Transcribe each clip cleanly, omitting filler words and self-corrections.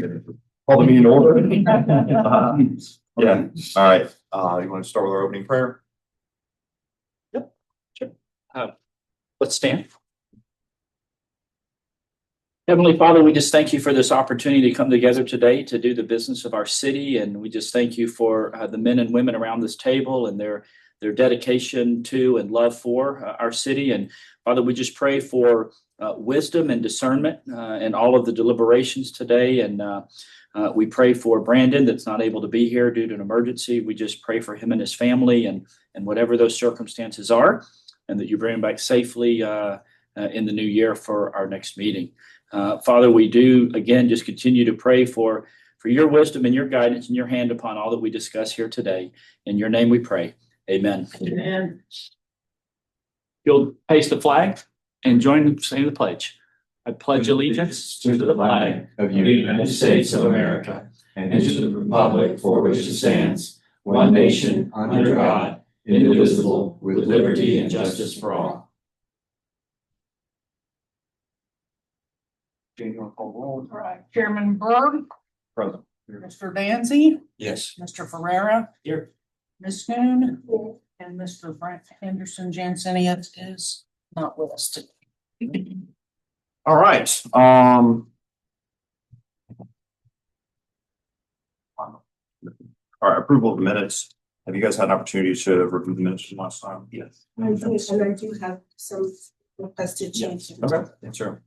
Call the meeting to order. Yeah, all right. You want to start with our opening prayer? Yep, sure. Let's stand. Heavenly Father, we just thank you for this opportunity to come together today to do the business of our city. And we just thank you for the men and women around this table and their dedication to and love for our city. And Father, we just pray for wisdom and discernment in all of the deliberations today. And we pray for Brandon that's not able to be here due to an emergency. We just pray for him and his family and whatever those circumstances are, and that you bring him back safely in the new year for our next meeting. Father, we do, again, just continue to pray for your wisdom and your guidance and your hand upon all that we discuss here today. In your name we pray. Amen. Amen. You'll paste the flag and join saying the pledge. I pledge allegiance to the flag of the United States of America and to the republic for which it stands, one nation, under God, indivisible, with liberty and justice for all. All right, Chairman Byrd. Present. Mr. Danzy. Yes. Mr. Ferrera. Here. Ms. Noon. And Mr. Frank Henderson Jansenius is not with us today. All right. All right, approval of the minutes. Have you guys had an opportunity to review the minutes from last time? Yes. I do, and I do have some requested changes. Okay, sure.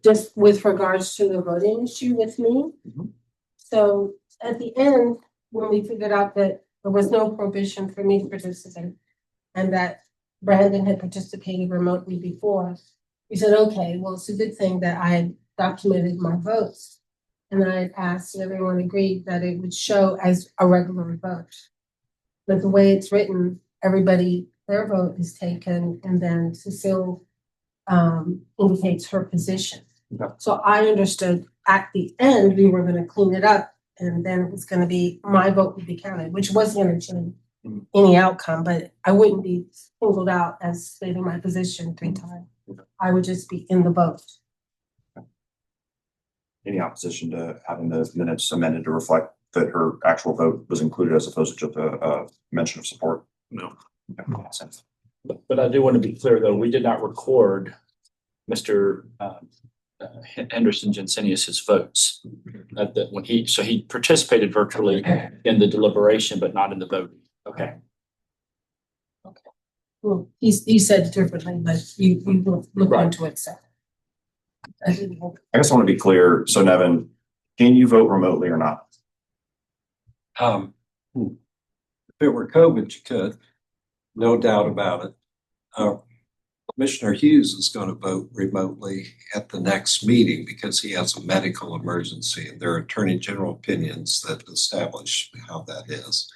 Just with regards to the voting issue with me. Mhm. So at the end, when we figured out that there was no prohibition for me to participate and that Brandon had participated remotely before, we said, okay, well, it's a good thing that I had documented my votes. And I had asked, and everyone agreed that it would show as a regular vote. But the way it's written, their vote is taken, and then Cecile indicates her position. Okay. So I understood at the end, we were gonna clean it up, and then it was gonna be, my vote would be counted, which wasn't gonna change any outcome, but I wouldn't be singled out as stating my position 3 times. Okay. I would just be in the vote. Any opposition to having the minutes amended to reflect that her actual vote was included as opposed to the mention of support? No. Okay, makes sense. But I do want to be clear, though, we did not record Mr. Henderson Jansenius's votes. He participated virtually in the deliberation, but not in the voting. Okay. Well, he said differently, but you will look Right. into it, so. I guess I want to be clear. So Nevin, can you vote remotely or not? If it were COVID, you could, no doubt about it. Commissioner Hughes is going to vote remotely at the next meeting because he has a medical emergency, and there are Attorney General opinions that establish how that is.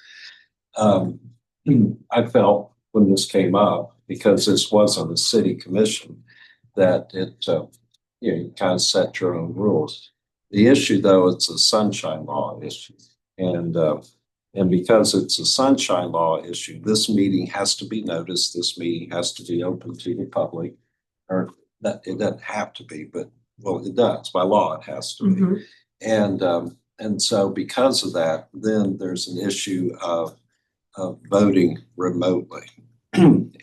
I felt when this came up, because this wasn't a city commission, that it you kind of set your own rules. The issue, though, it's a sunshine law issue, and because it's a sunshine law issue, this meeting has to be noticed. This meeting has to be open to the public, or that it doesn't have to be, but well, it does by law. It has to be, and so because of that, then there's an issue of voting remotely, and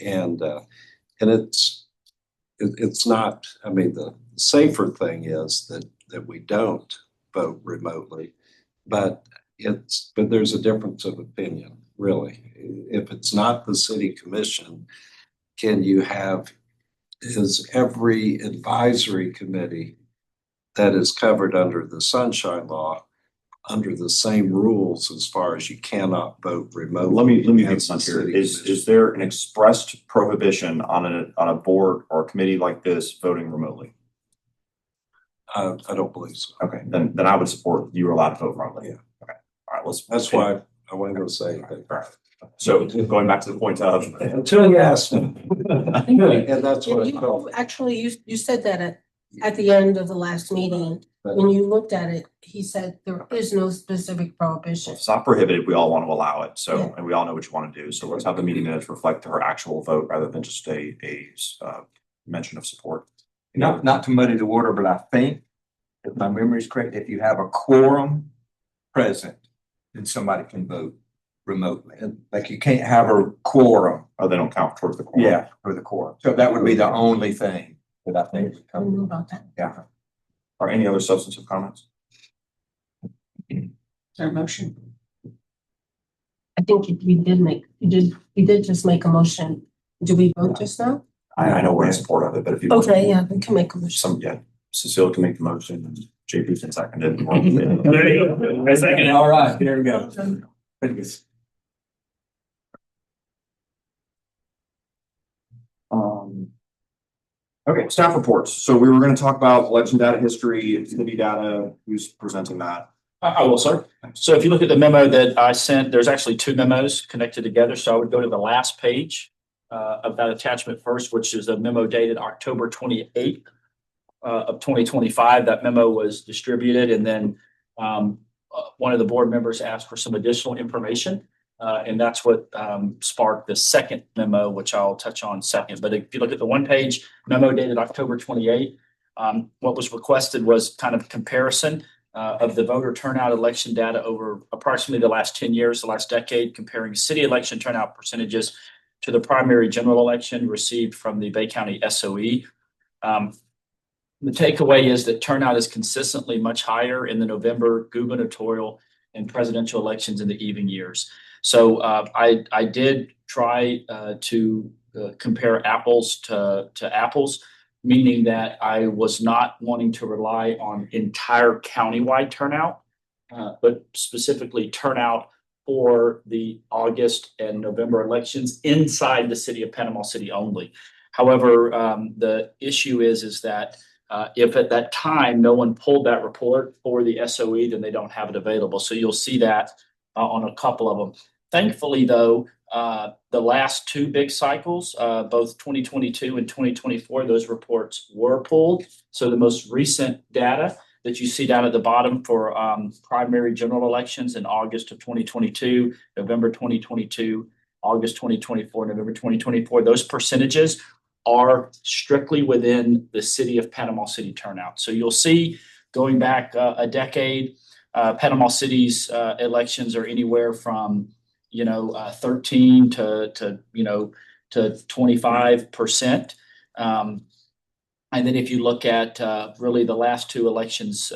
it's not. I mean, the safer thing is that we don't vote remotely, but there's a difference of opinion, really. If it's not the city commission, is every advisory committee that is covered under the sunshine law under the same rules as far as you cannot vote remotely? Let me make sense here. Is there an expressed prohibition on a board or a committee like this voting remotely? I don't believe so. Okay, then I would support you were allowed to vote remotely. Yeah. Okay. All right, That's why I wanted to say that. All right. So going back to the point of Until you asked me. And that's what I felt. Actually, you said that at the end of the last meeting, when you looked at it, he said there is no specific prohibition. it's not prohibited, we all want to allow it. So, Yeah. and we all know what you want to do. So let's have the meeting minutes reflect her actual vote rather than just a mention of support. Not to muddy the water, but I think if my memory is correct, if you have a quorum present, then somebody can vote remotely. Like you can't have a quorum, Oh, they don't count towards the quorum. yeah, for the quorum. So that would be the only thing that I think would I don't know come. about that. Yeah. Are any other substantive comments? Is there a motion? I think we did just make a motion. Did we vote just now? I know we're in support of it, but if you. Okay, yeah, we can make a motion. Cecilia can make the motion and JP can second it. There you go. I second it. All right, there we go. Okay, staff reports. So we were going to talk about election data history, city data. Who's presenting that? I will, sir. So if you look at the memo that I sent, there's actually two memos connected together. So I would go to the last page of that attachment first, which is a memo dated October 28th of 2025. That memo was distributed, and then one of the board members asked for some additional information. And that's what sparked the second memo, which I'll touch on second. But if you look at the one page memo dated October 28th, what was requested was kind of a comparison of the voter turnout election data over approximately the last 10 years, the last decade, comparing city election turnout percentages to the primary general election received from the Bay County SOE. The takeaway is that turnout is consistently much higher in the November gubernatorial and presidential elections in the even years. So I did try to compare apples to apples, meaning that I was not wanting to rely on entire countywide turnout, but specifically turnout for the August and November elections inside the city of Panama City only. However, the issue is that if at that time no one pulled that report for the SOE, then they don't have it available. So you'll see that on a couple of them. Thankfully, though, the last two big cycles, both 2022 and 2024, those reports were pulled. So the most recent data that you see down at the bottom for primary general elections in August of 2022, November 2022, August 2024, November 2024, those percentages are strictly within the city of Panama City turnout. So you'll see going back a decade, Panama City's elections are anywhere from 13 to 25%. And then if you look at really the last two elections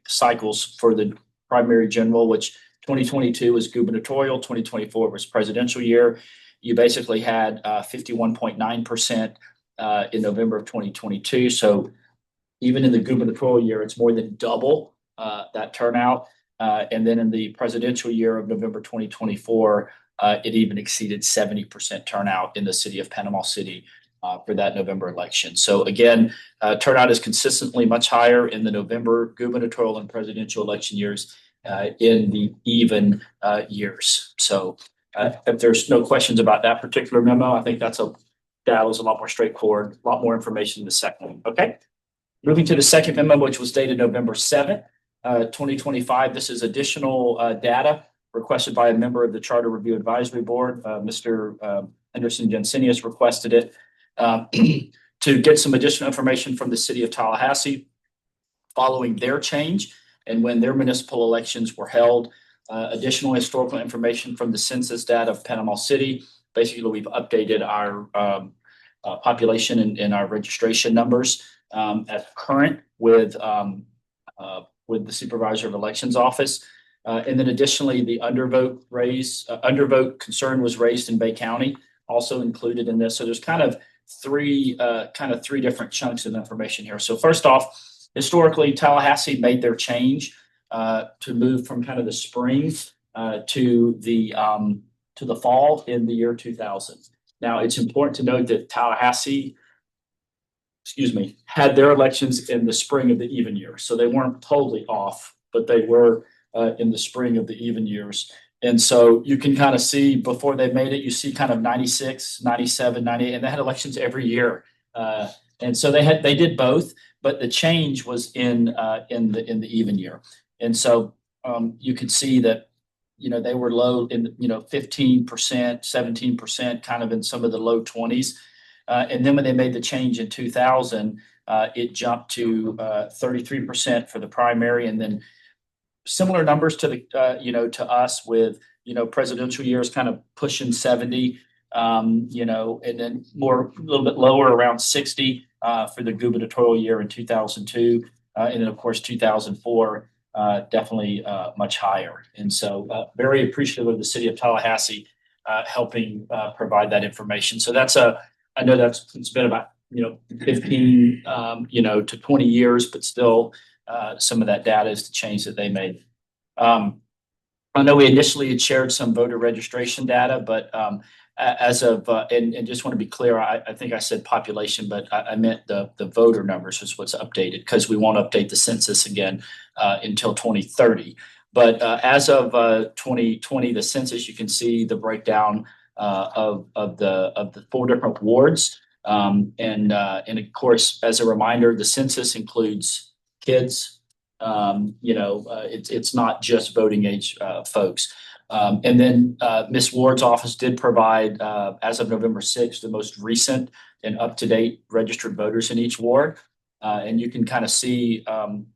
cycles for the primary general, which 2022 was gubernatorial, 2024 was presidential year, you basically had 51.9% in November of 2022. So even in the gubernatorial year, it's more than double that turnout. And then in the presidential year of November 2024, it even exceeded 70% turnout in the city of Panama City for that November election. So again, turnout is consistently much higher in the November gubernatorial and presidential election years in the even years. So if there's no questions about that particular memo, I think that was a lot more straightforward, a lot more information in the second one. Okay. Moving to the second memo, which was dated November 7th, 2025. This is additional data requested by a member of the Charter Review Advisory Board. Mr. Henderson Jensenius requested it to get some additional information from the city of Tallahassee following their change and when their municipal elections were held. Additional historical information from the census data of Panama City. Basically, we've updated our population and our registration numbers at current with the Supervisor of Elections office. And then additionally, the undervote concern was raised in Bay County, also included in this. So there's kind of three different chunks of information here. So first off, historically, Tallahassee made their change to move from kind of the spring to the fall in the year 2000. Now, it's important to note that Tallahassee, had their elections in the spring of the even year. So they weren't totally off, but they were in the spring of the even years. And so you can kind of see before they made it, you see kind of 96, 97, 98, and they had elections every year. And so they did both, but the change was in the even year. And so you could see that, they were low in, 15%, 17%, kind of in some of the low 20s. And then when they made the change in 2000, it jumped to 33% for the primary, and then similar numbers to the to us with presidential years kind of pushing 70, and then a little bit lower around 60 for the gubernatorial year in 2002, and then of course 2004 definitely much higher. And so very appreciative of the city of Tallahassee helping provide that information. So I know it's been about 15 to 20 years, but still some of that data is the change that they made. I know we initially had shared some voter registration data, but as of and just want to be clear, I think I said population, but I meant the voter numbers is what's updated, because we won't update the census again until 2030. But as of 2020, the census, you can see the breakdown of the 4 different wards. And of course, as a reminder, the census includes kids. It's not just voting age folks. And then Ms. Ward's office did provide, as of November 6th, the most recent and up-to-date registered voters in each ward. And you can kind of see,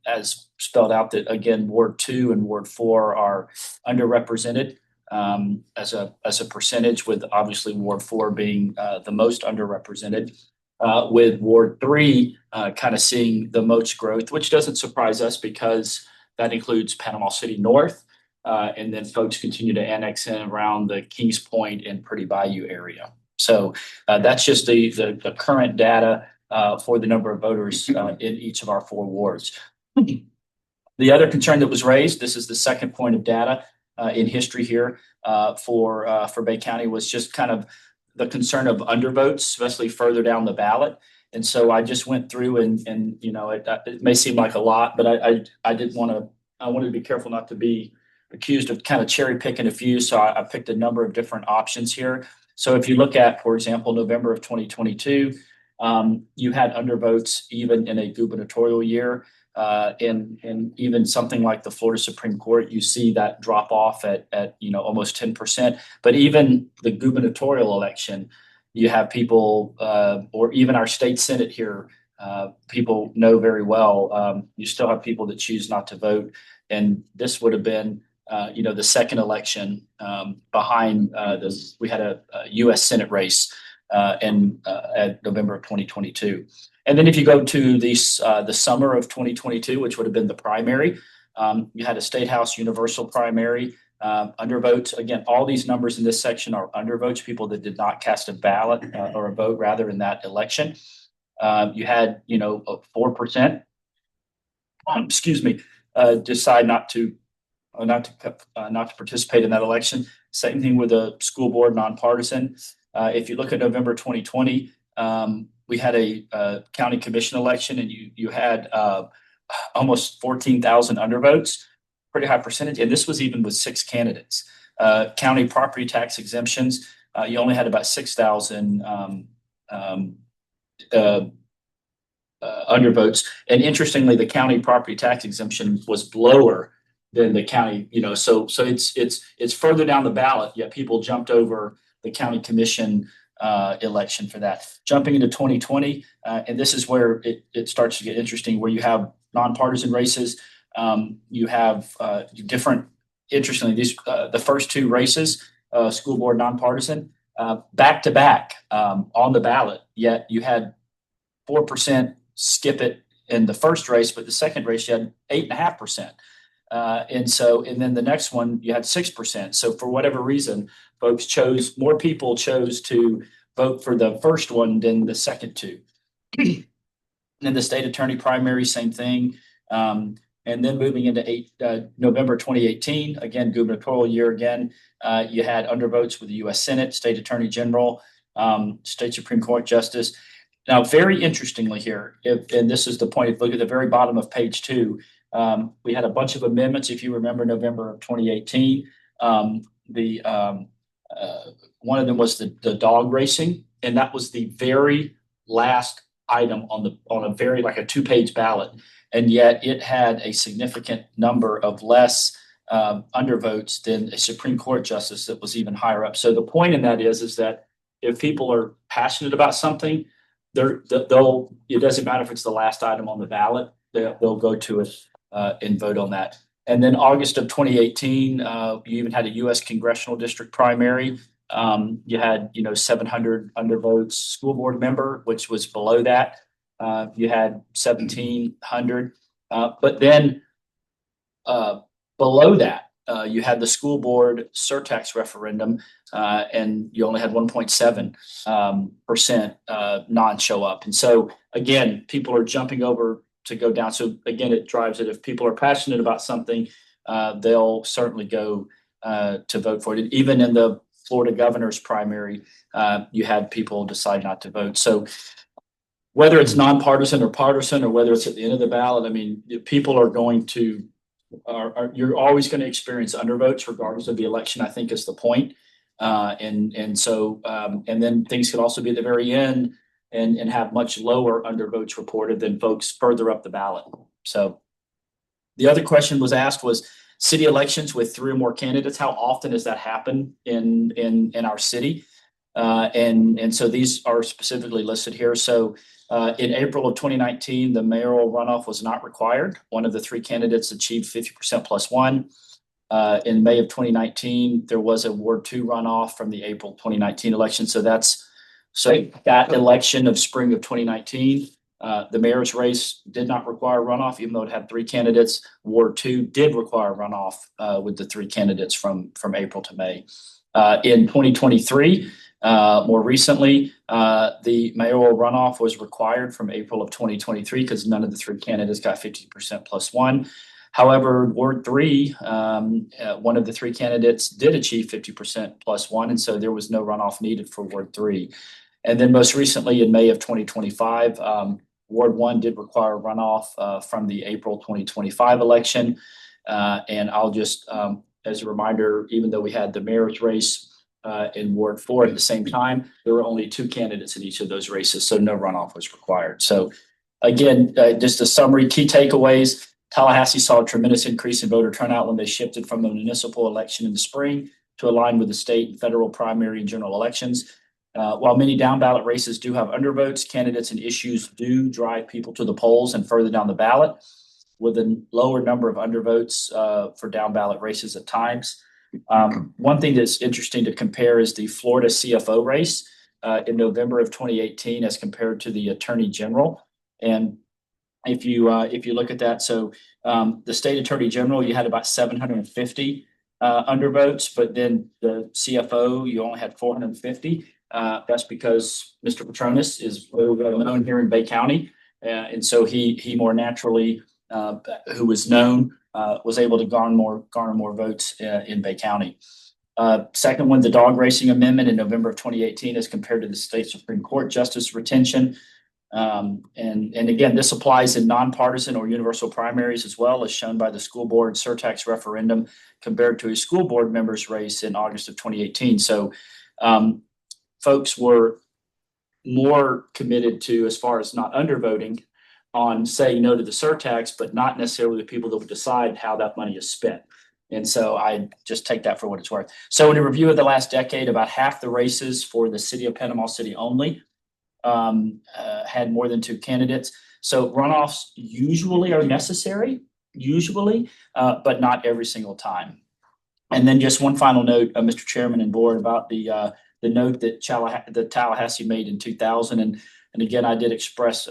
as spelled out, that again, Ward 2 and Ward 4 are underrepresented as a percentage, with obviously Ward 4 being the most underrepresented, with Ward 3 kind of seeing the most growth, which doesn't surprise us because that includes Panama City North, and then folks continue to annex in around the Kings Point and Pretty Bayou area. So that's just the current data for the number of voters in each of our 4 wards. The other concern that was raised, this is the second point of data in history here for Bay County, was just kind of the concern of undervotes, especially further down the ballot. And so I just went through and it may seem like a lot, but I wanted to be careful not to be accused of kind of cherry picking a few. So I picked a number of different options here. So if you look at, for example, November of 2022, you had undervotes even in a gubernatorial year. And even something like the Florida Supreme Court, you see that drop off at almost 10%. But even the gubernatorial election, you have people, or even our state Senate here, people know very well, you still have people that choose not to vote. And this would have been, the second election behind this. We had a U.S. Senate race at November of 2022. And then if you go to the summer of 2022, which would have been the primary, you had a State House universal primary, undervotes. Again, all these numbers in this section are undervotes, people that did not cast a ballot or a vote rather in that election. You had, a 4%, decide not to participate in that election. Same thing with a school board nonpartisan. If you look at November 2020, we had a county commission election, and you had almost 14,000 undervotes, pretty high percentage. And this was even with 6 candidates. County property tax exemptions, you only had about 6,000 undervotes. And interestingly, the county property tax exemption was lower than the county, so it's further down the ballot, yet people jumped over the county commission election for that. Jumping into 2020, and this is where it starts to get interesting, where you have nonpartisan races. You have different, interestingly, these the first 2 races, school board nonpartisan, back to back on the ballot, yet you had 4% skip it in the first race, but the second race you had 8.5%. And then the next one you had 6%. So for whatever reason, more people chose to vote for the first one than the second 2. And the state attorney primary, same thing. And then moving into November 2018, again, gubernatorial year again, you had undervotes with the U.S. Senate, state attorney general, state Supreme Court justice. Now, very interestingly here, and this is the point, if you look at the very bottom of page 2, we had a bunch of amendments. If you remember November of 2018, one of them was the dog racing, and that was the very last item on a very, like a 2-page ballot, and yet it had a significant number of less undervotes than a Supreme Court justice that was even higher up. So the point in that is that if people are passionate about something, it doesn't matter if it's the last item on the ballot, they'll go to it and vote on that. And then August of 2018, you even had a U.S. congressional district primary. You had, 700 undervotes school board member, which was below that. You had 1,700. But then below that, you had the school board surtax referendum, and you only had 1.7% non-show up. And so again, people are jumping over to go down. So again, it drives it. If people are passionate about something, they'll certainly go to vote for it. Even in the Florida governor's primary, you had people decide not to vote. So whether it's nonpartisan or partisan, or whether it's at the end of the ballot, I mean, people are going to you're always going to experience undervotes regardless of the election, I think is the point. And then things could also be at the very end and have much lower undervotes reported than folks further up the ballot. So the other question was asked was city elections with 3 or more candidates. How often does that happen in our city? And so these are specifically listed here. So in April of 2019, the mayoral runoff was not required. One of the 3 candidates achieved 50% plus 1. In May of 2019, there was a Ward 2 runoff from the April 2019 election. So that election of spring of 2019, the mayor's race did not require runoff, even though it had 3 candidates. Ward 2 did require runoff with the 3 candidates from April to May. In 2023, more recently, the mayoral runoff was required from April of 2023 because none of the 3 candidates got 50% plus 1. However, Ward 3, one of the 3 candidates did achieve 50% plus 1, and so there was no runoff needed for Ward 3. And then most recently in May of 2025, Ward 1 did require a runoff from the April 2025 election. And I'll just, as a reminder, even though we had the mayor's race in Ward 4 at the same time, there were only 2 candidates in each of those races, so no runoff was required. So again, just a summary, key takeaways. Tallahassee saw a tremendous increase in voter turnout when they shifted from the municipal election in the spring to align with the state and federal primary and general elections. While many down ballot races do have undervotes, candidates and issues do drive people to the polls and further down the ballot, with a lower number of undervotes for down ballot races at times. One thing that's interesting to compare is the Florida CFO race in November of 2018 as compared to the Attorney General. And if you look at that, so the state Attorney General, you had about 750 undervotes, but then the CFO, you only had 450. That's because Mr. Petronis is well known here in Bay County. And so he more naturally, who was known, was able to garner more votes in Bay County. Second one, the dog racing amendment in November of 2018 as compared to the state Supreme Court justice retention. And again, this applies in nonpartisan or universal primaries as well, as shown by the school board surtax referendum compared to a school board member's race in August of 2018. So folks were more committed to, as far as not undervoting, on saying no to the surtax, but not necessarily the people that would decide how that money is spent. And so I just take that for what it's worth. So in a review of the last decade, about half the races for the city of Panama City only had more than 2 candidates. So runoffs usually are necessary, but not every single time. And then just one final note, Mr. Chairman and board, about the note that Tallahassee made in 2000. And again, I did express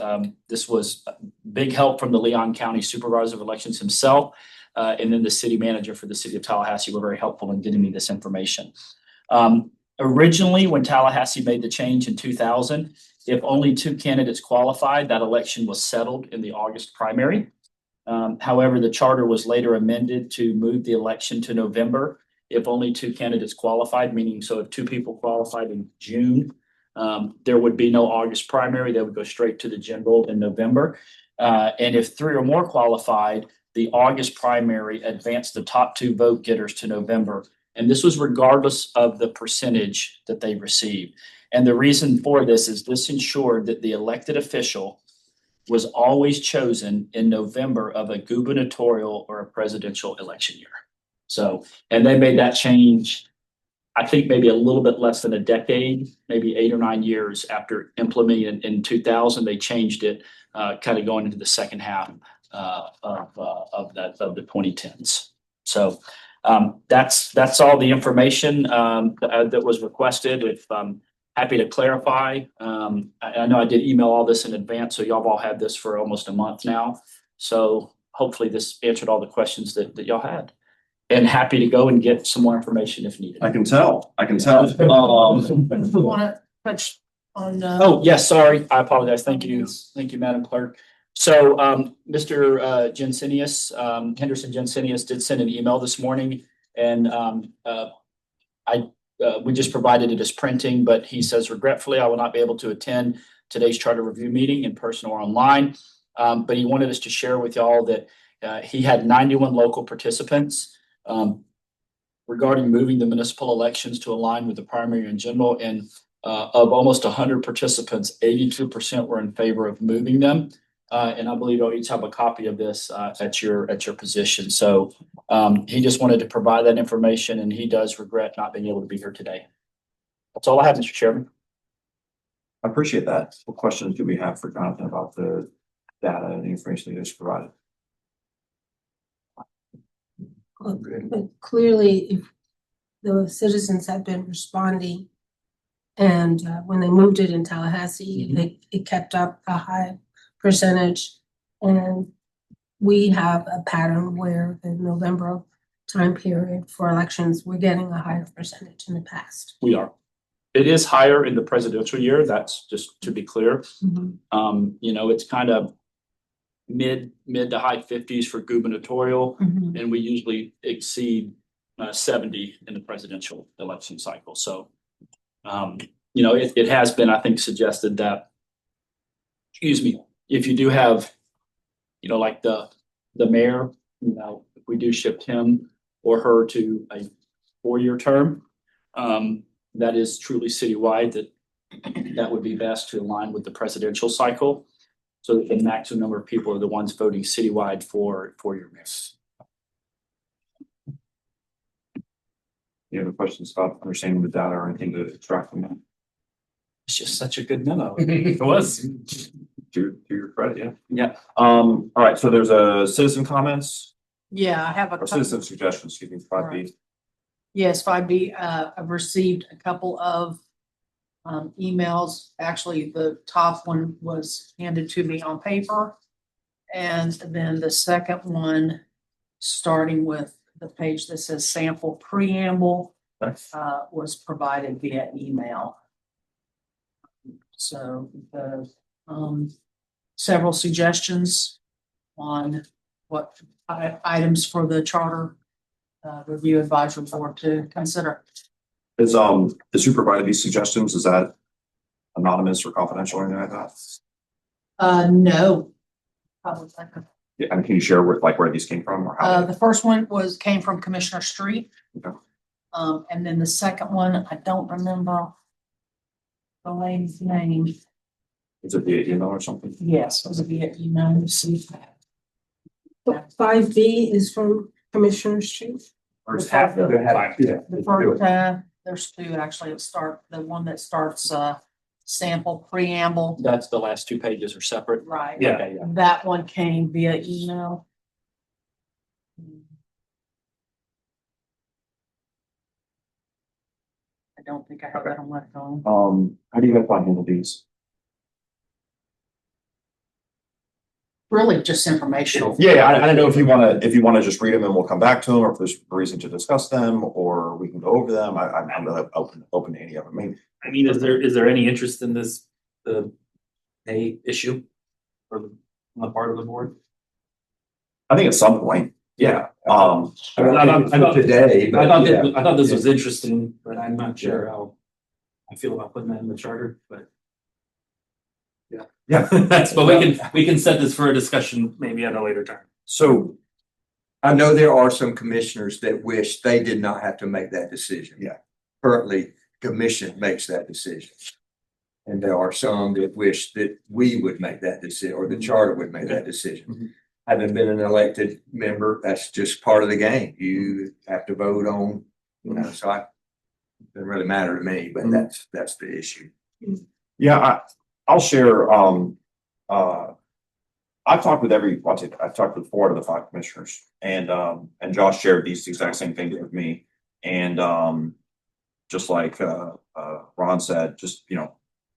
this was big help from the Leon County Supervisor of Elections himself, and then the city manager for the city of Tallahassee were very helpful in getting me this information. Originally, when Tallahassee made the change in 2000, if only 2 candidates qualified, that election was settled in the August primary. However, the charter was later amended to move the election to November if only 2 candidates qualified, meaning so if 2 people qualified in June, there would be no August primary. They would go straight to the general in November. And if 3 or more qualified, the August primary advanced the top 2 vote getters to November. And this was regardless of the percentage that they received. And the reason for this is this ensured that the elected official was always chosen in November of a gubernatorial or a presidential election year. So, and they made that change, I think maybe a little bit less than a decade, maybe 8 or 9 years after implementing it in 2000, they changed it, kind of going into the second half of the 2010s. So that's all the information that was requested. If happy to clarify. I know I did email all this in advance, so y'all have all had this for almost a month now. So hopefully this answered all the questions that y'all had. And happy to go and get some more information if needed. I can tell. Wanna touch on, Oh, yes, sorry. I apologize. Thank you. Thank you, Madam Clerk. So Mr. Jensenius, Henderson Jensenius did send an email this morning, and we just provided it as printing, but he says regretfully, I will not be able to attend today's charter review meeting in person or online. But he wanted us to share with y'all that he had 91 local participants regarding moving the municipal elections to align with the primary and general. And of almost 100 participants, 82% were in favor of moving them. And I believe you'll each have a copy of this at your position. So he just wanted to provide that information, and he does regret not being able to be here today. That's all I have, Mr. Chairman. I appreciate that. What questions do we have for Jonathan about the data and the information he just provided? But clearly, if the citizens have been responding, and when they moved it in Tallahassee, it kept up a high percentage. And we have a pattern where the November time period for elections, we're getting a higher percentage in the past. We are. It is higher in the presidential year. That's just to be clear. You know, it's kind of mid to high 50s for gubernatorial, and we usually exceed 70 in the presidential election cycle. So, you know, it has been, I think, suggested that, excuse me, if you do have, you know, like the mayor, you know, if we do shift him or her to a 4-year term, that is truly citywide, that would be best to align with the presidential cycle, so that the maximum number of people are the ones voting citywide for your mayor. You have questions about understanding the data or anything to extract from that? It's just such a good memo. It was. To your credit, yeah. Yeah. All right, so there's a citizen comments yeah, I have a or couple. citizen suggestions, excuse me, 5B. Yes, 5B, I've received a couple of emails. Actually, the top one was handed to me on paper. And then the second one, starting with the page that says sample preamble, was provided via email. So the several suggestions on what items for the charter review advisory board to consider. Is who provided these suggestions, is that anonymous or confidential or anything like that? No. Public record. Yeah, and can you share where these came from or how? The first one came from Commissioner Street. Okay. And then the second one, I don't remember the lady's name. Is it via email or something? Yes, it was via email. Let me see. But 5B is from Commissioner Street. Or is half of it? Yeah. The first, there's two actually. The one that starts sample preamble. That's the last 2 pages are separate. Right. Yeah. Okay, yeah. That one came via email. I don't think I have that on my phone. How do you guys handle these? Really just informational. Yeah, I don't know if you wanna just read them and we'll come back to them, or if there's a reason to discuss them, or we can go over them. I'm really open to any of them. I mean, is there any interest in this, the pay issue? Or on the part of the board? I think at some point, yeah. I thought Today, but yeah. I thought this was interesting, but I'm not sure how I feel about putting that in the charter, but. Yeah. But we can set this for a discussion maybe at a later time. So I know there are some commissioners that wish they did not have to make that decision. Yeah. Currently, commission makes that decision. And there are some that wish that we would make that decision, or the charter would make that decision. Having been an elected member, that's just part of the game. You have to vote on, so Doesn't really matter to me, but that's the issue. Yeah, I'll share, I've talked with I've talked with 4 out of the 5 commissioners and Josh shared these exact same things with me. And, just like, Ron said, just,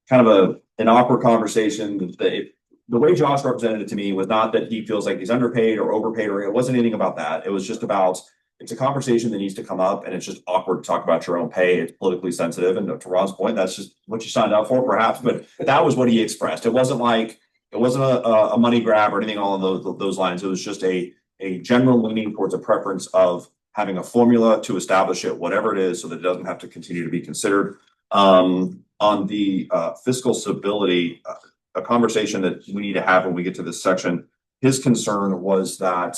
kind of an awkward conversation. The way Josh represented it to me was not that he feels like he's underpaid or overpaid, or it wasn't anything about that. It was just about, it's a conversation that needs to come up, and it's just awkward to talk about your own pay. It's politically sensitive. And to Ron's point, that's just what you signed up for, perhaps. But that was what he expressed. It wasn't a money grab or anything along those lines. It was just a general leaning towards a preference of having a formula to establish it, whatever it is, so that it doesn't have to continue to be considered. On the fiscal stability, a conversation that we need to have when we get to this section, his concern was that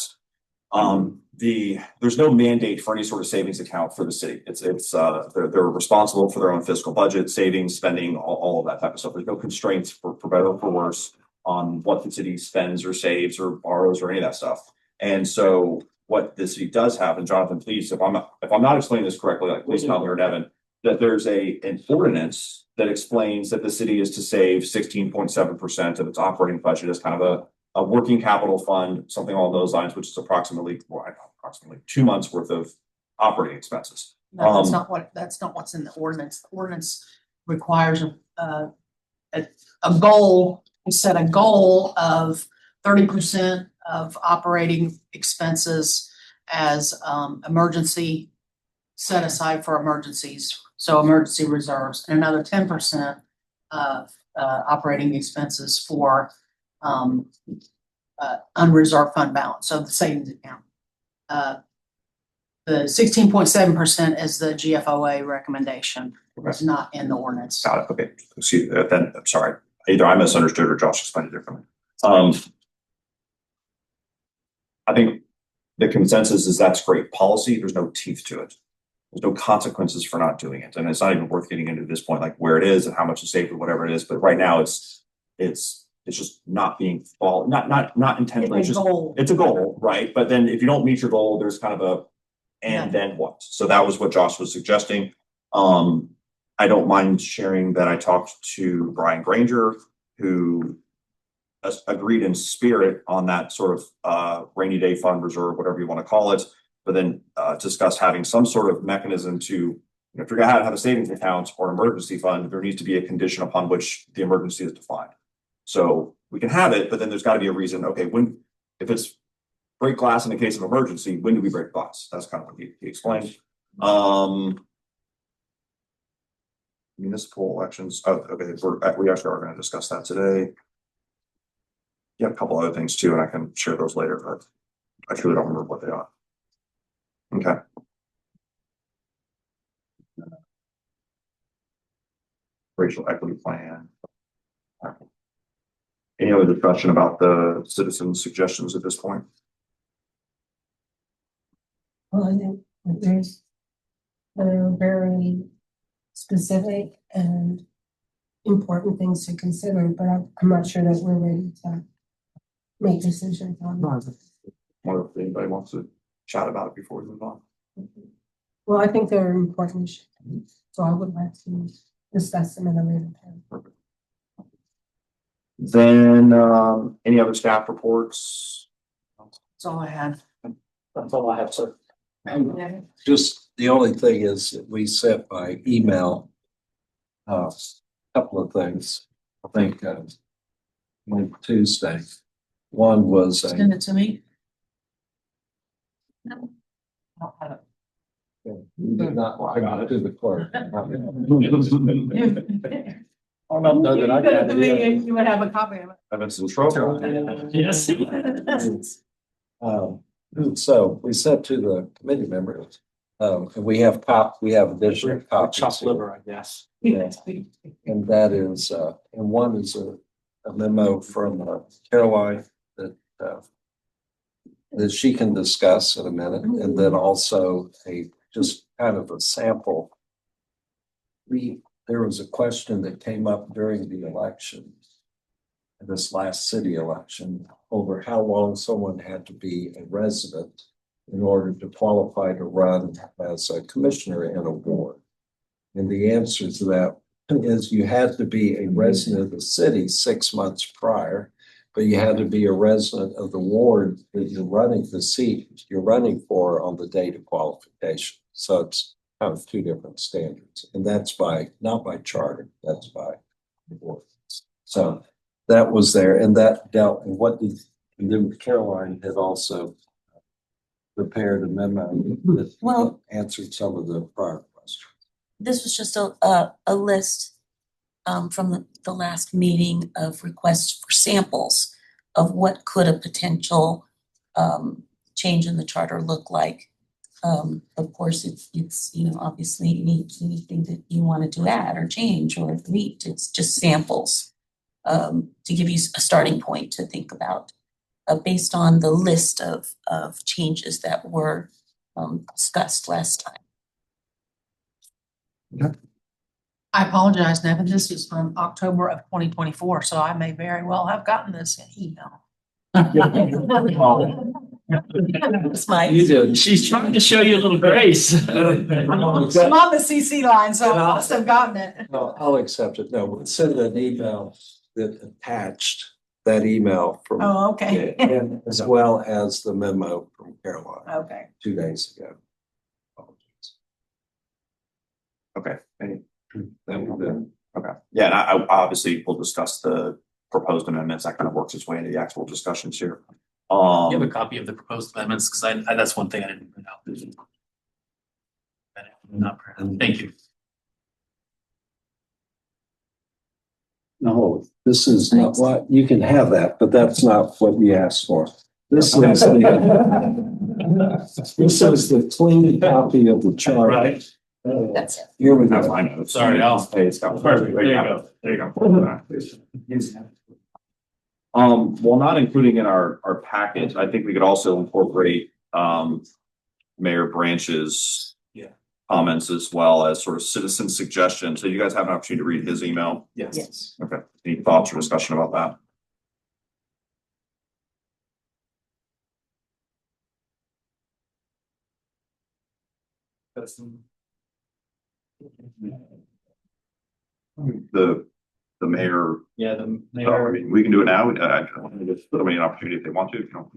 there's no mandate for any sort of savings account for the city. They're responsible for their own fiscal budget, savings, spending, all of that type of stuff. There's no constraints for better or for worse on what the city spends or saves or borrows or any of that stuff. And so what the city does have, and Jonathan, please, if I'm not explaining this correctly, like please tell me or Devin, that there's an ordinance that explains that the city is to save 16.7% of its operating budget as kind of a working capital fund, something along those lines, which is approximately 2 months worth of operating expenses. No, that's not what's in the ordinance. The ordinance requires a goal, set a goal of 30% of operating expenses as emergency, set aside for emergencies, so emergency reserves, and another 10% of operating expenses for unreserved fund balance, so the savings account. The 16.7% is the GFOA recommendation. It's not in the ordinance. Got it. Okay. Excuse me. Then I'm sorry. Either I misunderstood or Josh explained it differently. I think the consensus is that's great policy. There's no teeth to it. There's no consequences for not doing it. And it's not even worth getting into this point, like where it is and how much is saved or whatever it is. But right now it's just not being not intentionally. It's a goal, right? But then if you don't meet your goal, there's kind of then what? So that was what Josh was suggesting. I don't mind sharing that I talked to Brian Granger, who agreed in spirit on that sort of rainy day fund reserve, whatever you want to call it, but then discussed having some sort of mechanism to, if you're going to have a savings account or an emergency fund, there needs to be a condition upon which the emergency is defined. So we can have it, but then there's got to be a reason. Okay, if it's break glass in the case of emergency, when do we break glass? That's kind of what he explained. Municipal elections. Oh, okay, we actually are going to discuss that today. Yeah, a couple other things too, and I can share those later, but I truly don't remember what they are. Okay. Racial equity plan. Any other discussion about the citizen suggestions at this point? Well, I think they're very specific and important things to consider, but I'm not sure that we're ready to make decisions on them. Or if anybody wants to chat about it before we move on. Well, I think they're important, so I would like to discuss them in a later time. Perfect. Then any other staff reports? That's all I had. That's all I have, sir. Just the only thing is that we sent by email a couple of things. I think on Tuesday. One was Send it to me. No. I don't have it. you did not I got it. to the clerk. I don't know that I If you got send it to me, it. you would have a copy of it. Evans and Trouble. Yes. So we sent to the committee members, and we have additional copies. Chopped here. liver, I guess. Yeah. And that is, and one is a memo from Caroline that she can discuss in a minute, and then also just kind of a sample. There was a question that came up during the election, this last city election, over how long someone had to be a resident in order to qualify to run as a commissioner in a ward. And the answer to that is you had to be a resident of the city 6 months prior, but you had to be a resident of the ward that you're running the seat you're running for on the date of qualification. So it's kind of two different standards, and that's not by charter, that's by the board. So that was there, and that dealt, and then Caroline had also prepared a memo that Well- answered some of the prior questions. This was just a list from the last meeting of requests for samples of what could a potential change in the charter look like. Of course, it's, you know, obviously anything that you wanted to add or change or delete, it's just samples to give you a starting point to think about based on the list of changes that were discussed last time. I apologize, Nevin, this is from October of 2024, so I may very well have gotten this in email. It's my. You do. She's trying to show you a little grace. I'm on the CC line, so I must have gotten it. No, I'll accept it. No, we'll send an email that attached that email from, Oh, okay. and as well as the memo from Caroline Okay. 2 days ago. Okay, That was it. okay. Yeah, and I obviously will discuss the proposed amendments. That kind of works its way into the actual discussions here. You have a copy of the proposed amendments, because I that's one thing I didn't print out. Not print. Thank you. No, this is not what, you can have that, but that's not what you asked for. This is this is the clean copy of the chart. Right. That's it. Here we That's go. my notes. Sorry, I'll- Hey, it's got. Perfect. There you go. There you go. Well, not including in our packet, I think we could also incorporate, Mayor Branch's Yeah. comments as well as sort of citizen suggestions. So you guys have an opportunity to read his email. Yes. Yes. Okay. Any thoughts or discussion about that? The mayor, Yeah, the I mayor. mean, we can do it now. I want to give somebody an opportunity if they want to, you know.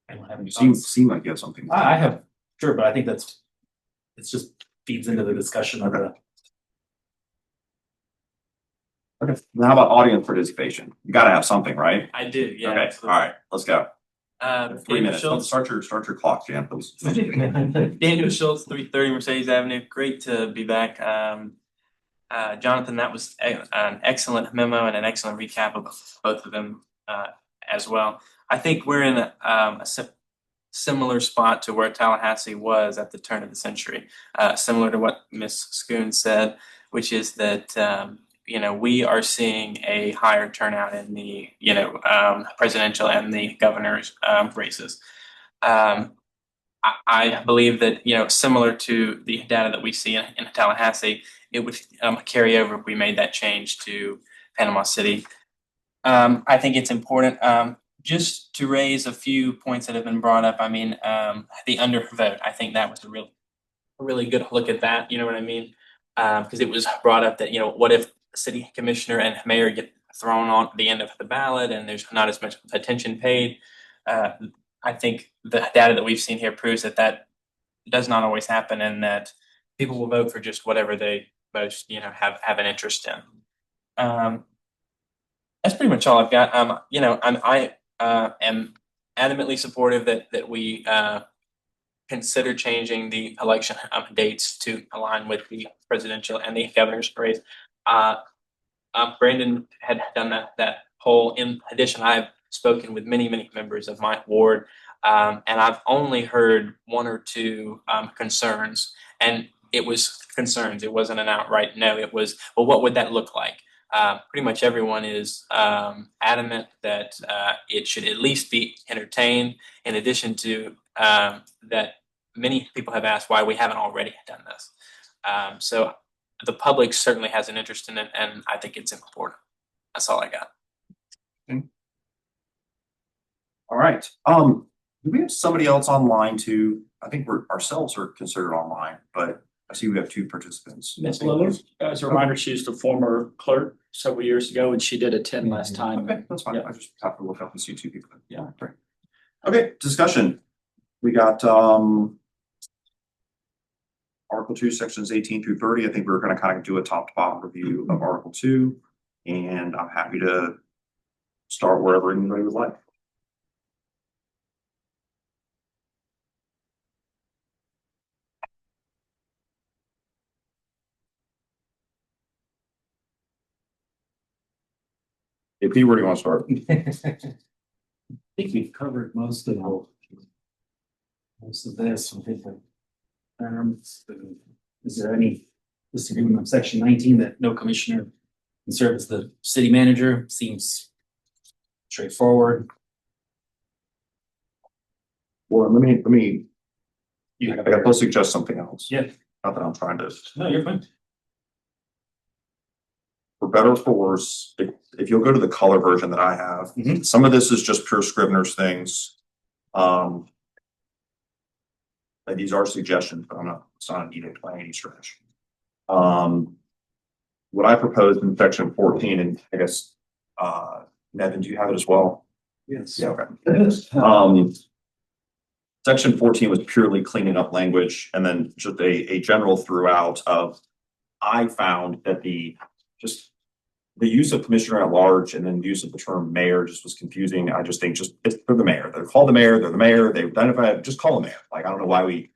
I don't have any You thoughts. seem like you have something. I have, sure, but I think it's just feeds into the discussion of the. Okay. Now how about audience participation? You gotta have something, right? I do, yeah. Okay, all absolutely. right, let's go. 3 Daniel minutes. Schultz, Start your clock, Jan, please. Daniel Schultz, 330 Mercedes Avenue. Great to be back. Jonathan, that was an excellent memo and an excellent recap of both of them as well. I think we're in a similar spot to where Tallahassee was at the turn of the century, similar to what Ms. Schoon said, which is that we are seeing a higher turnout in the presidential and the governor's races. I believe that similar to the data that we see in Tallahassee, it would carry over if we made that change to Panama City. I think it's important just to raise a few points that have been brought up. I mean, the undervote. I think that was a really good look at that. You know what I mean? Because it was brought up that what if city commissioner and mayor get thrown on at the end of the ballot and there's not as much attention paid. I think the data that we've seen here proves that does not always happen, and that people will vote for just whatever they most have an interest in. That's pretty much all I've got. I am adamantly supportive that we consider changing the election dates to align with the presidential and the governor's race. Brandon had done that poll. In addition, I've spoken with many members of my ward, and I've only heard one or two concerns, and it was concerns. It wasn't an outright no. It was, well, what would that look like? Pretty much everyone is adamant that it should at least be entertained. In addition to that, many people have asked why we haven't already done this. So the public certainly has an interest in it, and I think it's important. That's all I got. All right. Do we have somebody else online too? I think we're ourselves are considered online, but I see we have two participants. Ms. Lillard, as a reminder, she was the former clerk several years ago, and she did attend last time. Okay, that's fine. Yeah. I just have to look up and see two people. Yeah. Great. Okay, discussion. We got Article 2, sections 18 through 30. I think we're going to kind of do a top to bottom review of Article 2, and I'm happy to start wherever anybody would like. If you where do you want to start? I think we've covered most of this with different terms. Is there any disagreement on section 19 that no commissioner can serve as the city manager? Seems straightforward. Well, let me. You I got to suggest something else. Yeah. Not that I'm trying to. No, you're fine. For better or for worse, if you'll go to the color version that I have, some of this is just pure Scrivener's things. And these are suggestions, but it's not an edict by any stretch. What I proposed in section 14, and I guess, Nevin, do you have it as well? Yes. Yeah, okay. Section 14 was purely cleaning up language, and then just a general throughout of, I found that the use of commissioner at large and then the use of the term mayor just was confusing. I just think they're the mayor. They're called the mayor. They're the mayor. They identify, just call them mayor. Like, I don't know why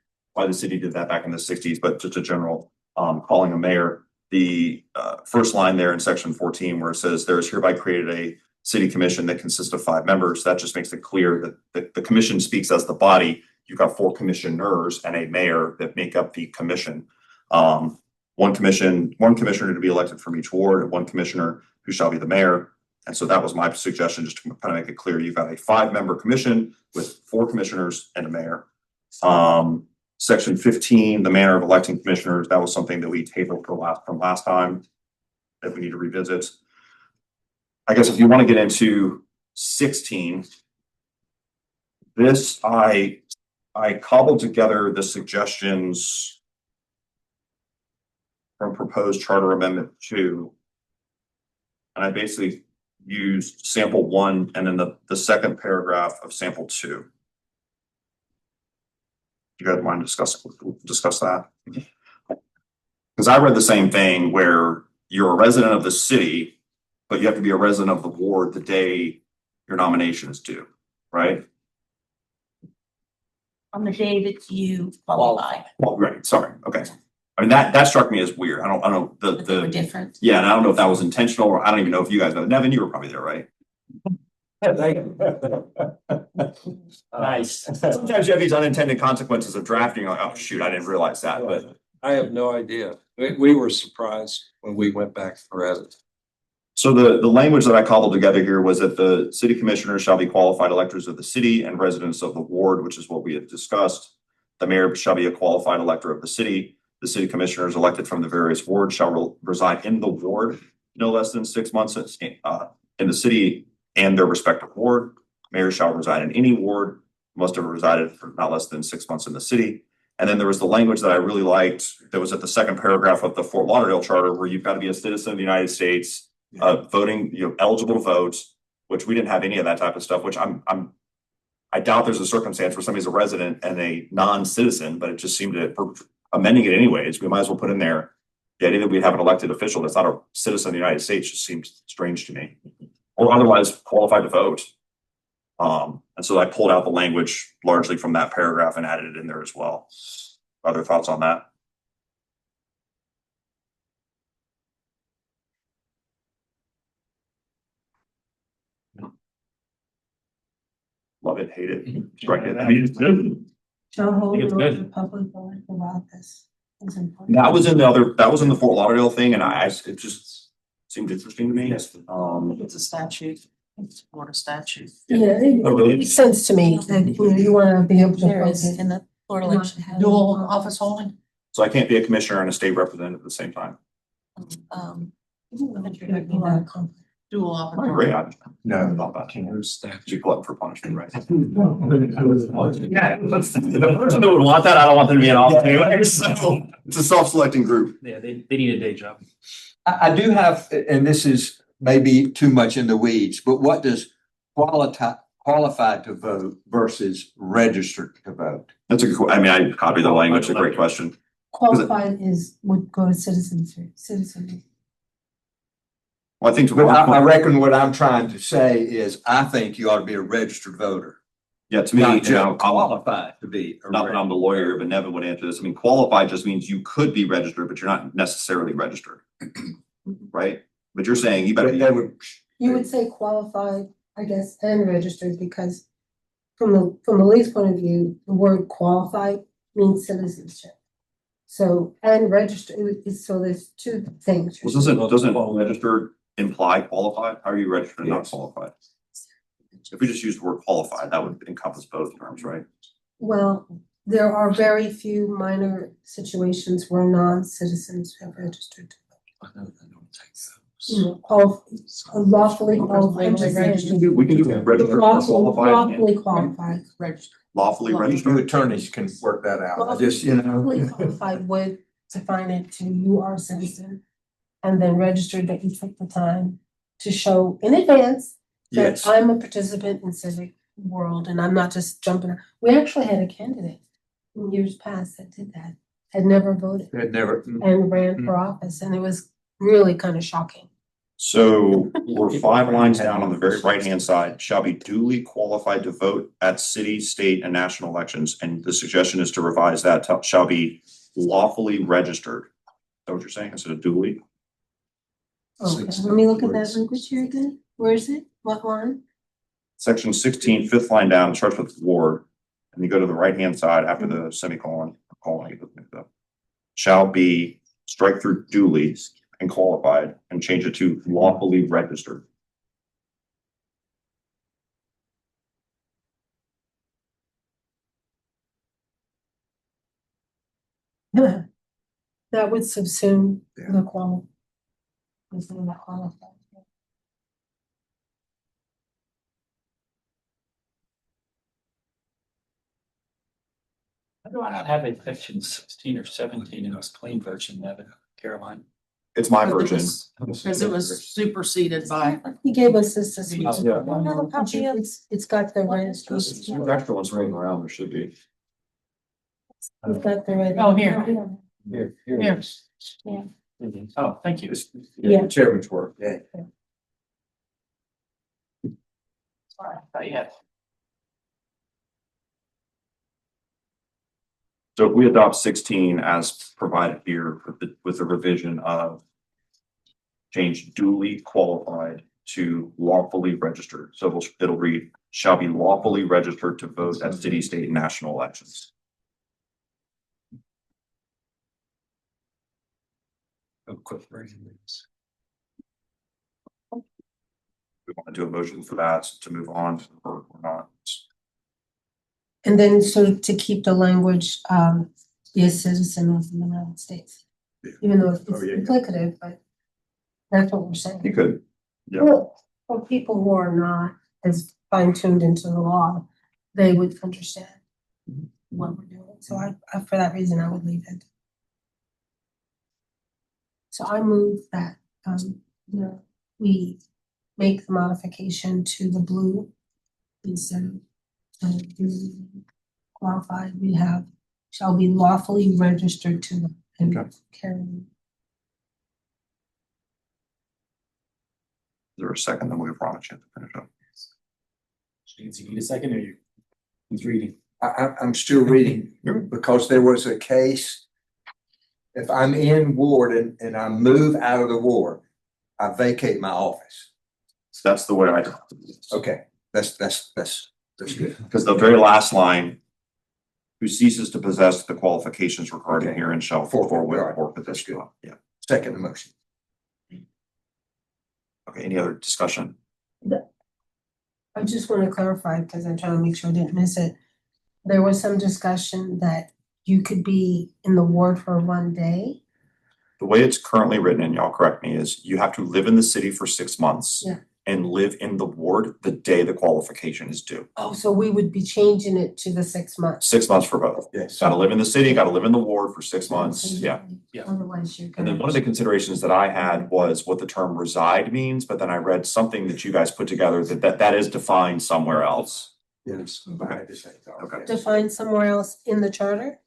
the city did that back in the 60s, but just a general calling a mayor. The first line there in section 14 where it says there is hereby created a city commission that consists of 5 members. That just makes it clear that the commission speaks as the body. You've got 4 commissioners and a mayor that make up the commission. One commissioner to be elected from each ward, and 1 commissioner who shall be the mayor. And so that was my suggestion, just to kind of make it clear. You've got a 5-member commission with 4 commissioners and a mayor. Section 15, the manner of electing commissioners, that was something that we tabled from last time that we need to revisit. I guess if you want to get into 16, this I cobbled together the suggestions from proposed charter amendment 2. And I basically used sample 1 and then the second paragraph of sample 2. You guys mind discuss that? Because I read the same thing where you're a resident of the city, but you have to be a resident of the ward the day your nomination is due, right? On the day that you qualify, Well, right, sorry, okay. I mean, that struck me as weird. I don't know but they were different. yeah, and I don't know if that was intentional, or I don't even know if you guys know. Nevin, you were probably there, right? Nice. Sometimes you have these unintended consequences of drafting, like, oh shoot, I didn't realize that, but. I have no idea. We were surprised when we went back through it. So the language that I cobbled together here was that the city commissioners shall be qualified electors of the city and residents of the ward, which is what we had discussed. The mayor shall be a qualified elector of the city. The city commissioners elected from the various wards shall reside in the ward no less than 6 months in the city and their respective ward. Mayor shall reside in any ward, must have resided for not less than 6 months in the city. And then there was the language that I really liked that was at the second paragraph of the Fort Lauderdale Charter, where you've got to be a citizen of the United States, voting, eligible to vote, which we didn't have any of that type of stuff, which I doubt there's a circumstance where somebody's a resident and a non-citizen, but it just seemed to, for amending it anyways, we might as well put in there the idea that we'd have an elected official that's not a citizen of the United States just seems strange to me, or otherwise qualified to vote. And so I pulled out the language largely from that paragraph and added it in there as well. Other thoughts on that? Love it, hate it. Strike it. I mean, Joe, hold it's on good. to the public about this. It's important. that was in the Fort Lauderdale thing, and it just seemed interesting to me. It's a statute. It's a Florida statute. Yeah, Oh, really? it makes sense to me that you wanna be able to. There is focus. in the Florida election. Dual office holding. So I can't be a commissioner and a state representative at the same time. Um, Dual dual I opportunity. agree. I No. thought about that. You glutton for punishment, right? Yeah, the person who would want that, I don't want them to be in office anyway, so. It's a self-selecting group. Yeah, they need a day job. I do have, and this is maybe too much in the weeds, but what does qualified to vote versus registered to vote? That's a good, I mean, I copied the language, a great question. Qualified would go to citizenry. Well, I think. But I reckon what I'm trying to say is I think you ought to be a registered voter. Yeah, to me, Not you know, just qualified to be. not that I'm the lawyer, but Nevin would answer this. I mean, qualified just means you could be registered, but you're not necessarily registered. Right? But you're saying you better be. They would, You would say qualified, I guess, and registered, because from the lease point of view, the word qualified means citizenship. So, and registered, so there's two things. Well, doesn't registered imply qualified? How are you registered and not Yes. qualified? If we just use the word qualified, that would encompass both terms, right? Well, there are very few minor situations where non-citizens have registered to vote. You know, lawfully qualified. Lawfully registered. We can do registered or qualified, Lawfully qualified. Registered. lawfully you registered. attorneys can work that out. I just, Lawfully know. qualified would define it to you are a citizen. And then registered that you took the time to show in advance that Yes. I'm a participant in civic world and I'm not just jumping. We actually had a candidate in years past that did that, had never voted They'd never. and ran for office, and it was really kind of shocking. So we're 5 lines down on the very right-hand side, shall be duly qualified to vote at city, state, and national elections. And the suggestion is to revise that to shall be lawfully registered. Is that what you're saying instead of duly? Okay, let me look at that language here again. Where is it? What line? Section 16, 5th line down, starts with ward. And you go to the right-hand side after the semicolon, colon, you put the shall be, strike through duly and qualified and change it to lawfully registered. That would subsume the qualified. Why do I not have a section 16 or 17 in this clean version, Nevin, Caroline? It's my version. Because it was superseded by. He gave us this week. Yeah. Another copy of- It's got the red. There's extra ones running around, there should be. It's got the red. Oh, here. Here. Here. Oh, thank you. Yeah. The chairman's work, yeah. Sorry, I thought you had. So if we adopt 16 as provided here with the revision of change duly qualified to lawfully registered. So it'll read, shall be lawfully registered to vote at city, state, and national elections. Oh, quick version of this. We want to do a motion for that to move on or not. And then so to keep the language, be a citizen of the United States. Even though it's implicative, but that's what we're saying. You could, yeah. Well, for people who are not as fine tuned into the law, they would understand what we're doing. So I, for that reason, I would leave it. So I move that, we make the modification to the blue instead of qualified. We have shall be lawfully registered to and carry. Is there a second? Then we have Ron a chance to finish up. James, you need a second or you? He's reading. I'm still reading because there was a case. If I'm in ward and I move out of the ward, I vacate my office. So that's the way I. Okay, that's good. Because the very last line, who ceases to possess the qualifications regarding Okay. herein shall Forfeit, forthwith right. forfeit this. That's good. Yeah. Second the motion. Okay, any other discussion? I just want to clarify, because I'm trying to make sure I didn't miss it. There was some discussion that you could be in the ward for one day. The way it's currently written, and y'all correct me, is you have to live in the city for 6 months. Yeah. And live in the ward the day the qualification is due. Oh, so we would be changing it to the 6 months. 6 months for both. Yes. Gotta live in the city, gotta live in the ward for 6 months, yeah. Yeah. Otherwise you're And gonna. then one of the considerations that I had was what the term reside means, but then I read something that you guys put together that is defined somewhere else. Yes. I had the same thought. Okay. Define somewhere else in the charter?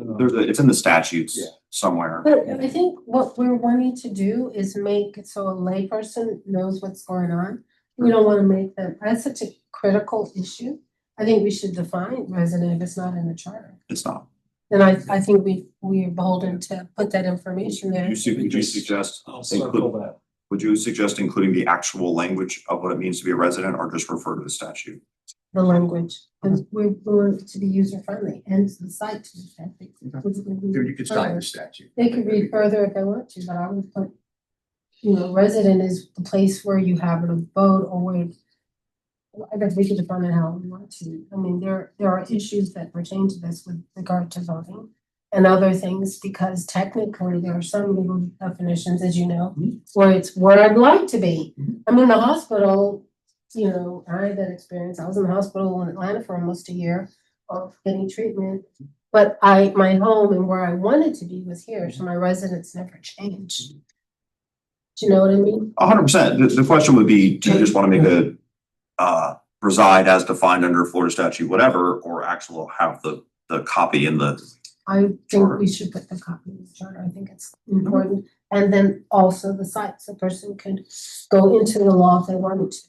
It's in the statutes Yeah. somewhere. But I think what we're wanting to do is make it so a layperson knows what's going on. We don't wanna make them, that's such a critical issue. I think we should define resident if it's not in the charter. It's not. And I think we're beholden to put that information there. Would you suggest, I'll circle that. would you suggest including the actual language of what it means to be a resident or just refer to the statute? The language, because we want it to be user friendly and the site to be friendly. You could cite the statute. They could read further if they want to, but I would put, resident is the place where you have a vote or where. I guess we could define it how we want to. I mean, there are issues that pertain to this with regard to voting and other things, because technically there are some legal definitions, as you know, where it's where I'd like to be. I'm in the hospital, I had that experience. I was in the hospital in Atlanta for almost a year of getting treatment. But my home and where I wanted to be was here, so my residence never changed. Do you know what I mean? 100%. The question would be, do you just want to make a reside as defined under Florida statute, whatever, or actual have the copy in the. I think we should put the copy in the charter. I think it's important. And then also the sites, a person could go into the law if they wanted to.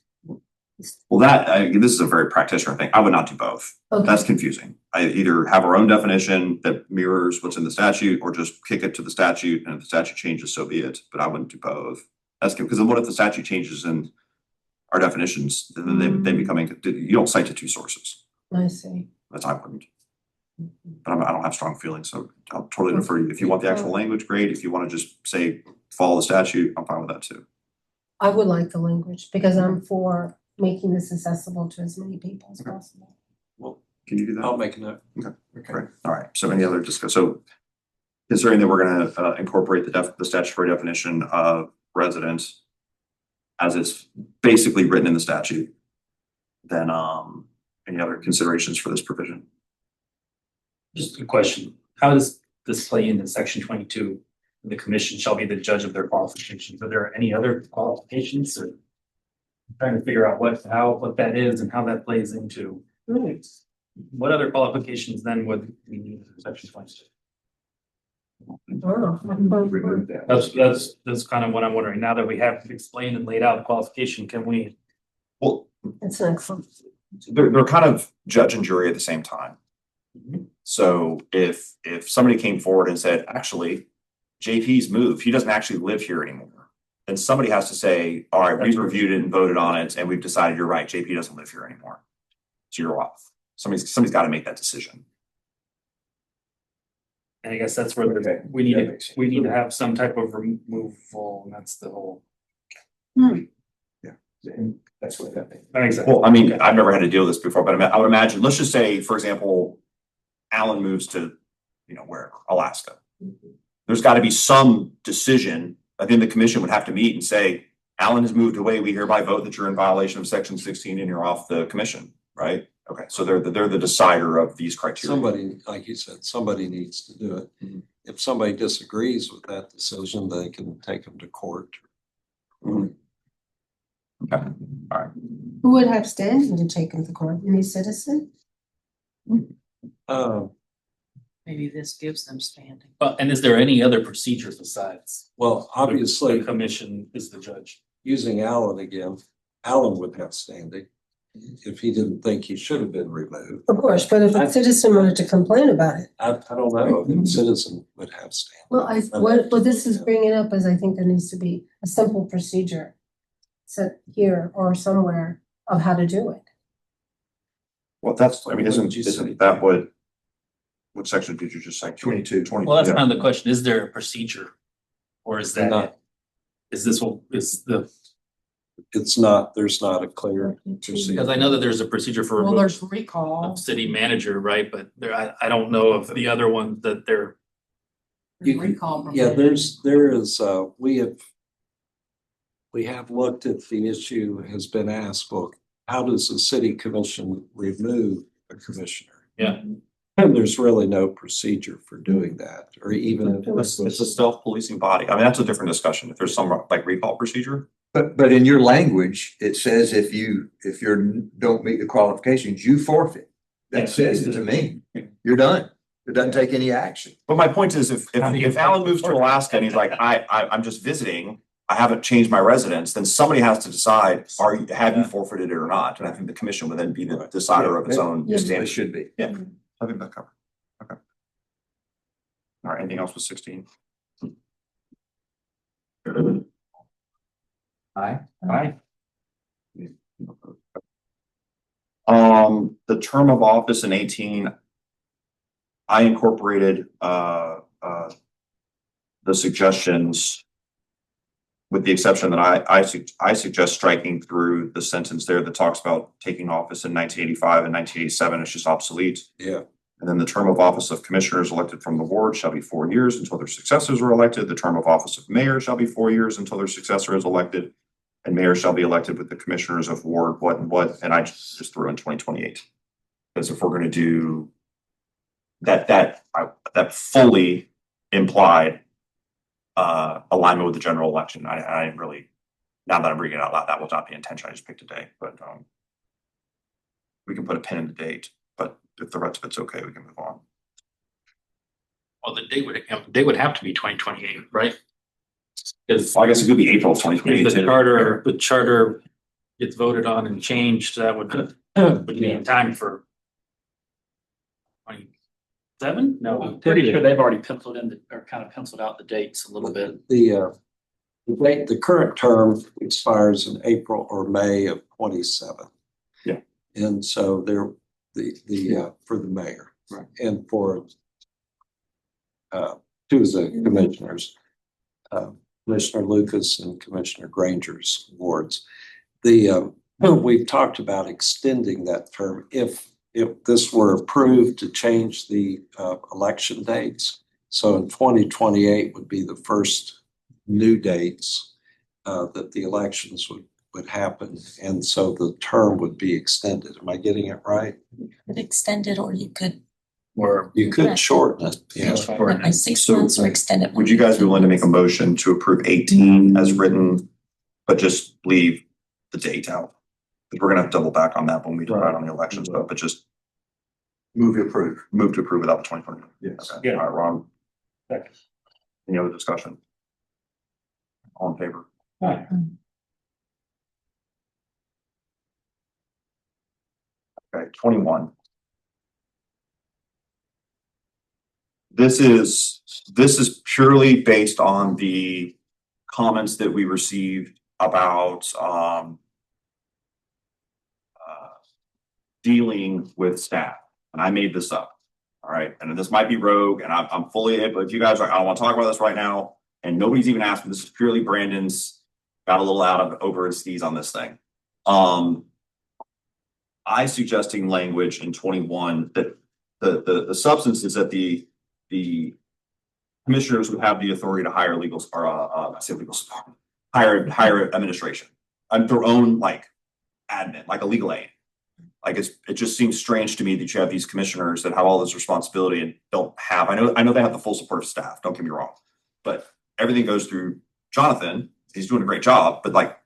Well, this is a very practitioner thing. I would not do both. Okay. That's confusing. I either have our own definition that mirrors what's in the statute or just kick it to the statute, and if the statute changes, so be it. But I wouldn't do both. That's because then what if the statute changes in our definitions, then they become, you don't cite to two sources. I see. That's I wouldn't. But I don't have strong feelings, so I'll totally defer to you. If you want the actual language, great. If you want to just say follow the statute, I'm fine with that too. I would like the language because I'm for making this accessible to as many people as possible. Well, can you do that? I'll make a note. Okay, great. All right. So any other so considering that we're gonna incorporate the statutory definition of residence as it's basically written in the statute, then any other considerations for this provision? Just a question, how does this play into section 22? The commission shall be the judge of their qualifications. Are there any other qualifications, or I'm trying to figure out what that is and how that plays into what other qualifications then would we need for section 22? Remove that. That's kind of what I'm wondering. Now that we have explained and laid out the qualification, can we? Well, It's an excellent. they're kind of judge and jury at the same time. So if somebody came forward and said, actually, JP's moved, he doesn't actually live here anymore, then somebody has to say, all right, we've reviewed it and voted on it, and we've decided you're right, JP doesn't live here anymore. So you're off. Somebody's got to make that decision. And I guess that's where Okay, we that makes sense. need to have some type of removal, and that's the whole. That's what that means. That makes sense. Well, I mean, Okay. I've never had to deal with this before, but I would imagine, let's just say, for example, Alan moves to, wherever, Alaska. There's got to be some decision. I think the commission would have to meet and say, Alan has moved away. We hereby vote that you're in violation of section 16 and you're off the commission, right? Okay, so they're the decider of these criteria. Somebody, like you said, somebody needs to do it. Mhm. If somebody disagrees with that decision, they can take them to court. Mhm. Okay, all right. Who would have standing to take him to court? Any citizen? Maybe this gives them standing. And is there any other procedures besides? Well, obviously, The commission is the judge. using Alan again, Alan would have standing if he didn't think he should have been removed. Of course, but if a citizen wanted to complain about it. I don't know if a citizen would have standing. Well, what this is bringing up is I think there needs to be a simple procedure set here or somewhere of how to do it. Well, isn't that what section did you just say? 22. 20, Well, that's yeah. kind of the question. Is there a procedure? Or is that Not- it? It's not, there's not a clear procedure. Because I know that there's a procedure for Well, removal there's recall. of city manager, right? But I don't know of the other one that they're. Recall. Yeah, there is, we have looked at the issue, has been asked, well, how does the city commission remove a commissioner? Yeah. And there's really no procedure for doing that, or even if It's a self-policing body. I mean, that's a different discussion. If there's some like recall procedure. But in your language, it says if you don't meet the qualifications, you forfeit. That says it to me. You're done. It doesn't take any action. But my point is, if Alan moves to Alaska and he's like, I'm just visiting, I haven't changed my residence, then somebody has to decide, have you forfeited it or not? And I think the commission would then be the decider of its own. It standing. should be. Yeah, I think that covered. Okay. All right, anything else with 16? Aye. The term of office in 18, I incorporated the suggestions with the exception that I suggest striking through the sentence there that talks about taking office in 1985 and 1987. It's just obsolete. Yeah. And then the term of office of commissioners elected from the ward shall be 4 years until their successors are elected. The term of office of mayor shall be 4 years until their successor is elected. And mayor shall be elected with the commissioners of ward, what, and I just threw in 2028. Because if we're going to do that fully implied alignment with the general election. I really, now that I'm reading it out loud, that was not the intention. I just picked a date, but we can put a pin in the date. But if the rest of it's okay, we can move on. Well, the date would have to be 2028, right? Because Well, I guess it could be April of 2028. the charter gets voted on and changed, that would be in time for 27? No. I'm pretty sure they've already penciled out the dates a little bit. The current term expires in April or May of 27. Yeah. And so for the mayor. Right. And for two of the commissioners, Commissioner Lucas and Commissioner Granger's wards. We've talked about extending that term if this were approved to change the election dates. So in 2028 would be the first new dates that the elections would happen. And so the term would be extended. Am I getting it right? Could extend it, or you could Or You could shorten it. Yeah. shorten it by 6 So, months or extend it. Would you guys be willing to make a motion to approve 18 as written, but just leave the date out? Because we're gonna have to double back on that when we decide on the election stuff, but just Move to approve. move to approve without the 2020. Yes. Okay. All right, Ron. Any other discussion? All in favor? Okay, 21. This is purely based on the comments that we received about dealing with staff. And I made this up. All right. And this might be rogue and I'm fully it, but if you guys are, I don't want to talk about this right now. And nobody's even asked me. This is purely Brandon's got a little out of over his skis on this thing. I suggesting language in 21 that the substance is that the commissioners would have the authority to hire legal or I say legal support, hire administration and their own like admin, like a legal aid. Like it just seems strange to me that you have these commissioners that have all this responsibility and don't have. I know they have the full support of staff. Don't get me wrong, but everything goes through Jonathan. He's doing a great job, but like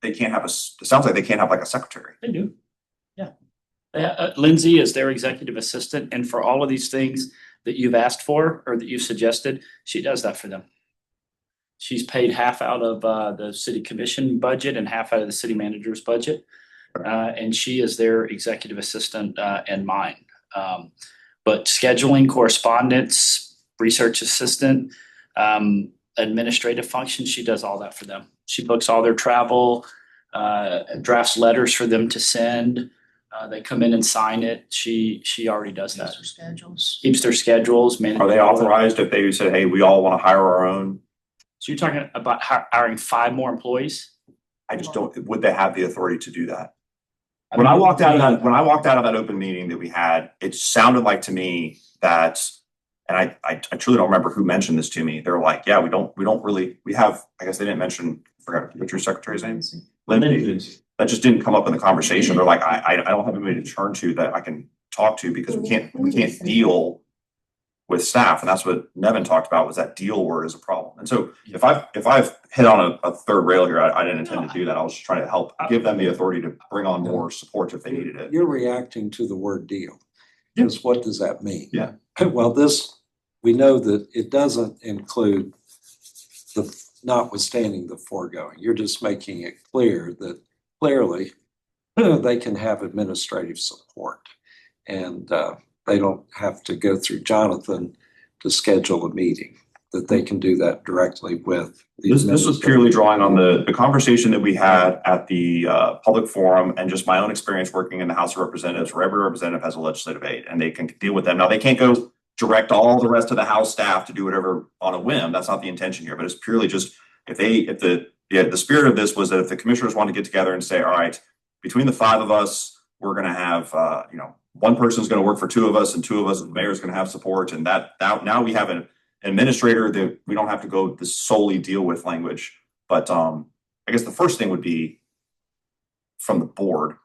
they can't have it sounds like they can't have like a secretary. They do. Yeah. Lindsay is their executive assistant, and for all of these things that you've asked for or that you suggested, she does that for them. She's paid half out of the city commission budget and half out of the city manager's budget. And she is their executive assistant and mine. But scheduling, correspondence, research assistant, administrative functions, she does all that for them. She books all their travel, drafts letters for them to send. They come in and sign it. She already does that. Keeps their schedules. Are they authorized if they said, hey, we all want to hire our own? So you're talking about hiring 5 more employees? I just don't, would they have the authority to do that? When I walked out of that open meeting that we had, it sounded like to me that, I truly don't remember who mentioned this to me. They're like, yeah, we don't really, we have, I guess they didn't mention, I forgot what's your secretary's name? Lindsay. That just didn't come up in the conversation. They're like, I don't have anybody to turn to that I can talk to because we can't deal with staff. And that's what Nevin talked about, was that deal word is a problem. And so if I've hit on a third rail here, I didn't intend to do that. I was just trying to help give them the authority to bring on more support if they needed it. You're reacting to the word deal. Because what does that mean? Yeah. Well, we know that it doesn't include notwithstanding the foregoing. You're just making it clear that clearly they can have administrative support. And they don't have to go through Jonathan to schedule a meeting, that they can do that directly with the This was purely drawing on the conversation that we had at the public forum and just my own experience working in the House of Representatives, where every representative has a legislative aide and they can deal with them. Now, they can't go direct all the rest of the House staff to do whatever on a whim. That's not the intention here, but it's purely just the spirit of this was that if the commissioners want to get together and say, all right, between the five of us, we're going to have, one person's going to work for two of us and two of us, the mayor's going to have support. And that now we have an administrator that we don't have to go this solely deal with language. But I guess the first thing would be from the board,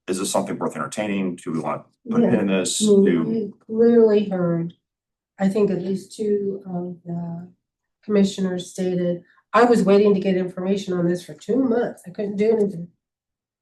is this something worth entertaining? Do we want to put it in this? I clearly heard, I think at least two of the commissioners stated, I was waiting to get information on this for 2 months. I couldn't do anything.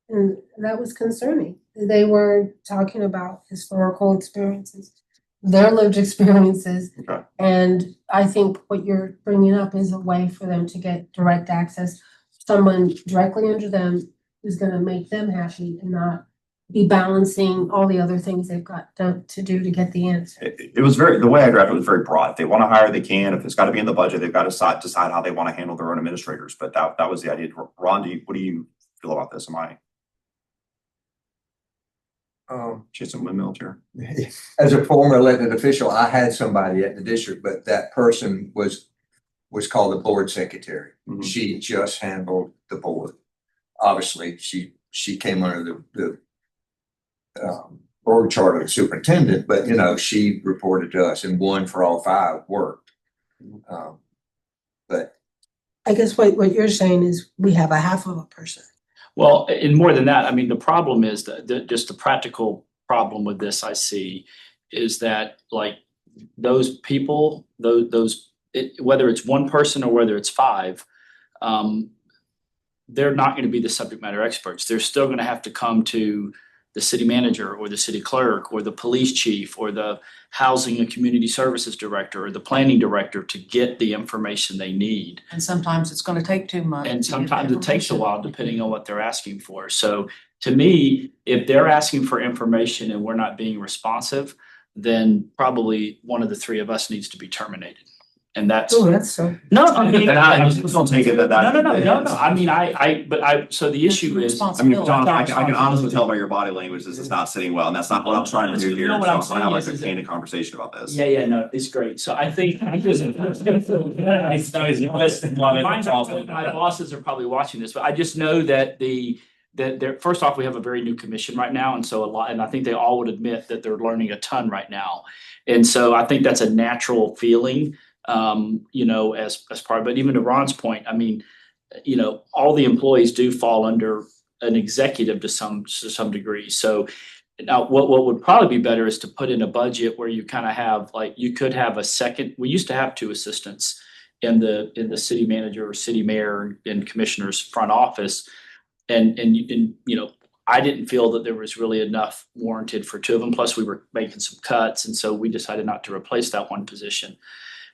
And that was concerning. They were talking about historical experiences, their lived experiences. Okay. And I think what you're bringing up is a way for them to get direct access, someone directly under them who's going to make them happy and not be balancing all the other things they've got to do to get the answer. It was the way I drafted it was very broad. If they want to hire, they can. If it's got to be in the budget, they've got to decide how they want to handle their own administrators. But that was the idea. Ron, what do you feel about this? Am I chasing windmills here? As a former elected official, I had somebody at the district, but that person was called the board secretary. Mhm. She just handled the board. Obviously, she came under the org chart of the superintendent, but she reported to us, and one for all five worked. But I guess what you're saying is we have a half of a person. Well, and more than that, I mean, the problem is that just the practical problem with this I see is that like those people, whether it's one person or whether it's five, they're not going to be the subject matter experts. They're still going to have to come to the city manager or the city clerk or the police chief or the housing and community services director or the planning director to get the information they need. And sometimes it's gonna take 2 months. And to get sometimes the it takes a information. while depending on what they're asking for. So to me, if they're asking for information and we're not being responsive, then probably one of the three of us needs to be terminated. And that's. Oh, that's so. No, I mean. And I just don't take it that. No. I mean, so the issue is. I mean, John, I can honestly tell by your body language this is not sitting well, and that's not what I'm trying to do You here. know what So I'm I saying have like is a that- candid conversation about this. Yeah, no, it's great. So I think. My bosses are probably watching this, but I just know that first off, we have a very new commission right now. And so and I think they all would admit that they're learning a ton right now. And so I think that's a natural feeling, as part of it. Even to Ron's point, I mean, all the employees do fall under an executive to some degree. So now what would probably be better is to put in a budget where you kind of have, like, you could have a second. We used to have two assistants in the city manager or city mayor and commissioner's front office. And I didn't feel that there was really enough warranted for two of them. Plus we were making some cuts. And so we decided not to replace that one position.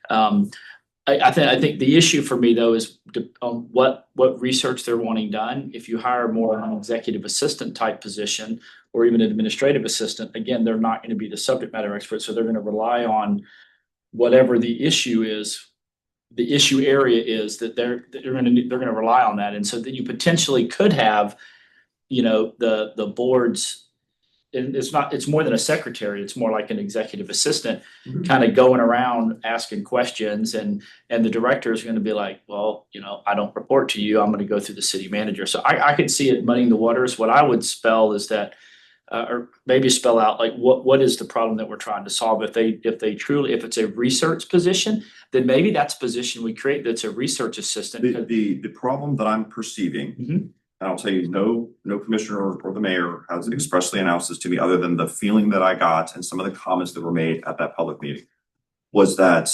I think the issue for me though is on what research they're wanting done. If you hire more an executive assistant type position or even an administrative assistant, again, they're not going to be the subject matter expert. So they're going to rely on whatever the issue is. The issue area is that they're going to rely on that. And so that you potentially could have, the board's, and it's more than a secretary, it's more like an executive assistant kind of going around asking questions and the director is going to be like, well, I don't report to you. I'm going to go through the city manager. So I could see it muddying the waters. What I would spell is that or maybe spell out like what is the problem that we're trying to solve? If they truly, if it's a research position, then maybe that's a position we create that's a research assistant. The problem that I'm perceiving, Mhm. and I'll tell you, no commissioner or the mayor has expressly announced this to me, other than the feeling that I got and some of the comments that were made at that public meeting, was that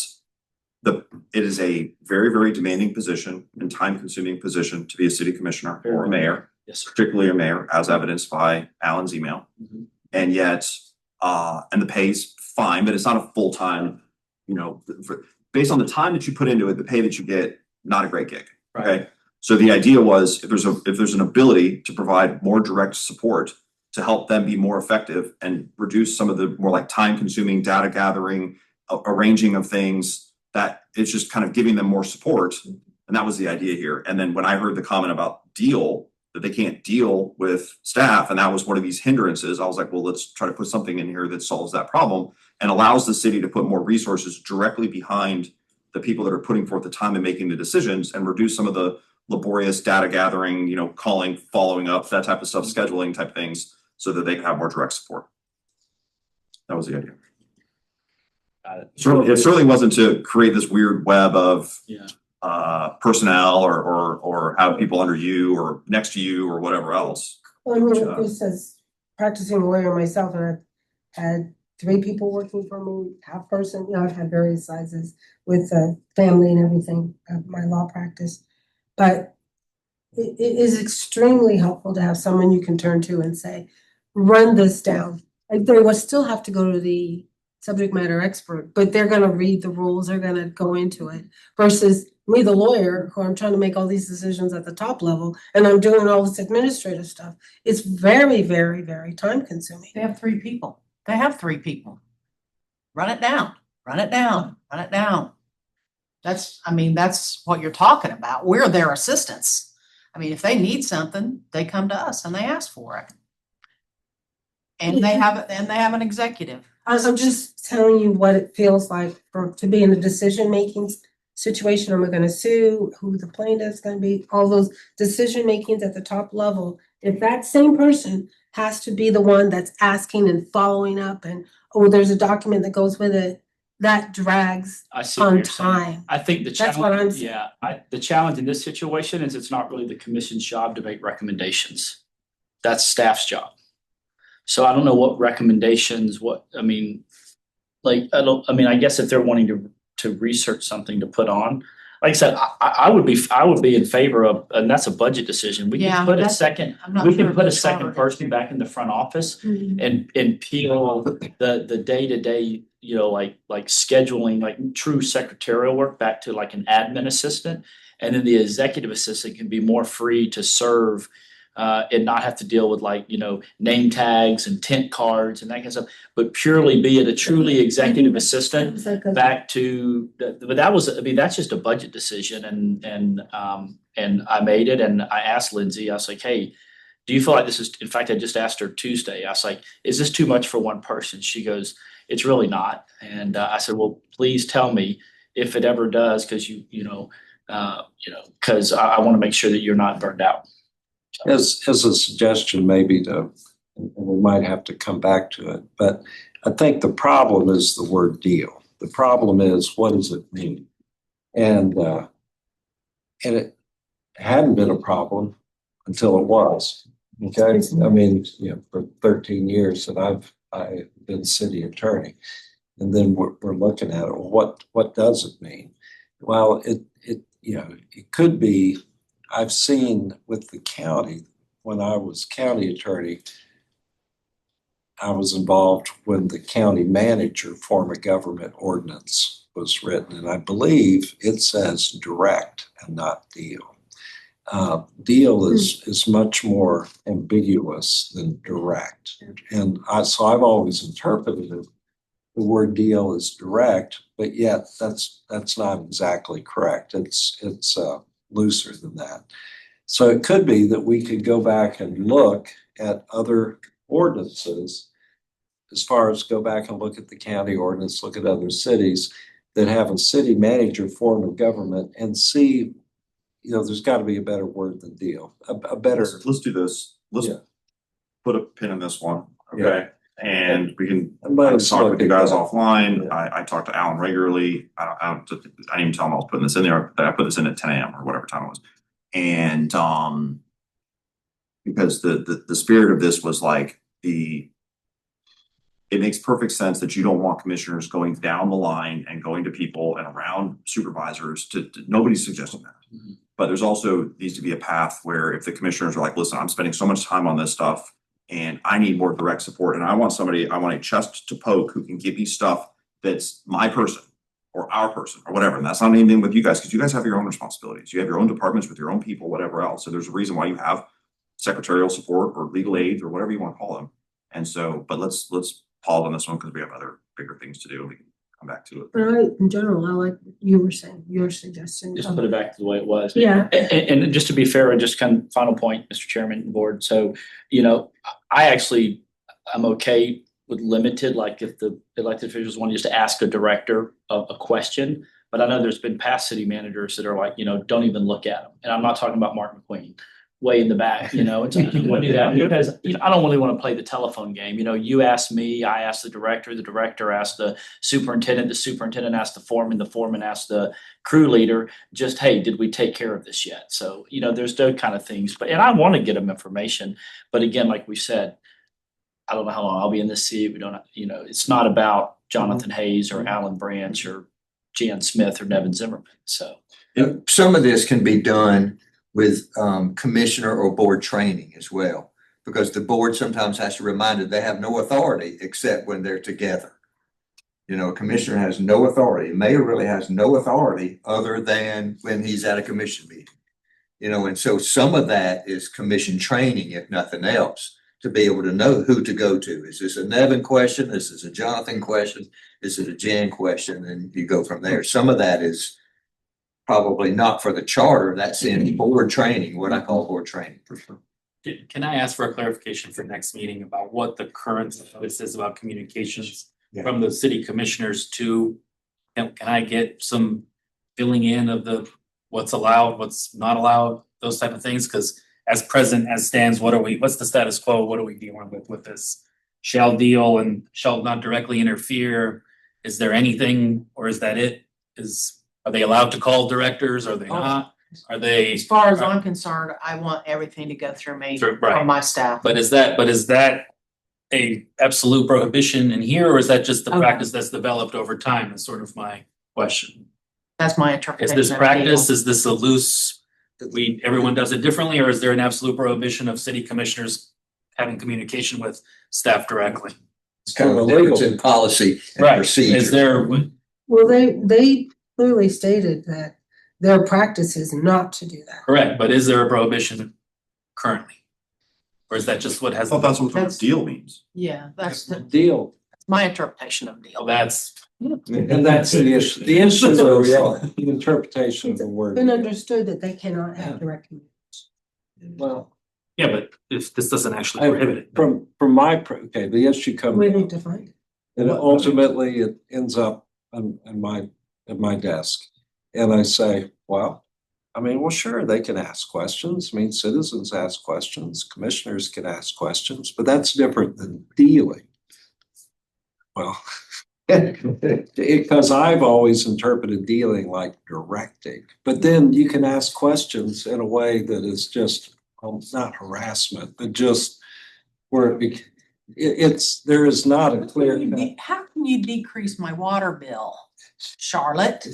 it is a very, very demanding position and time consuming position to be a city commissioner or a mayor, Yes, sir. particularly a mayor, as evidenced by Alan's email. Mhm. And yet, and the pay's fine, but it's not a full-time, based on the time that you put into it, the pay that you get, not a great gig. Okay. So the idea was if there's an ability to provide more direct support to help them be more effective and reduce some of the more like time consuming data gathering, arranging of things, that it's just kind of giving them more support. And that was the idea here. And then when I heard the comment about that they can't deal with staff, and that was one of these hindrances, I was like, well, let's try to put something in here that solves that problem and allows the city to put more resources directly behind the people that are putting forth the time and making the decisions, and reduce some of the laborious data gathering, calling, following up, that type of stuff, scheduling type things, so that they can have more direct support. That was the idea. It certainly wasn't to create this weird web of personnel or have people under you or next to you or whatever else. Well, I mean, this says practicing lawyer myself, and I've had 3 people working for me, half person, I've had various sizes with family and everything of my law practice. But it is extremely helpful to have someone you can turn to and say, run this down. Like, they will still have to go to the subject matter expert, but they're gonna read the rules, they're gonna go into it, versus me, the lawyer, who I'm trying to make all these decisions at the top level, and I'm doing all this administrative stuff. It's very, very, very time consuming. They have 3 people. They have 3 people. Run it down, run it down, run it down. That's what you're talking about. We're their assistants. I mean, if they need something, they come to us and they ask for it. And they have an executive. I'm just telling you what it feels like to be in a decision-making situation. Am I gonna sue? Who the plaintiff's gonna be? All those decision makings at the top level. If that same person has to be the one that's asking and following up, and there's a document that goes with it, that drags I see what on you're saying. time. I think the That's what I'm challenge, saying. the challenge in this situation is it's not really the commission's job to make recommendations. That's staff's job. So I don't know what recommendations, I guess if they're wanting to research something to put on, like I said, I would be in favor of, and that's a budget decision. We Yeah, can put a that's- second, I'm not we sure can put a if the second charter- person back in the front office and peel the day-to-day, like scheduling, like true secretarial work back to like an admin assistant. And then the executive assistant can be more free to serve and not have to deal with name tags and tent cards and that kind of stuff, but purely be a truly executive assistant It's like a- back to, but that's just a budget decision, and I made it, and I asked Lindsay, I was like, hey, do you feel like this is, in fact, I just asked her Tuesday, I was like, is this too much for one person? She goes, it's really not. And I said, well, please tell me if it ever does, because because I want to make sure that you're not burned out. As a suggestion, maybe and we might have to come back to it, but I think the problem is the word deal. The problem is, what does it mean? And it hadn't been a problem until it was. Okay, I mean, for 13 years that I've been city attorney, and then we're looking at it. Well, what does it mean? Well, it could be. I've seen with the county, when I was county attorney, I was involved when the county manager form of government ordinance was written, and I believe it says direct and not deal. Deal is much more ambiguous than direct, and so I've always interpreted it. The word deal is direct, but yet that's not exactly correct. It's looser than that. So it could be that we could go back and look at other ordinances, as far as go back and look at the county ordinance, look at other cities that have a city manager form of government, and see, there's got to be a better word than deal, a better. Let's do this. Let's Yeah. put a pin in this one. Okay, and we can Let us talk look with you at guys that. offline. Yeah. I talk to Alan regularly. I didn't even tell him I was putting this in there, but I put this in at 10 a.m. or whatever time it was. And because the spirit of this was like it makes perfect sense that you don't want commissioners going down the line and going to people and around supervisors nobody's suggesting that. Mhm. But there's also needs to be a path where if the commissioners are like, listen, I'm spending so much time on this stuff and I need more direct support and I want a chest to poke who can give me stuff that's my person or our person or whatever. And that's not anything with you guys because you guys have your own responsibilities. You have your own departments with your own people, whatever else. So there's a reason why you have secretarial support or legal aids or whatever you want to call them. And so, but let's pause on this one because we have other bigger things to do and we can come back to it. But in general, I like you were saying, your suggestion. Just put it back to the way it was. Yeah. And just to be fair, and just kind of final point, Mr. Chairman and board. So, I'm okay with limited, like if the elected officials want just to ask a director a question. But I know there's been past city managers that are like, don't even look at them. And I'm not talking about Mark McQueen way in the back, it's like, you wouldn't do that because I don't really want to play the telephone game. You ask me, I ask the director asked the superintendent asked the foreman asked the crew leader, just, hey, did we take care of this yet? So, there's those kind of things, and I want to get them information. But again, like we said, I don't know how long I'll be in this seat. We don't, it's not about Jonathan Hayes or Alan Branch or Jan Smith or Nevin Zimmerman. So Some of this can be done with commissioner or board training as well, because the board sometimes has to remind them they have no authority except when they're together. A commissioner has no authority. Mayor really has no authority other than when he's at a commission meeting. And so some of that is commission training, if nothing else, to be able to know who to go to. Is this a Nevin question? Is this a Jonathan question? Is it a Jan question? And you go from there. Some of that is probably not for the charter. That's in board training, what I call board training for sure. Can I ask for a clarification for next meeting about what the current notice is about communications from the city commissioners to, can I get some filling in of what's allowed, what's not allowed, those type of things? Because as present, as stands, what's the status quo? What are we dealing with this shall deal and shall not directly interfere? Is there anything, or is that it? Are they allowed to call directors? Are they not? Are they? As far as I'm concerned, I want everything to go through me Right. from my staff. But is that a absolute prohibition in here, or is that just the Okay. practice that's developed over time? Is sort of my question. That's my Is interpretation. this of the practice? deal. Is this a loose? Everyone does it differently, or is there an absolute prohibition of city commissioners having communication with staff directly? It's kind of a difference in policy and procedure. Is there? Well, they clearly stated that their practice is not to do that. Correct, but is there a prohibition currently? Or is that just what I has? thought that's what the That's- deal means. Yeah, that's Deal. my interpretation of deal. That's, And that's the issue. The issue is the interpretation of the word. Been understood that they cannot have direct communication. Well, yeah, but if this doesn't actually prohibit it. from okay, the issue comes. We need to find it. And ultimately it ends up at my desk. And I say, well, sure, they can ask questions. Citizens ask questions, commissioners can ask questions, but that's different than dealing. Well, because I've always interpreted dealing like directing, but then you can ask questions in a way that is just, not harassment, but just where there is not a clear. How can you decrease my water bill, Charlotte?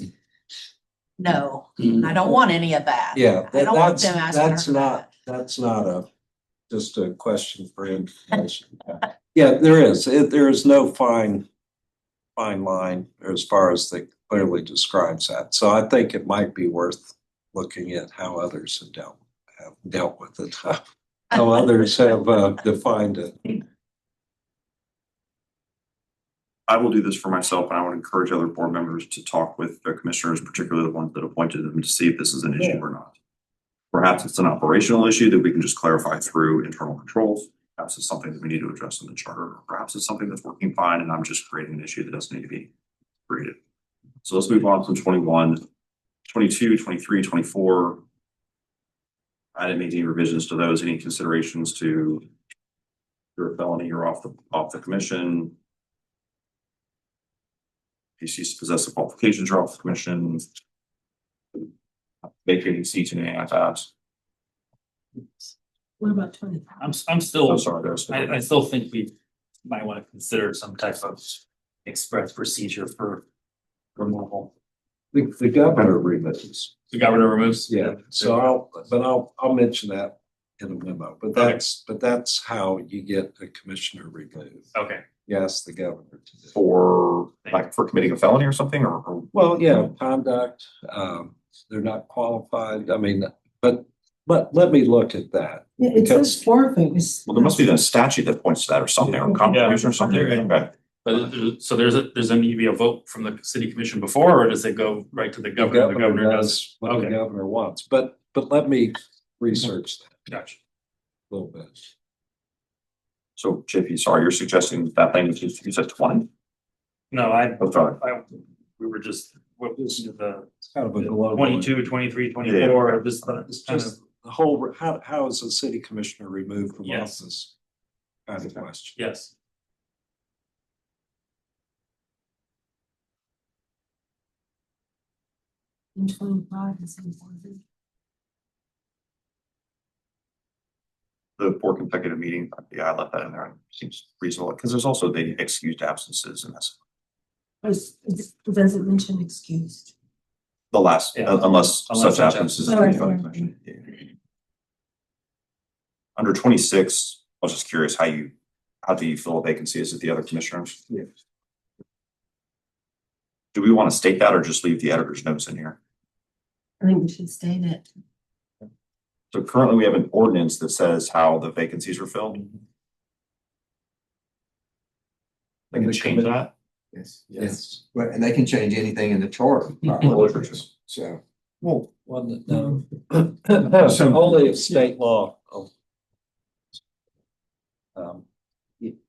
No, I don't want any of that. Yeah, I don't want them asking her that's for not, that's not just a question for information. Yeah, there is no fine line as far as that clearly describes that. So I think it might be worth looking at how others have dealt with it, how others have defined it. I will do this for myself, and I would encourage other board members to talk with their commissioners, particularly the ones that appointed them, to see if this is an issue or not. Perhaps it's an operational issue that we can just clarify through internal controls. Perhaps it's something that we need to address in the charter, or perhaps it's something that's working fine and I'm just creating an issue that doesn't need to be created. So let's move on from 21, 22, 23, 24. I didn't make any revisions to those, any considerations to You're a felony, you're off the commission. If you cease to possess the qualifications, you're off the commission. Vacating seats and anything like that. What about 25? I'm Oh, still, sorry, there's. I still think we might want to consider some type of express procedure for removal. The governor removes. The governor removes. Yeah, so I'll mention that in a memo, but that's how you get a commissioner removed. Okay. Yes, the governor to do. For committing a felony or something, or Well, yeah, conduct, they're not qualified, I mean, but let me look at that. It says forfeit. well, there must be a statute that points to that or something, or constitution or something. Okay. But so there's a need to be a vote from the city commission before, or does it go right to the The governor? The governor governor does what the Okay. governor wants, but let me research that Gotcha. a little bit. So JP, sorry, you're suggesting that language is, you said 20? No, Oh, sorry. we were just, what was the It's kind of a global. 22, 23, 24, this kind of. Just the whole, how is a city commissioner removed from Yes. office? Kind of question. Yes. And 25 is important. The 4 consecutive meeting, yeah, I left that in there. It seems reasonable, because there's also the excused absences, and that's It doesn't mention excused. the last, Yeah. unless Unless such such absences. absences. are Right, right, commission. Yeah. Under 26, I was just curious how do you fill a vacancy? Is it the other commissioners? Yeah. Do we want to state that or just leave the editor's notes in here? I think we should state it. So currently we have an ordinance that says how the vacancies are filled. They can change that. Yes. Well, and they can change anything in the charter. So. Well, no. Only if state law.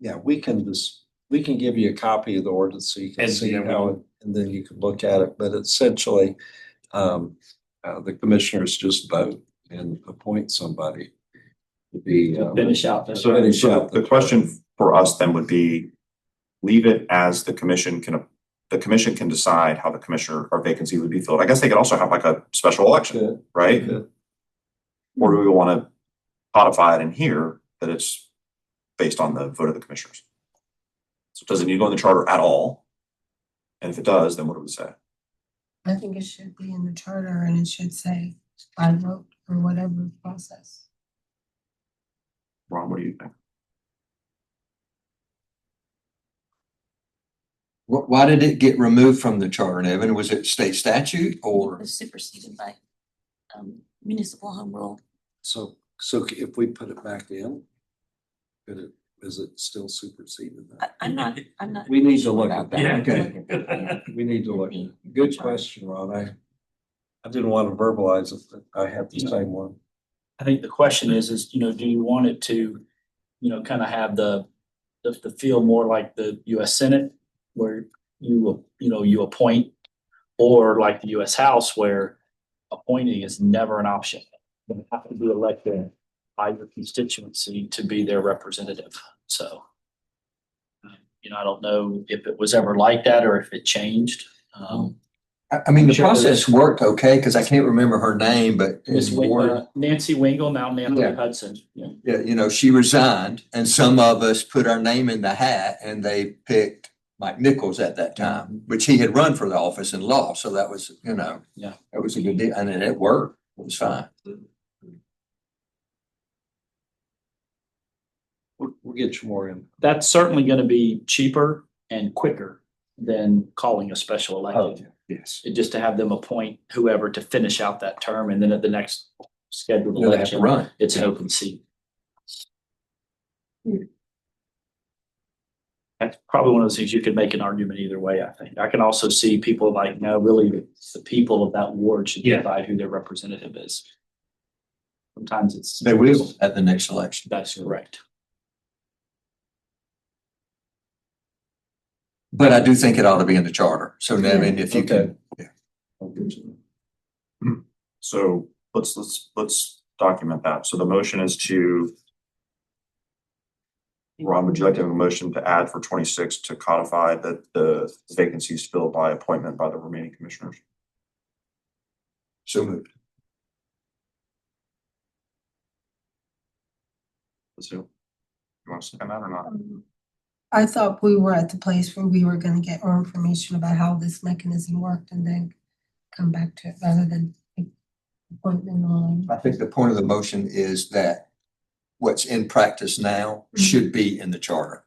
Yeah, we can give you a copy of the ordinance so you can And, see yeah, we how, and then you can look at it, but essentially, the commissioners just vote and appoint somebody to be. Finish out this. So the question for us then would be, leave it as the commission can decide how the commissioner or vacancy would be filled. I guess they could also have like a special election, Good. right? Good. Or do we want to codify it in here that it's based on the vote of the commissioners? So does it need to go in the charter at all? And if it does, then what do we say? I think it should be in the charter and it should say by vote or whatever process. Ron, what do you think? Why did it get removed from the charter, Evan? Was it state statute It or? was superseded by municipal home rule. So if we put it back in, is it still superseded? I'm not. We need to sure look about at that. that. I have to Okay. look at that. We need to look. Good question, Ron. I didn't want to verbalize it, but I have the same one. I think the question is, do you want it to, kind of have the feel more like the US Senate where you appoint, or like the US House where appointing is never an option. You have to be elected by your constituency to be their representative. So, I don't know if it was ever like that or if it changed. I mean, the Sure. process worked okay, because I can't remember her name, but Ms. in Ward, Nancy Wingle, now Nancy Yeah. Hudson. Yeah. yeah, she resigned, and some of us put our name in the hat, and they picked Mike Nichols at that time, which he had run for the office and lost, so that was, Yeah. that was a good deal, and it worked. It was fine. We'll get you more in. That's certainly going to be cheaper and quicker than calling a special election. Yes. Just to have them appoint whoever to finish out that term, and then at the next scheduled They have to election, run. it's an open seat. That's probably one of those things you could make an argument either way, I think. I can also see people like, no, really, the people of that ward should Yeah. decide who their representative is. Sometimes it's. They will at the next election. That's correct. But I do think it ought to be in the charter. So Nevin, if you Okay. could, So let's document that. So the motion is to Ron, would you like to have a motion to add for 26 to codify that the vacancies filled by appointment by the remaining commissioners? So moved. Let's do. You want to second that or not? I thought we were at the place where we were gonna get more information about how this mechanism worked and then come back to it rather than appointment on. I think the point of the motion is that what's in practice now should be in the charter.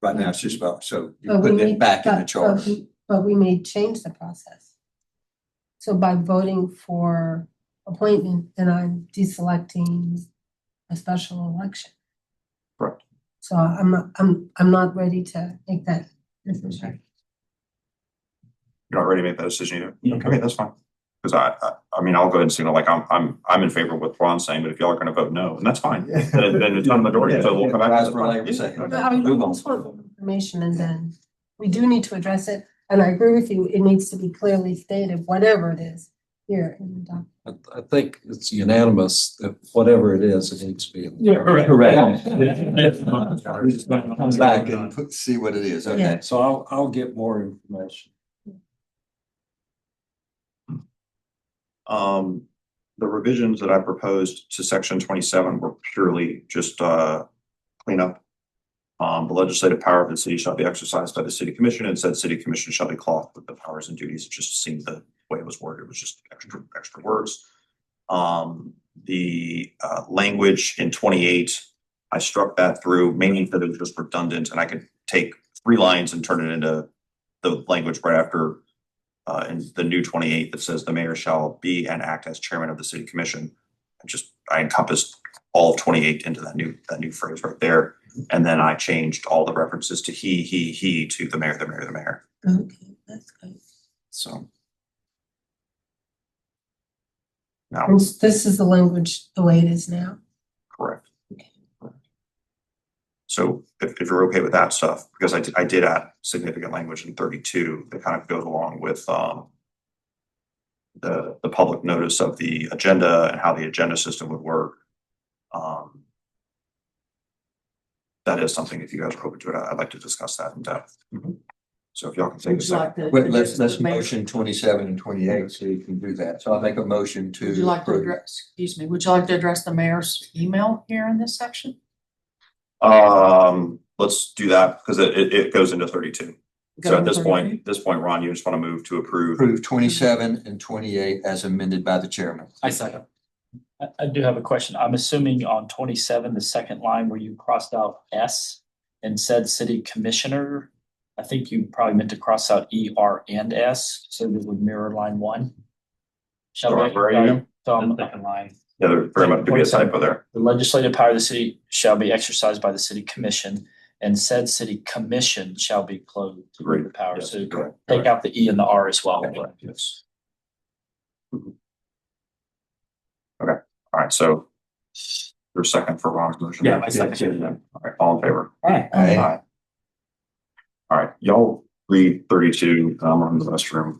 Right now, it's just about, so you put it back in the charter. But we may change the process. So by voting for appointment, then I'm deselecting a special election. Correct. So I'm not ready to make that decision. You're not ready to make that decision either? Yeah. Okay, that's fine. Because I mean, I'll go ahead and say, like, I'm in favor of what Ron's saying, but if y'all are gonna vote no, and that's fine. Then it's not a majority, so we'll come back. That's what I was saying. I Move on. just want information and then we do need to address it. And I agree with you, it needs to be clearly stated, whatever it is, here in the document. I think it's unanimous that whatever it is, it needs to be. Correct. Come back and see what it is, okay? Yeah. So I'll get more information. The revisions that I proposed to section 27 were purely just cleanup. The legislative power of the city shall be exercised by the city commission, and said city commission shall be clothed with the powers and duties. It just seemed the way it was worded was just extra words. The language in 28, I struck that through mainly because it was just redundant, and I could take 3 lines and turn it into the language right after in the new 28 that says the mayor shall be and act as chairman of the city commission. I encompassed all of 28 into that new phrase right there. And then I changed all the references to he to the mayor. Okay, that's good. So. Now, And this is the language, the way it is now. correct. So if you're okay with that stuff, because I did add significant language in 32 that kind of goes along with the public notice of the agenda and how the agenda system would work. That is something, if you guys are open to it, I'd like to discuss that in depth. So if y'all can take a Would you like second. to? Wait, let's Mayor, motion 27 and 28, so you can do that. So I'll make a motion to. Would you like to approve. address, excuse me, would you like to address the mayor's email here in this section? Let's do that because it goes into 32. So Go at this to point, Ron, you just want to move to approve. Approve 27 and 28 as amended by the chairman. I second. I do have a question. I'm assuming on 27, the second line where you crossed out S and said city commissioner, I think you probably meant to cross out ER and S, so that would mirror line 1. Sorry, where are you? So The I'm- second line. Yeah, there very much could be a typo there. the legislative power of the city shall be exercised by the city commission, and said city commission shall be clothed with Agreed. the power. Yes, So correct. take out the E and the R as well. Yes. Okay, all right, so your second for Ron's motion. Yeah, my second. All right, all in favor? Aye. Aye. All right, y'all read 32, I'm on the restroom.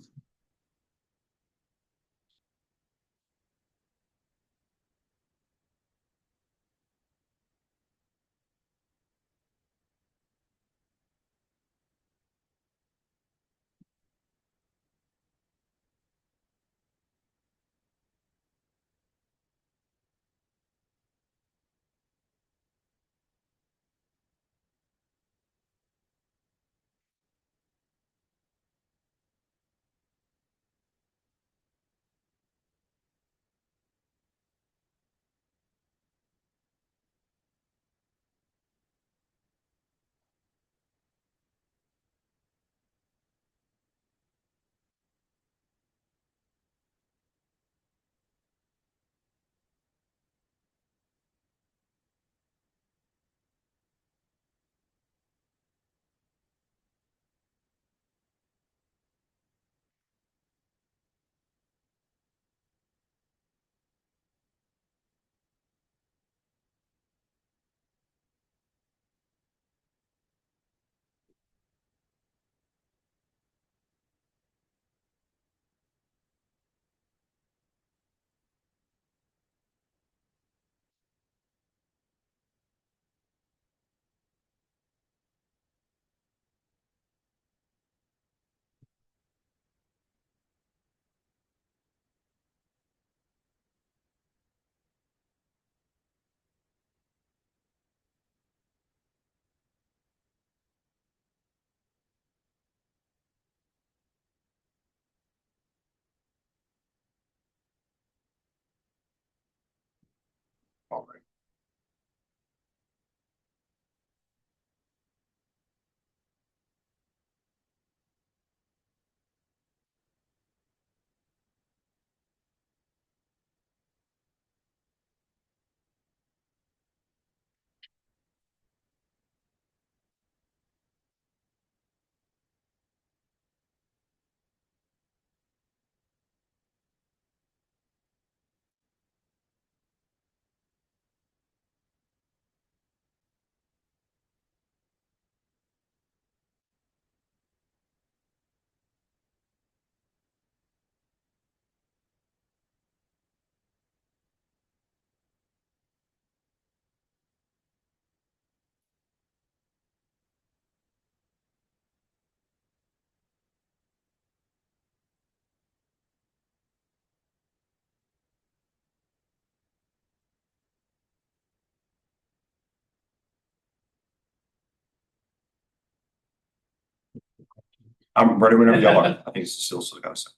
I'm ready whenever y'all are. I think it's still got to say.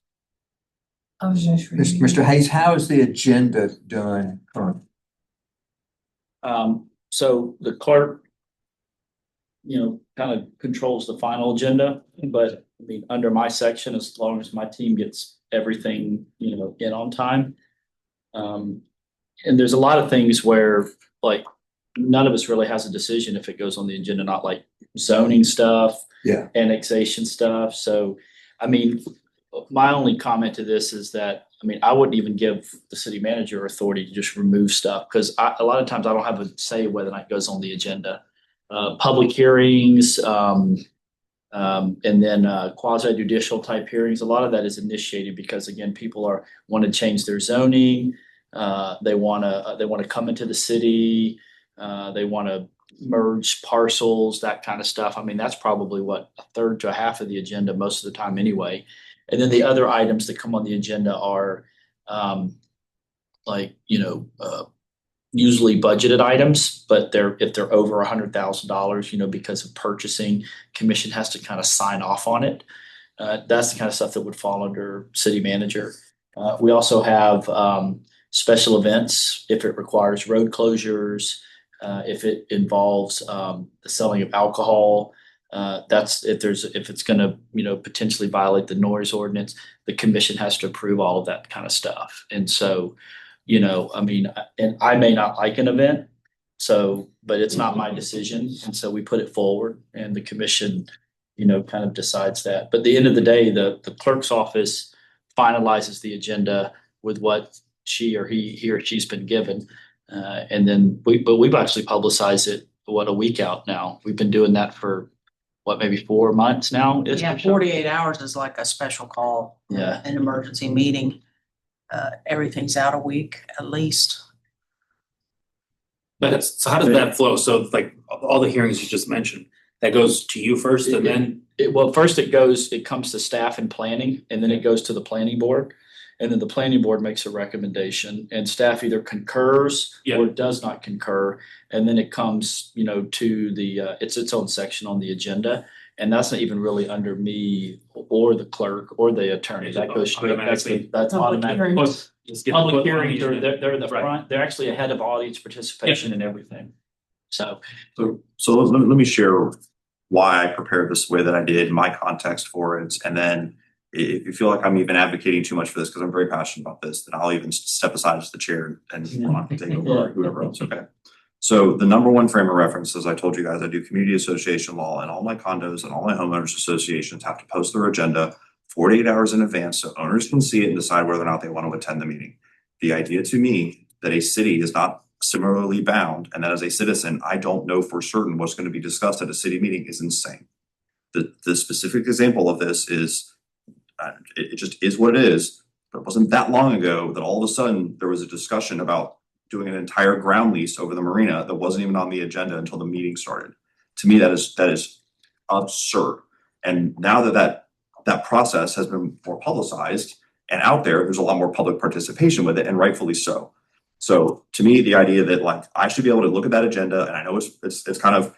I was just reading. Mr. Hayes, how is the agenda done currently? So the clerk, kind of controls the final agenda, but I mean, under my section, as long as my team gets everything, in on time. And there's a lot of things where like none of us really has a decision if it goes on the agenda, not like zoning stuff. Yeah. Annexation stuff. So, I mean, my only comment to this is that, I mean, I wouldn't even give the city manager authority to just remove stuff because a lot of times I don't have a say whether or not it goes on the agenda. Public hearings, and then quasi judicial type hearings. A lot of that is initiated because again, people want to change their zoning. They want to come into the city. They want to merge parcels, that kind of stuff. I mean, that's probably what, a third to a half of the agenda most of the time anyway. And then the other items that come on the agenda are usually budgeted items, but if they're over $100,000, because of purchasing, commission has to kind of sign off on it. That's the kind of stuff that would fall under city manager. We also have special events if it requires road closures, if it involves the selling of alcohol. That's if it's going to potentially violate the noise ordinance, the commission has to approve all of that kind of stuff. And so, I mean, and I may not like an event, but it's not my decision. And so we put it forward and the commission, kind of decides that. But at the end of the day, the clerk's office finalizes the agenda with what he or she's been given. And then we've actually publicized it, a week out now. We've been doing that for maybe 4 months now? Yeah, 48 hours is like a special call. Yeah. An emergency meeting. Everything's out a week at least. But so how does that flow? So like all the hearings you just mentioned, that goes to you first and then? First it comes to staff and planning, and then it goes to the planning board. And then the planning board makes a recommendation and staff either concurs or does not concur. And then it comes, to it's its own section on the agenda. And that's not even really under me or the clerk or the attorney. That goes straight, that's automatic. Public hearings are, they're the front, they're actually ahead of audience participation and everything. So let me share why I prepared this way that I did, my context for it, and then if you feel like I'm even advocating too much for this, because I'm very passionate about this, then I'll even step aside as the chair and Ron can take over or whoever else. Okay. So the number one frame of reference, as I told you guys, I do community association law, and all my condos and all my homeowners associations have to post their agenda 48 hours in advance so owners can see it and decide whether or not they want to attend the meeting. The idea to me that a city is not similarly bound and that as a citizen, I don't know for certain what's going to be discussed at a city meeting is insane. The specific example of this is it just is what it is. But it wasn't that long ago that all of a sudden there was a discussion about doing an entire ground lease over the marina that wasn't even on the agenda until the meeting started. To me, that is absurd. And now that process has been more publicized and out there's a lot more public participation with it, and rightfully so. So to me, the idea that like I should be able to look at that agenda, and I know it's kind of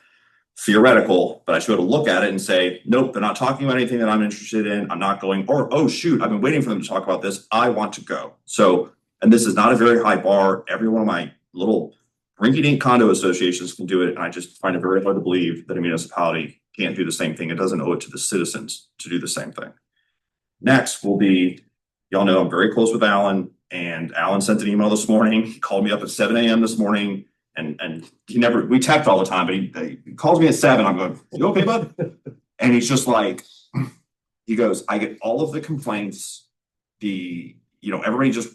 theoretical, but I should be able to look at it and say, nope, they're not talking about anything that I'm interested in. I'm not going, or, oh, shoot, I've been waiting for them to talk about this. I want to go. So, and this is not a very high bar. Every one of my little rinky-dink condo associations can do it. And I just find it very hard to believe that a municipality can't do the same thing. It doesn't owe it to the citizens to do the same thing. Next will be, y'all know I'm very close with Alan, and Alan sent an email this morning. He called me up at 7 a.m. this morning. And we text all the time, but he calls me at 7. I'm going, you okay, bud? And he's just like, he goes, I get all of the complaints. Everybody just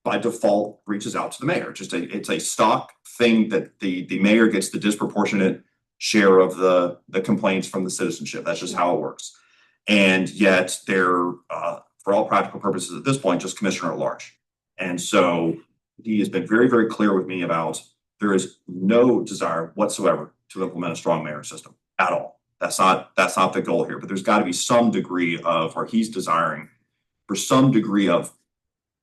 by default reaches out to the mayor. It's a stock thing that the mayor gets the disproportionate share of the complaints from the citizenship. That's just how it works. And yet they're, for all practical purposes at this point, just commissioner at large. And so he has been very, very clear with me about there is no desire whatsoever to implement a strong mayor system at all. That's not the goal here, but there's got to be some degree of, or he's desiring for some degree of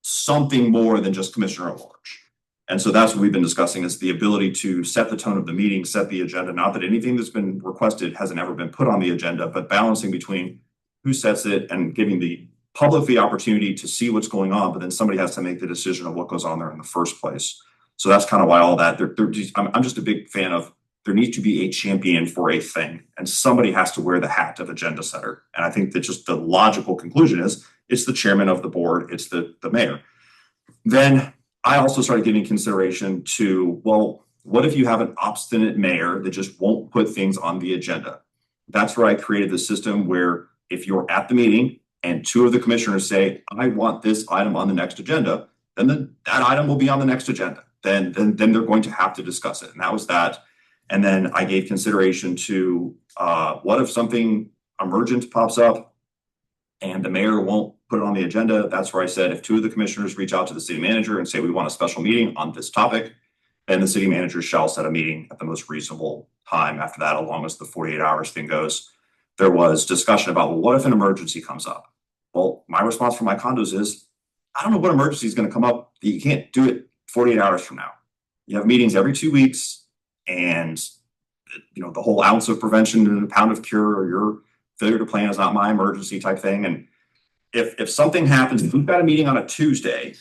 something more than just commissioner at large. And so that's what we've been discussing, is the ability to set the tone of the meeting, set the agenda. Not that anything that's been requested hasn't ever been put on the agenda, but balancing between who sets it, and giving the public the opportunity to see what's going on, but then somebody has to make the decision of what goes on there in the first place. So that's kind of why all that, I'm just a big fan of, there needs to be a champion for a thing, and somebody has to wear the hat of agenda setter. And I think that just the logical conclusion is it's the chairman of the board, it's the mayor. Then I also started giving consideration to, well, what if you have an obstinate mayor that just won't put things on the agenda? That's where I created the system where if you're at the meeting and two of the commissioners say, I want this item on the next agenda, then that item will be on the next agenda. Then they're going to have to discuss it. And that was that. And then I gave consideration to what if something emergent pops up and the mayor won't put it on the agenda? That's where I said, if two of the commissioners reach out to the city manager and say, we want a special meeting on this topic, then the city manager shall set a meeting at the most reasonable time after that, as long as the 48 hours thing goes. There was discussion about, well, what if an emergency comes up? Well, my response for my condos is, I don't know what emergency is going to come up. You can't do it 48 hours from now. You have meetings every 2 weeks, and the whole ounce of prevention and a pound of cure, or your failure to plan is not my emergency type thing. And if something happens, if we've got a meeting on a Tuesday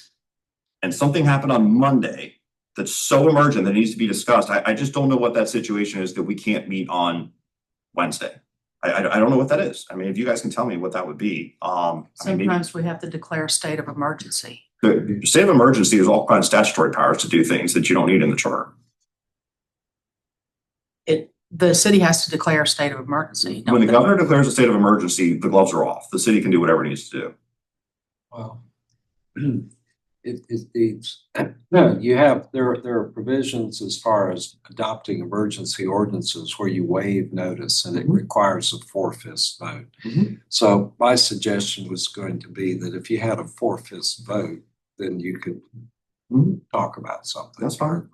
and something happened on Monday that's so emergent that needs to be discussed, I just don't know what that situation is that we can't meet on Wednesday. I don't know what that is. I mean, if you guys can tell me what that would be. Sometimes we have to declare a state of emergency. The state of emergency is all kinds of statutory powers to do things that you don't need in the charter. The city has to declare a state of emergency. When the governor declares a state of emergency, the gloves are off. The city can do whatever it needs to do. Well, there are provisions as far as adopting emergency ordinances where you waive notice and it requires a 4/5 vote. Mm-hmm. So my suggestion was going to be that if you had a 4/5 vote, then you could talk about something. That's fine.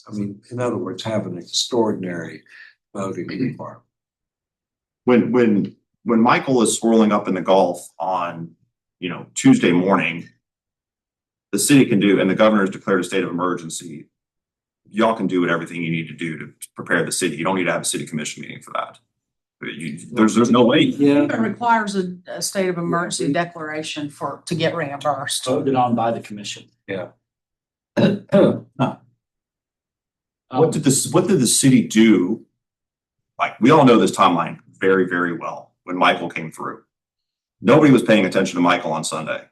I mean, in other words, have an extraordinary voting requirement. When Michael is swirling up in the Gulf on, Tuesday morning, the city can do, and the governor's declared a state of emergency, y'all can do everything you need to do to prepare the city. You don't need to have a city commission meeting for that. There's no way. It requires a state of emergency declaration to get reimbursed. Voted on by the commission. Yeah. What did the city do? Like, we all know this timeline very, very well. When Michael came through, nobody was paying attention to Michael on Sunday.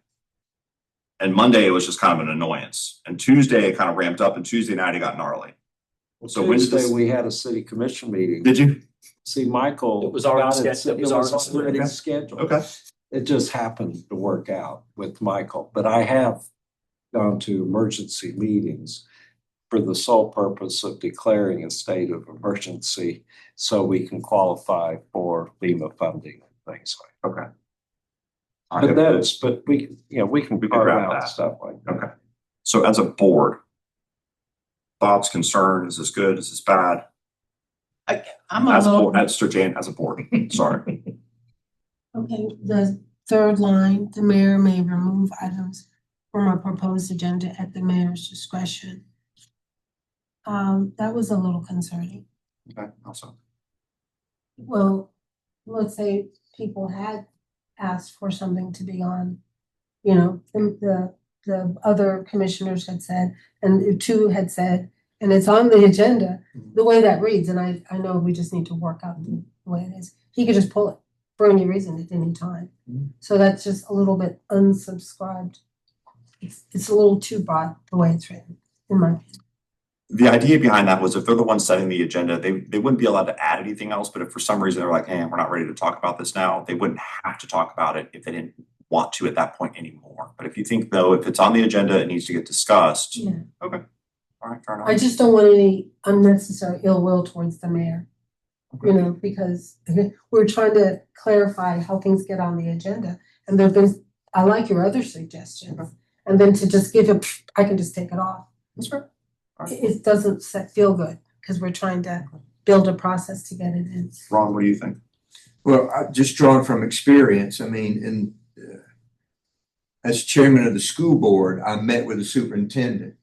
And Monday, it was just kind of an annoyance. And Tuesday, it kind of ramped up. And Tuesday night, it got gnarly. So Wednesday, we had a city commission meeting. Did you? See, Michael. It was already scheduled. Okay. It just happened to work out with Michael. But I have gone to emergency meetings for the sole purpose of declaring a state of emergency so we can qualify for FEMA funding and things like that. Okay. But we can carve out stuff like that. Okay. So as a board, thoughts, concerns, is this good? Is this bad? That's Jane as a board. Sorry. Okay, the third line, the mayor may remove items from a proposed agenda at the mayor's discretion. That was a little concerning. Okay, awesome. Well, let's say people had asked for something to be on, the other commissioners had said, and two had said, and it's on the agenda, the way that reads, and I know we just need to work out the way it is. He could just pull it for any reason at any time. So that's just a little bit unsubscribed. It's a little too broad the way it's written, in my opinion. The idea behind that was if they're the ones setting the agenda, they wouldn't be allowed to add anything else. But if for some reason they're like, hey, we're not ready to talk about this now, they wouldn't have to talk about it if they didn't want to at that point anymore. But if you think, though, if it's on the agenda, it needs to get discussed. Yeah. Okay. All right, fair enough. I just don't want any unnecessary ill will towards the mayor, because we're trying to clarify how things get on the agenda. And I like your other suggestions. And then to just give it, I can just take it off. That's fair. It doesn't feel good because we're trying to build a process to get it in. Ron, what do you think? Well, just drawing from experience, as chairman of the school board, I met with the superintendent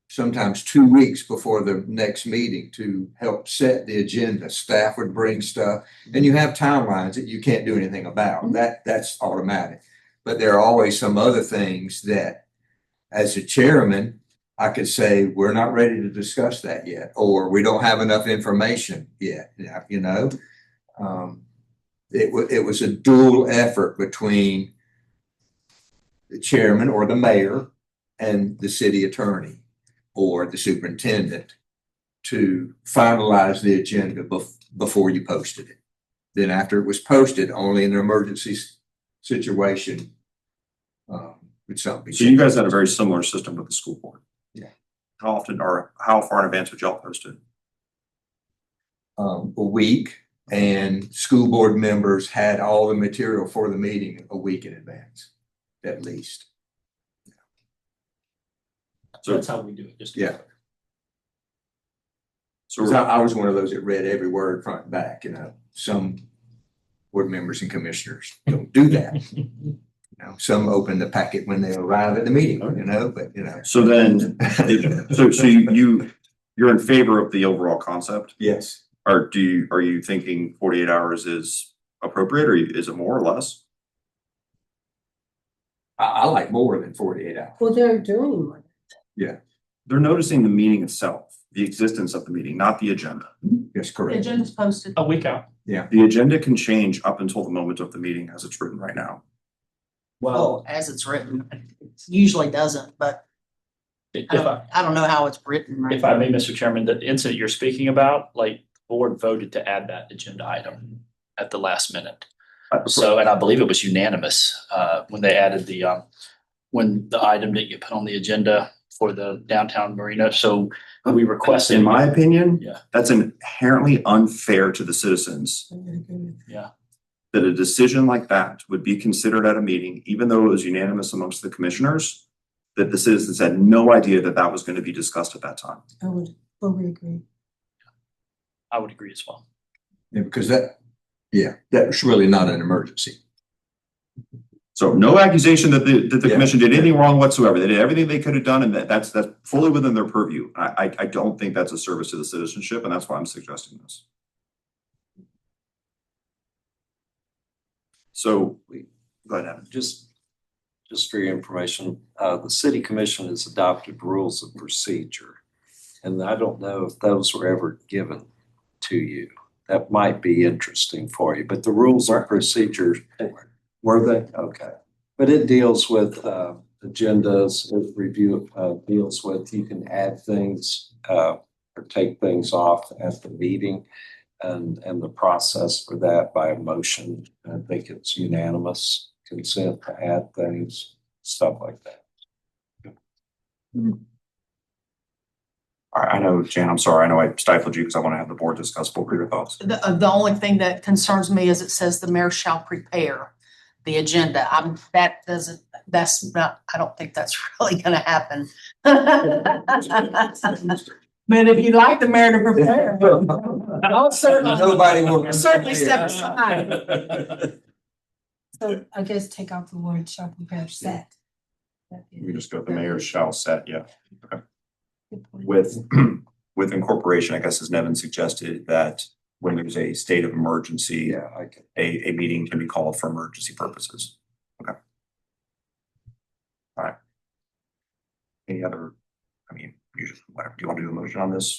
sometimes 2 weeks before the next meeting to help set the agenda. Staff would bring stuff, and you have timelines that you can't do anything about. That's automatic. But there are always some other things that, as a chairman, I could say, we're not ready to discuss that yet, or we don't have enough information yet, you know? It was a dual effort between the chairman or the mayor and the city attorney or the superintendent to finalize the agenda before you posted it. Then after it was posted, only in an emergency situation would something be So you guys had a very similar system with the school board. Yeah. How far in advance would y'all post it? a week, and school board members had all the material for the meeting a week in advance, at least. So that's how we do it, just. Yeah. So 'Cause I was one of those that read every word front and back, you know. Some board members and commissioners don't do that. You know, some open the packet when they arrive at the meeting, you know, but you know. so then, so you're in favor of the overall concept? Yes. Or are you thinking 48 hours is appropriate, or is it more or less? I like more than 48 hours. Well, they're doing one. They're noticing the meeting itself, the existence of the meeting, not the agenda. Yes, The correct. agenda's posted. A week out. The agenda can change up until the moment of the meeting as it's written right now. Well, As it's written, it usually doesn't, but if I don't know how it's written. Right if I may, Mr. Chairman, the incident you're speaking about, like, board voted to add that agenda item at the last minute. So, and I believe it was unanimous, when they added when the item didn't get put on the agenda for the downtown marina. So we requested. In my opinion, Yeah. that's inherently unfair to the citizens Yeah. that a decision like that would be considered at a meeting, even though it was unanimous amongst the commissioners, that the citizens had no idea that that was going to be discussed at that time. I would fully agree. I would agree as well. Yeah, because that's really not an emergency. So no accusation that the Yeah. commission did anything wrong whatsoever. They did everything they could have done, and that's fully within their purview. I don't think that's a service to the citizenship, and that's why I'm suggesting this. So, go ahead, Evan. Just for your information, the city commission has adopted rules of procedure. And I don't know if those were ever given to you. That might be interesting for you, but the rules of procedure, were they? Okay. But it deals with agendas, deals with, you can add things or take things off at the meeting. And the process for that by a motion, I think it's unanimous consent to add things, stuff like that. All right, I know, Jan, I'm sorry. I know I stifled you because I want to have the board discuss. What were your thoughts? The only thing that concerns me is it says the mayor shall prepare the agenda. That's not, I don't think that's really gonna happen. But if you'd like the mayor to prepare, I'll Nobody will. certainly step aside. So I guess take out the word shall prepare set. We just go, the mayor shall set, yeah. Good point. With incorporation, I guess, as Nevin suggested, that when there's a state of emergency, Yeah, I can. a meeting can be called for emergency purposes. Okay. All right. Any other, whatever, do you want to do a motion on this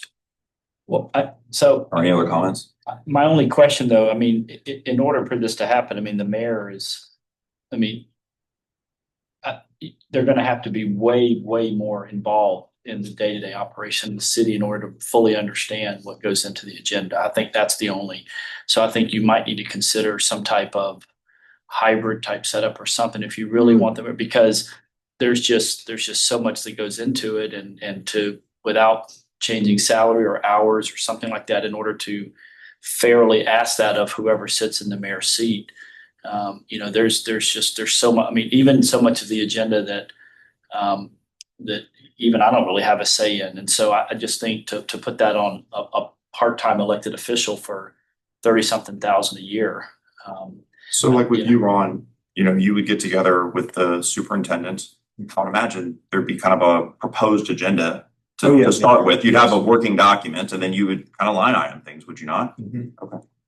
Well, or any other comments? my only question though, in order for this to happen, the mayor is, they're gonna have to be way, way more involved in the day-to-day operation of the city in order to fully understand what goes into the agenda. I think that's the only, so I think you might need to consider some type of hybrid type setup or something if you really want them, because there's just so much that goes into it and to, without changing salary or hours or something like that in order to fairly ask that of whoever sits in the mayor's seat. There's so much, even so much of the agenda that even I don't really have a say in. And so I just think to put that on a part-time elected official for 30-something thousand a year. So like with you, Ron, you would get together with the superintendent. I would imagine there'd be kind of a proposed agenda to start with. You'd have a working document and then you would kind of line item things, would you not?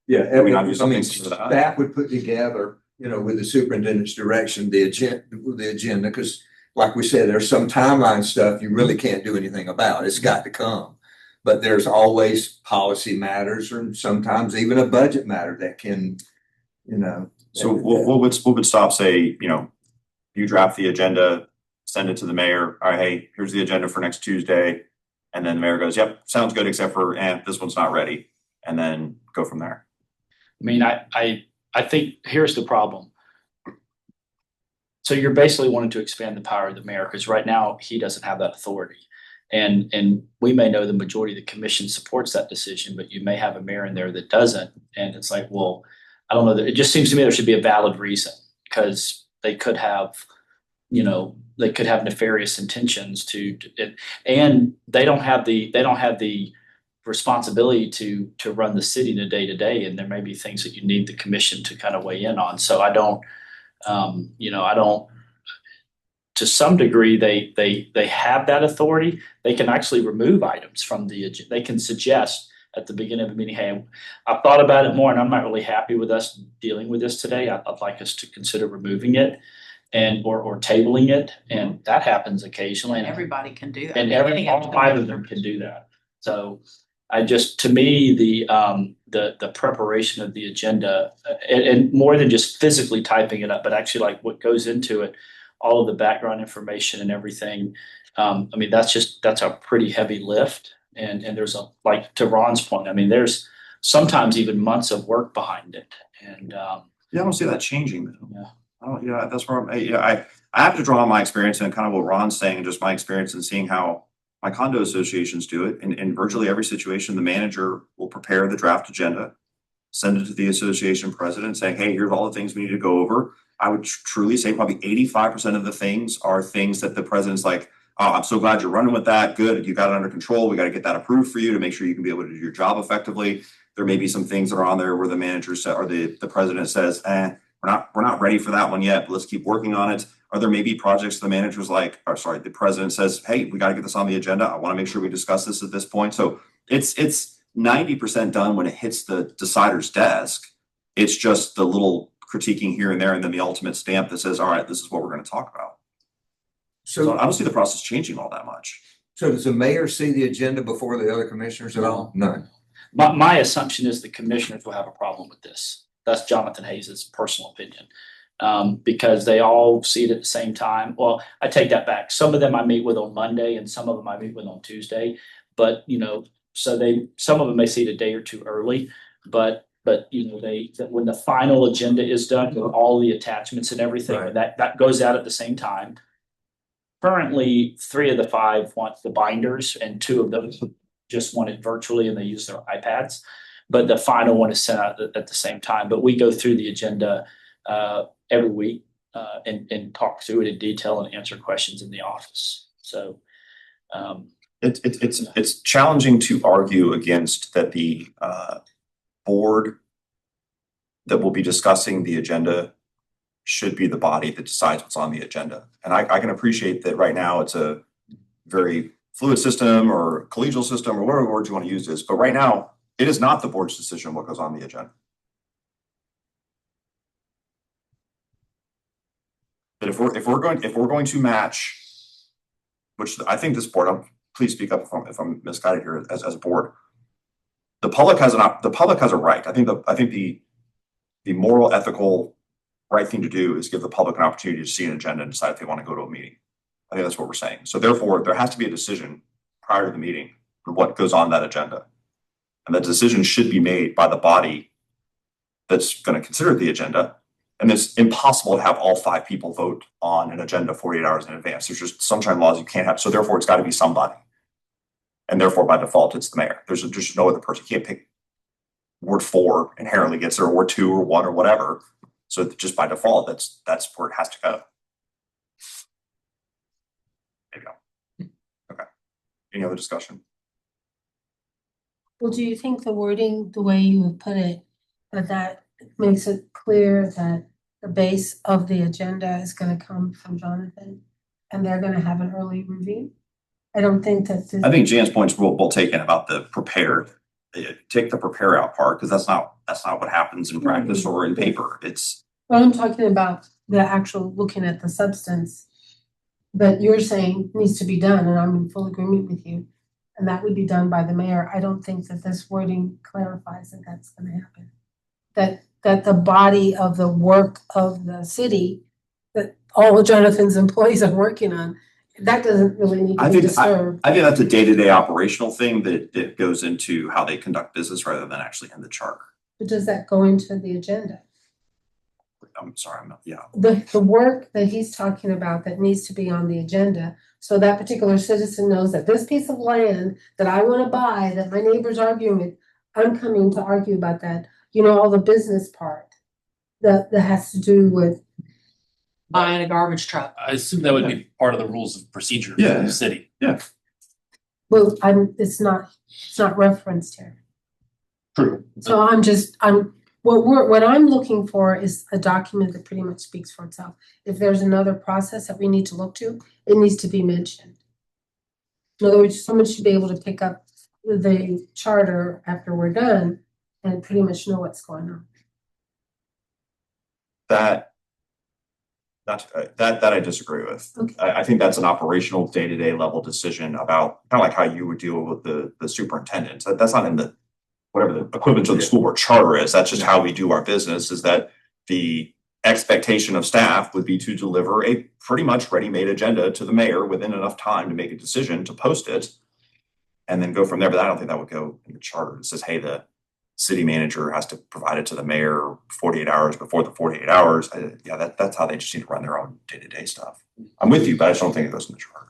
Yeah, Do we not do I something mean, similar to that? staff would put together, you know, with the superintendent's direction, the agenda, because like we said, there's some timeline stuff you really can't do anything about. It's got to come. But there's always policy matters or sometimes even a budget matter that can, you know. So what would stop say, you know, you draft the agenda, send it to the mayor, all right, hey, here's the agenda for next Tuesday. And then the mayor goes, yep, sounds good, except for, this one's not ready. And then go from there. I mean, I think here's the problem. So you're basically wanting to expand the power of the mayor because right now he doesn't have that authority. And we may know the majority of the commission supports that decision, but you may have a mayor in there that doesn't. And it's like, well, I don't know. It just seems to me there should be a valid reason because they could have, you know, they could have nefarious intentions and they don't have the responsibility to run the city in a day to day. And there may be things that you need the commission to kind of weigh in on. So I don't, to some degree, they have that authority. They can actually remove items from the agenda. They can suggest at the beginning of a meeting, hey, I've thought about it more and I'm not really happy with us dealing with this today. I'd like us to consider removing it or tabling it. And that happens occasionally. And everybody can do that. And all five of them can do that. So to me, the preparation of the agenda and more than just physically typing it up, but actually like what goes into it, all of the background information and everything. I mean, that's a pretty heavy lift. And there's like to Ron's point, I mean, there's sometimes even months of work behind it. And I don't see that changing though. Yeah. That's where I have to draw on my experience and kind of what Ron's saying and just my experience and seeing how my condo associations do it. In virtually every situation, the manager will prepare the draft agenda, send it to the association president saying, hey, here's all the things we need to go over. I would truly say probably 85% of the things are things that the president's like, oh, I'm so glad you're running with that. Good. You got it under control. We got to get that approved for you to make sure you can be able to do your job effectively. There may be some things that are on there where the manager said, or the president says, we're not ready for that one yet, but let's keep working on it. Or there may be projects the manager's like, the president says, hey, we got to get this on the agenda. I want to make sure we discuss this at this point. So it's 90% done when it hits the decider's desk. It's just the little critiquing here and there, and then the ultimate stamp that says, all right, this is what we're going to talk about. So I don't see the process changing all that much. So does the mayor see the agenda before the other commissioners at all? None. My assumption is the commissioners will have a problem with this. That's Jonathan Hayes' personal opinion. Because they all see it at the same time. Well, I take that back. Some of them I meet with on Monday and some of them I meet with on Tuesday. But, you know, some of them may see it a day or two early, but you know, when the final agenda is done with all the attachments and everything, Right. that goes out at the same time. Currently, 3 of the 5 want the binders and 2 of them just want it virtually and they use their iPads. But the final one is sent out at the same time. But we go through the agenda every week and talk through it in detail and answer questions in the office. So it's challenging to argue against that the board that will be discussing the agenda should be the body that decides what's on the agenda. And I can appreciate that right now it's a very fluid system or collegial system or whatever word you want to use this, but right now it is not the board's decision what goes on the agenda. That if we're going to match, which I think this board, please speak up if I'm misguided here as a board. The public has a right. I think the moral, ethical, right thing to do is give the public an opportunity to see an agenda and decide if they want to go to a meeting. I think that's what we're saying. So therefore, there has to be a decision prior to the meeting for what goes on that agenda. And that decision should be made by the body that's going to consider the agenda. And it's impossible to have all 5 people vote on an agenda 48 hours in advance. There's just sunshine laws you can't have. So therefore, it's got to be somebody. And therefore, by default, it's the mayor. There's just no other person. You can't pick Ward 4 inherently gets there, or Ward 2 or 1 or whatever. So just by default, that's where it has to go. There you go. Okay. Any other discussion? Well, do you think the wording, the way you would put it, that makes it clear that the base of the agenda is gonna come from Jonathan and they're gonna have an early review? I don't think that this. I think Jan's point's well taken about the prepare. Take the prepare out part, because that's not what happens in practice or in paper. It's Well, I'm talking about the actual looking at the substance that you're saying needs to be done, and I'm in full agreement with you. And that would be done by the mayor. I don't think that this wording clarifies that that's gonna happen. That the body of the work of the city, that all of Jonathan's employees are working on, that doesn't really need to I be think disturbed. I think that's a day-to-day operational thing that goes into how they conduct business rather than actually in the charter. But does that go into the agenda? I'm sorry, I'm not, yeah. The work that he's talking about that needs to be on the agenda, so that particular citizen knows that this piece of land that I wanna buy, that my neighbor's arguing with, I'm coming to argue about that, you know, all the business part that has to do with, Buying a garbage truck. I assume that would be part of the rules of procedure for Yeah. the city. well, it's not referenced here. True. So what I'm looking for is a document that pretty much speaks for itself. If there's another process that we need to look to, it needs to be mentioned. In other words, someone should be able to pick up the charter after we're done and pretty much know what's going on. That I disagree with. Okay. I think that's an operational day-to-day level decision about kind of like how you would deal with the superintendent. That's not in the whatever the equivalent to the school board charter is. That's just how we do our business, is that the expectation of staff would be to deliver a pretty much ready-made agenda to the mayor within enough time to make a decision to post it and then go from there. But I don't think that would go in the charter. It says, hey, the city manager has to provide it to the mayor 48 hours before the 48 hours. That's how they just need to run their own day-to-day stuff. I'm with you, but I just don't think it goes in the charter.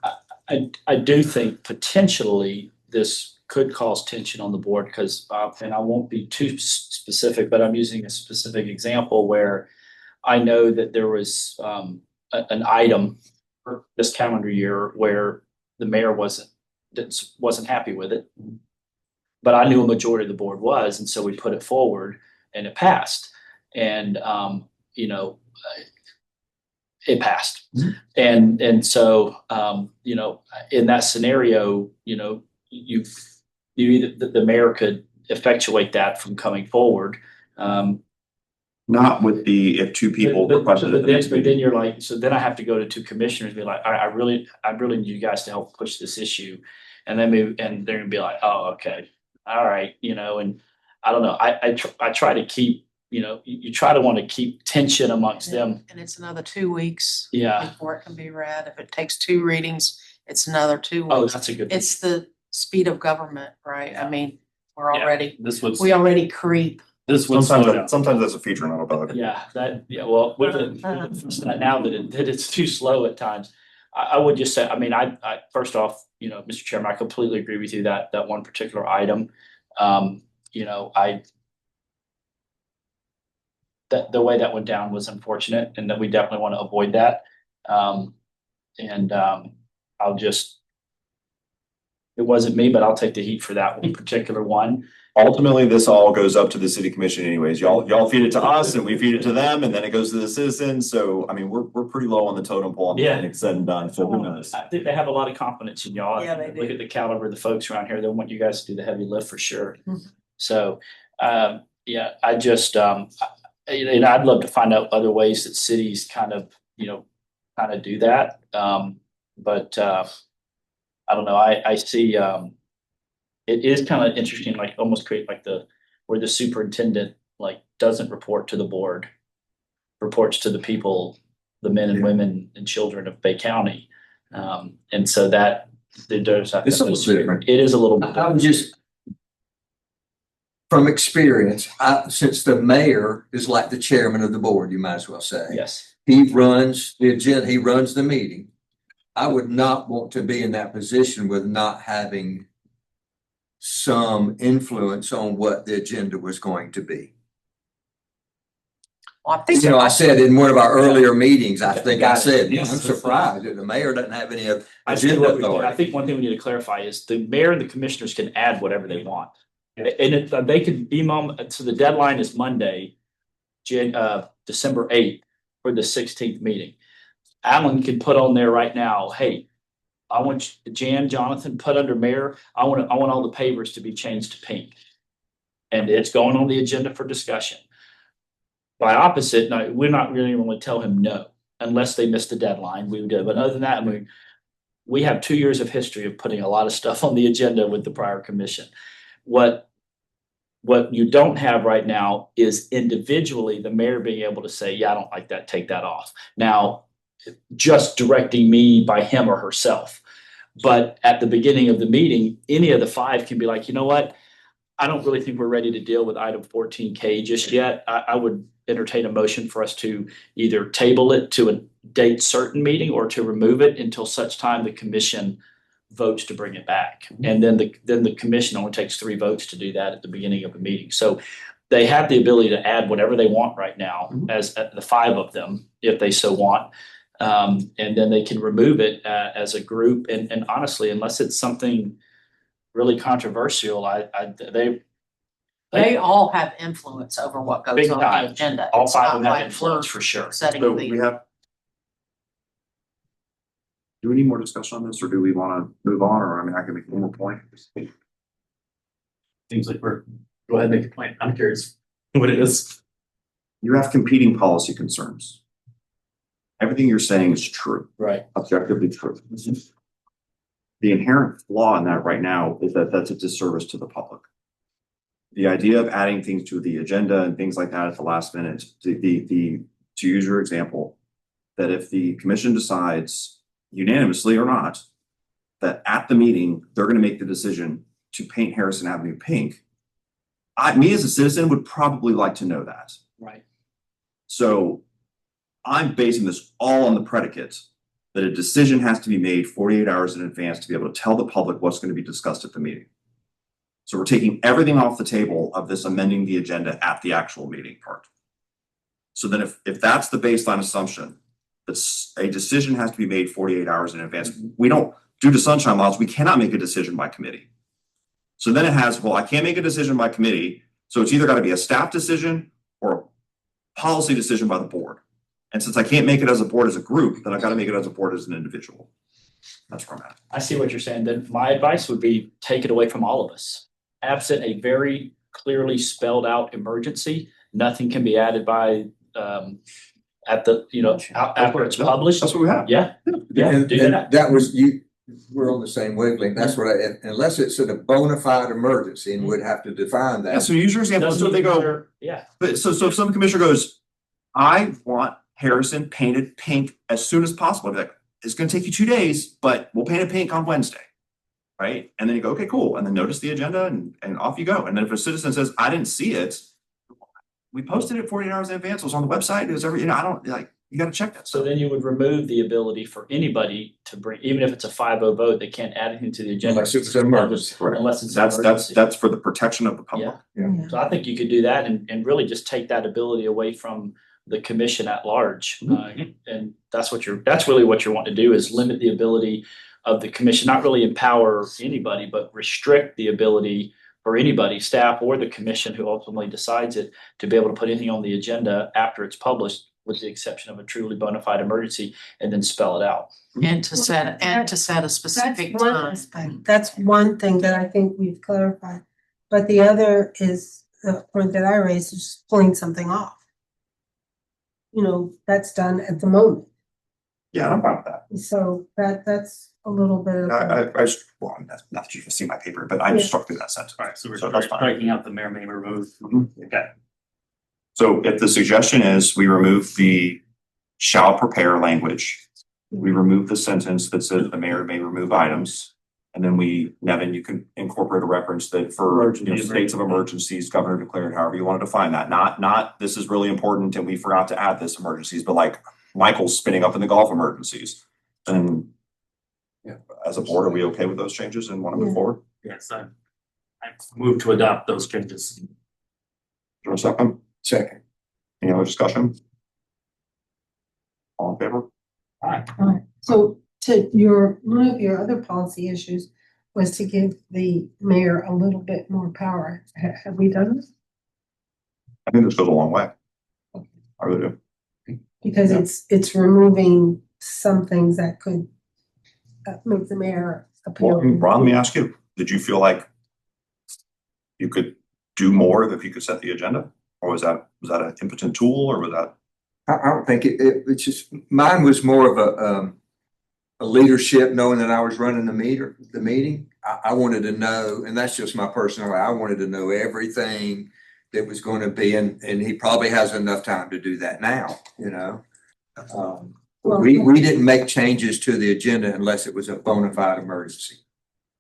I do think potentially this could cause tension on the board because, and I won't be too specific, but I'm using a specific example where I know that there was an item for this calendar year where the mayor wasn't happy with it. But I knew a majority of the board was, and so we put it forward and it passed. And, it passed. Mm-hmm. And so, in that scenario, the mayor could effectuate that from coming forward. Not with if two people requested it. But then you're like, so then I have to go to two commissioners and be like, I really need you guys to help push this issue. And then they're gonna be like, oh, okay. All right, and I don't know. I try to keep, you try to want to keep tension amongst them. And it's another 2 weeks. Yeah. Before it can be read. If it takes 2 readings, it's another 2 weeks. Oh, that's a good. It's the speed of government, right? I mean, Yeah, we already creep. This would slow down. Sometimes that's a feature, not a bug. Yeah, well, now that it's too slow at times. I would just say, I first off, Mr. Chairman, I completely agree with you that one particular item, that the way that went down was unfortunate, and that we definitely want to avoid that. It wasn't me, but I'll take the heat for that one particular one. Ultimately, this all goes up to the city commission anyways. Y'all feed it to us and we feed it to them, and then it goes to the citizens. So, we're pretty low on the totem pole. Yeah. And it's said and done. So who knows? I think they have a lot of confidence in y'all. Yeah, they do. Look at the caliber of the folks around here. They want you guys to do the heavy lift for sure. Mhm. So, I just, and I'd love to find out other ways that cities kind of do that. But I don't know. I see, it is kind of interesting, like almost create like where the superintendent doesn't report to the board, reports to the people, the men and women and children of Bay County. And so that there's It's a little different. It is a little bit. I'm just, from experience, since the mayor is like the chairman of the board, you might as well say. Yes. He runs the agenda, he runs the meeting. I would not want to be in that position with not having some influence on what the agenda was going to be. Well, I think I said in one of our earlier meetings, I think I said, I'm Yes. surprised that the mayor doesn't have any I agenda I authority. think one thing we need to clarify is the mayor and the commissioners can add whatever they want. And they can email, so the deadline is Monday, December 8th for the 16th meeting. Alan can put on there right now, hey, I want Jan, Jonathan, put under mayor, I want all the pavers to be changed to pink. And it's going on the agenda for discussion. By opposite, no, we're not really going to tell him no, unless they missed the deadline, we would do, but other than that, we have 2 years of history of putting a lot of stuff on the agenda with the prior commission. What you don't have right now is individually the mayor being able to say, yeah, I don't like that, take that off. Now, just directing me by him or herself. But at the beginning of the meeting, any of the 5 can be like, you know what? I don't really think we're ready to deal with item 14K just yet. I would entertain a motion for us to either table it to a date certain meeting or to remove it until such time the commission votes to bring it back. And then the commission only takes 3 votes to do that at the beginning of a meeting. So they have the ability to add whatever they want right now as the 5 of them, if they so want. And then they can remove it as a group. And honestly, unless it's something really controversial, They all have influence over what goes Big on time. the agenda. all It's 5 not of them have like influence we're for sure. setting So we the, have. Do we need more discussion on this, or do we want to move on, or I mean, I can make one more point? Seems like go ahead, make a point. I'm curious what it is. You have competing policy concerns. Everything you're saying is true, Right. objectively true. The inherent flaw in that right now is that that's a disservice to the public. The idea of adding things to the agenda and things like that at the last minute, to use your example, that if the commission decides unanimously or not, that at the meeting, they're going to make the decision to paint Harrison Avenue pink. Me as a citizen would probably like to know that. Right. So I'm basing this all on the predicate that a decision has to be made 48 hours in advance to be able to tell the public what's going to be discussed at the meeting. So we're taking everything off the table of this amending the agenda at the actual meeting part. So then if that's the baseline assumption, that a decision has to be made 48 hours in advance, we don't, due to sunshine laws, we cannot make a decision by committee. So then it has, well, I can't make a decision by committee, so it's either got to be a staff decision or a policy decision by the board. And since I can't make it as a board as a group, then I got to make it as a board as an individual. That's where I'm at. I see what you're saying. Then my advice would be take it away from all of us. Absent a very clearly spelled out emergency, nothing can be added by at the, after it's published. That's what we have. Yeah, And do that. that was we're on the same wavelength. That's what unless it's a bona fide emergency, and we'd have to define Yeah, that. so use your example. So they go, Yeah. but so if some commissioner goes, I want Harrison painted pink as soon as possible. I'd be like, it's going to take you 2 days, but we'll paint it pink on Wednesday. Right. And then you go, okay, cool. And then notice the agenda and off you go. And then if a citizen says, I didn't see it, we posted it 48 hours in advance. It was on the website. It was I don't like, you got to check that. So then you would remove the ability for anybody to bring, even if it's a 5-0 vote, they can't add anything to the agenda. Unless it's an emergency. Unless it's an That's emergency. that's for the protection of the public. Yeah. So I think you could do that and really just take that ability away from the commission at large. And that's really what you're wanting to do, is limit the ability of the commission, not really empower anybody, but restrict the ability for anybody, staff or the commission who ultimately decides it, to be able to put anything on the agenda after it's published, with the exception of a truly bona fide emergency, and then spell it out. and to set a specific That's one time. aspect. That's one thing that I think we've clarified. But the other is the point that I raised, is just pulling something off. That's done at the moment. Yeah, I'm fine with that. So that's a little bit of. Well, not that you can see my paper, but I Yeah. struck through that sentence. All right, so we're So that's fine. striking out the mayor may remove. Okay. So if the suggestion is we remove the shall prepare language, we remove the sentence that says the mayor may remove items. And then Nevin, you can incorporate a reference that for states of emergencies, governor declared, however you want to define that. Not this is really important and we forgot to add this emergencies, but like Michael's spinning up in the Gulf emergencies. And as a board, are we okay with those changes and want to move forward? Yes, I move to adopt those changes. Is there a second? Second. Any other discussion? All in favor? Alright, so one of your other policy issues was to give the mayor a little bit more power. Have we done this? I think this goes a long way. I really do. Because Yeah. it's removing some things that could make the mayor appear. Well, Ron, let me ask you, did you feel like you could do more if you could set the agenda? Or was that an impotent tool, or was that? I don't think it's just, mine was more of a leadership, knowing that I was running the meeting. I wanted to know, and that's just my personal, I wanted to know everything that was going to be, and he probably has enough time to do that now, you know? We didn't make changes to the agenda unless it was a bona fide emergency.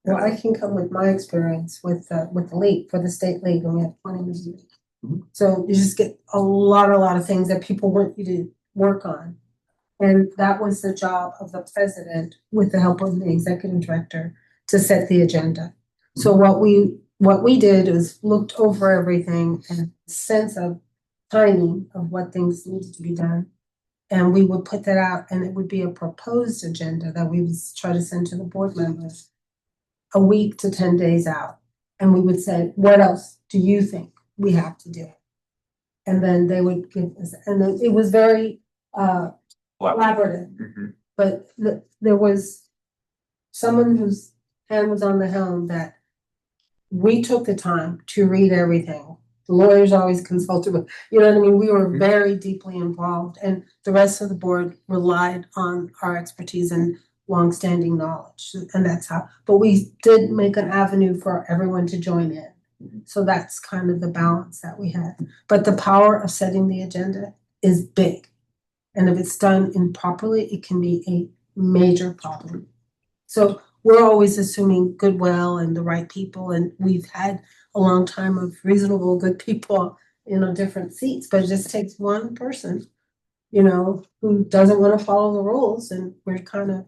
Well, I can come with my experience with the league, for the state league, and we have 20 meetings. Mhm. So you just get a lot of things that people want you to work on. And that was the job of the president, with the help of the executive director, to set the agenda. So what we did is looked over everything and sense of timing of what things needed to be done. And we would put that out, and it would be a proposed agenda that we would try to send to the board members a week to 10 days out. And we would say, what else do you think we have to do? And then they would give us, and then it was very collaborative. Mhm. But there was someone whose hand was on the helm that we took the time to read everything. The lawyers always consulted with, you know what I mean? We were very deeply involved, and the rest of the board relied on our expertise and longstanding knowledge. And that's how, but we did make an avenue for everyone to join in. So that's kind of the balance that we had. But the power of setting the agenda is big. And if it's done improperly, it can be a major problem. So we're always assuming goodwill and the right people, and we've had a long time of reasonable, good people in different seats, but it just takes one person, you know, who doesn't want to follow the rules, and we're kind of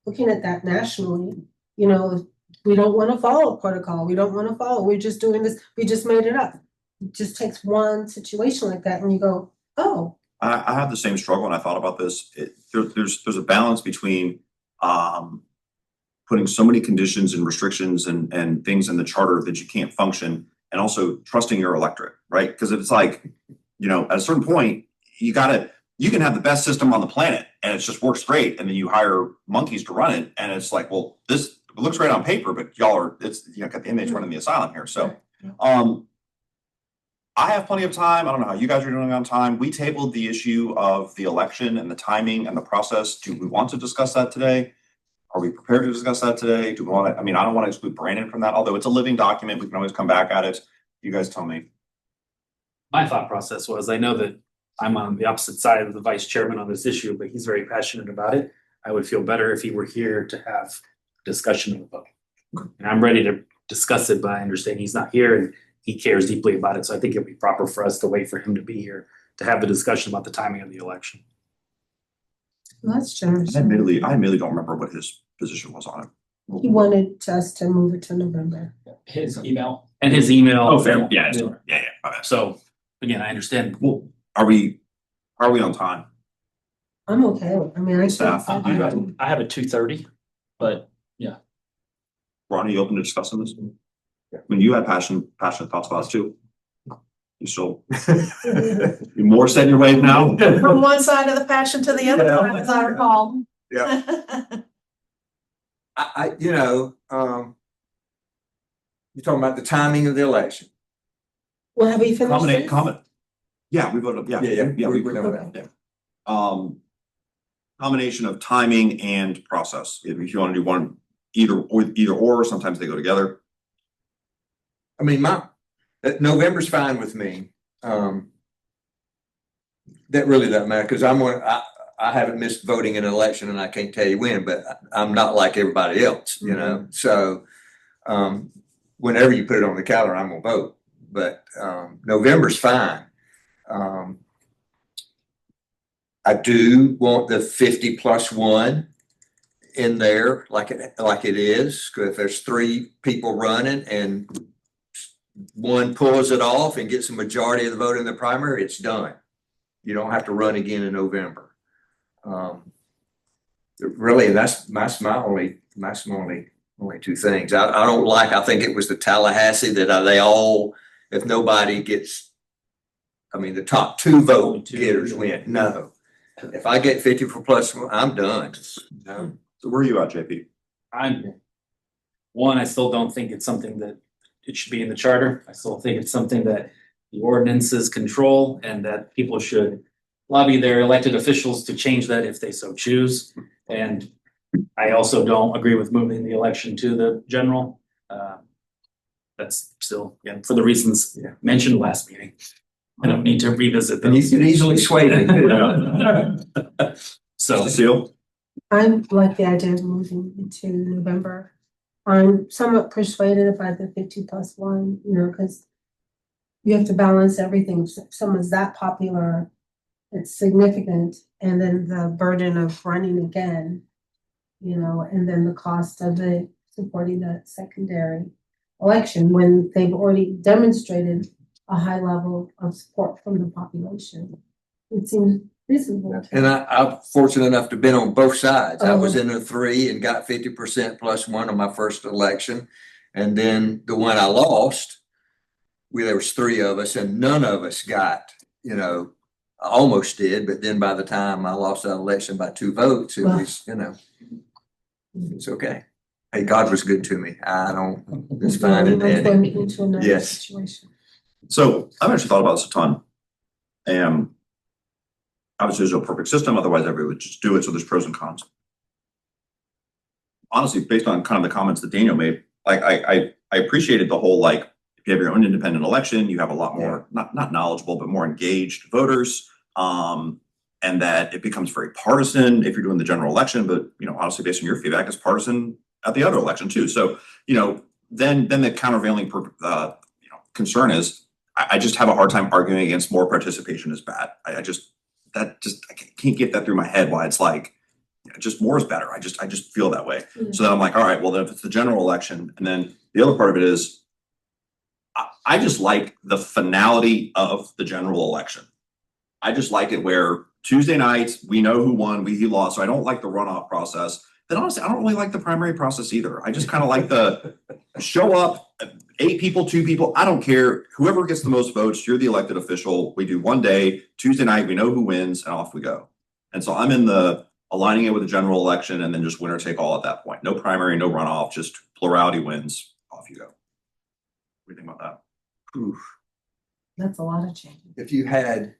looking at that nationally. You know, we don't want to follow protocol, we don't want to follow, we're just doing this, we just made it up. It just takes one situation like that, and you go, oh. I have the same struggle, and I thought about this. There's a balance between putting so many conditions and restrictions and things in the charter that you can't function, and also trusting your electorate, right? Because if it's like, you know, at a certain point, you can have the best system on the planet and it just works great, and then you hire monkeys to run it, and it's like, well, this looks great on paper, but it's got the inmates running the asylum here. So I have plenty of time. I don't know how you guys are doing on time. We tabled the issue of the election and the timing and the process. Do we want to discuss that today? Are we prepared to discuss that today? Do we want to, I mean, I don't want to exclude Brandon from that, although it's a living document. We can always come back at it. You guys tell me. My thought process was, I know that I'm on the opposite side of the vice chairman on this issue, but he's very passionate about it. I would feel better if he were here to have discussion of the vote. And I'm ready to discuss it, but I understand he's not here and he cares deeply about it. So I think it'd be proper for us to wait for him to be here to have the discussion about the timing of the election. That's generous. I admittedly don't remember what his position was on it. He wanted us to move it to November. His email. And his email. Oh, fair. Yeah. Yeah. My bad. So again, I understand. Well, are we on time? I'm okay. I mean, Staff, I I have a 2:30, but Ron, are you open to discussing this? I mean, you had passionate thoughts about it too. You still, you're more set in your ways now? From one side of the passion to the other, as I recall. Yeah. You're talking about the timing of the election. Well, have we finished this? Comment. Yeah, we voted. Yeah. We We're done with that. Combination of timing and process. If you want to do one, either or, sometimes they go together. I mean, November's fine with me. That really doesn't matter, because I haven't missed voting in an election, and I can't tell you when, but I'm not like everybody else, you know? So whenever you put it on the calendar, I'm gonna vote, but November's fine. I do want the 50+1 in there like it is, because if there's 3 people running and one pulls it off and gets a majority of the vote in the primary, it's done. You don't have to run again in November. Really, that's my only 2 things. I think it was the Tallahassee that they all, if nobody gets, I mean, the top 2 vote getters win. No, if I get 50+1, I'm done. No. So where are you at, JP? I still don't think it's something that it should be in the charter. I still think it's something that the ordinances control and that people should lobby their elected officials to change that if they so choose. And I also don't agree with moving the election to the general. That's still, again, for the reasons mentioned last meeting. I don't need to revisit And you those. can easily sway me. So. Cecile? I like the idea of moving into November. I'm somewhat persuaded by the 50+1, because you have to balance everything. If someone's that popular, it's significant, and then the burden of running again, and then the cost of supporting the secondary election when they've already demonstrated a high level of support from the population. It seems reasonable. And I'm fortunate enough to have been on both sides. I was in the 3 and got 50% +1 on my first election. And then the one I lost, there was 3 of us and none of us got, I almost did, but then by the time I lost that election by 2 votes, it was, it's okay. Hey, God was good to me. It's fine and dandy. Into another Yes. situation. So I've actually thought about this a ton. And obviously there's no perfect system, otherwise everybody would just do it. So there's pros and cons. Honestly, based on kind of the comments that Daniel made, I appreciated the whole, if you have your own independent election, you have a lot more, not knowledgeable, but more engaged voters. And that it becomes very partisan if you're doing the general election, but honestly, based on your feedback, it's partisan at the other election too. So, then the countervailing concern is I just have a hard time arguing against more participation is bad. I can't get that through my head why it's just more is better. I just feel that way. Mm-hmm. So then I'm like, all right, well then if it's the general election, and then the other part of it is I just like the finality of the general election. I just like it where Tuesday nights, we know who won, who lost. So I don't like the runoff process. Then honestly, I don't really like the primary process either. I just kind of like the show up, 8 people, 2 people. I don't care. Whoever gets the most votes, you're the elected official. We do one day, Tuesday night, we know who wins, and off we go. And so I'm in the aligning it with the general election and then just winner take all at that point. No primary, no runoff, just plurality wins. Off you go. What do you think about that? Oof. That's a lot of change. If you had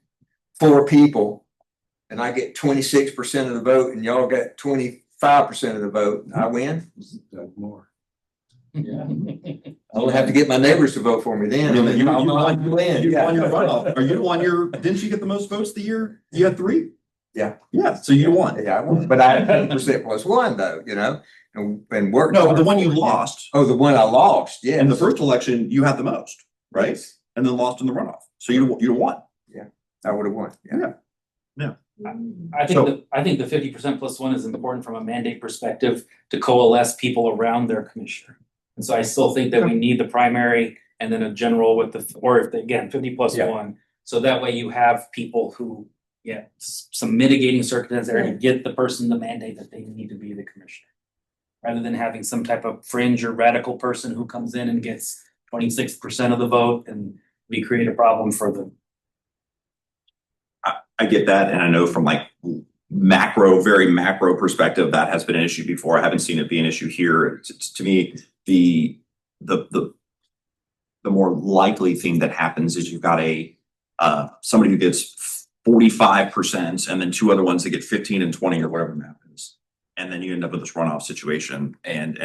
4 people and I get 26% of the vote and y'all got 25% of the vote, I win. More. Yeah. I'll have to get my neighbors to vote for me then. You I'll know I win. You won your runoff. Are you the one didn't you get the most votes the year? You had 3? Yeah. Yeah, so you won. Yeah, I won. But I had 50% +1 though, and worked. No, but hard the one for you it. lost. Oh, the one I lost, yeah. In the first election, you had the most, right? And then lost in the runoff. So you won. I would have won, yeah. I think the 50% +1 is important from a mandate perspective to coalesce people around their commissioner. And so I still think that we need the primary and then a general with 50 +1. So that way you have people who, some mitigating circumstances there to get the person the mandate that they need to be the commissioner. Rather than having some type of fringe or radical person who comes in and gets 26% of the vote and we create a problem for them. I get that, and I know from very macro perspective that has been an issue before. I haven't seen it be an issue here. It's to me the more likely thing that happens is you've got somebody who gets 45% and then 2 other ones that get 15 and 20 or whatever the map is, and then you end up with this runoff situation. And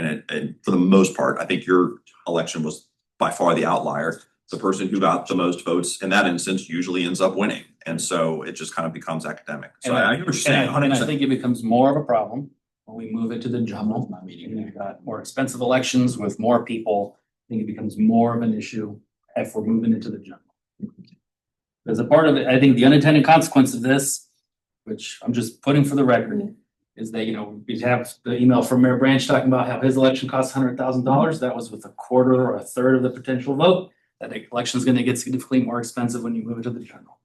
for the most part, I think your election was by far the outlier. The person who got the most votes in that instance usually ends up winning. And so it just kind of becomes academic. So I understand. And I think it becomes more of a problem when we move into the general. We've got more expensive elections with more people. I think it becomes more of an issue if we're moving into the general. As a part of it, I think the unintended consequence of this, which I'm just putting for the record, is that, we have the email from Mayor Branch talking about how his election costs $100,000. That was with a quarter or a third of the potential vote. That election is going to get significantly more expensive when you move into the general.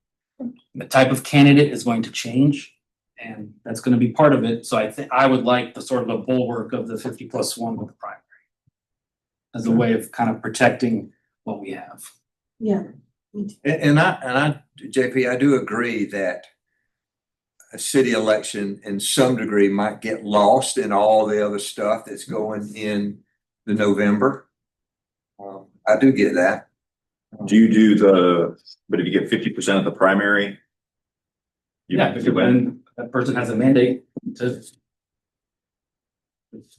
The type of candidate is going to change, and that's going to be part of it. So I think I would like the sort of a bulwark of the 50 +1 with the primary as a way of kind of protecting what we have. Yeah. And I, JP, I do agree that a city election in some degree might get lost in all the other stuff that's going in the November. I do get that. Do you do but if you get 50% of the primary? Yeah, because when that person has a mandate to.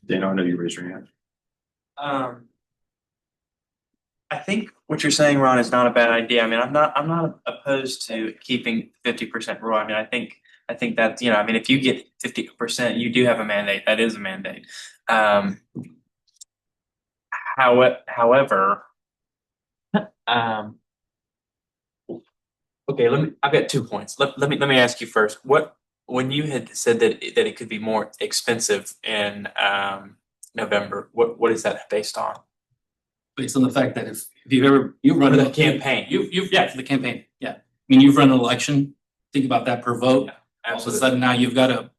Dana, I know you raised your hand. I think what you're saying, Ron, is not a bad idea. I mean, I'm not opposed to keeping 50% rule. I mean, I think that, you know, I mean, if you get 50%, you do have a mandate. That is a mandate. However, okay, I've got 2 points. Let me ask you first. When you had said that it could be more expensive in November, what is that based on? Based on the fact that if you've run The campaign. for the campaign, yeah. I mean, you've run an election, think about that per vote. All of a sudden now you've got to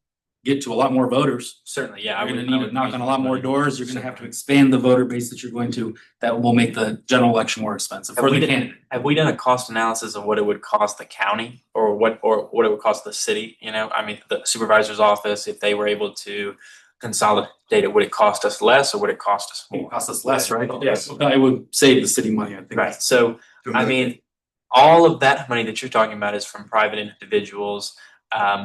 get to a lot more voters. Certainly, yeah. You're gonna need to knock on a lot more doors. You're gonna have to expand the voter base that you're going to, that will make the general election more expensive for the candidate. Have we done a cost analysis of what it would cost the county or what it would cost the city? You know, I mean, the supervisor's office, if they were able to consolidate it, would it cost us less or would it cost us It more? costs us less, right? Yes. It would save the city money, I think. Right. So, I mean, all of that money that you're talking about is from private individuals.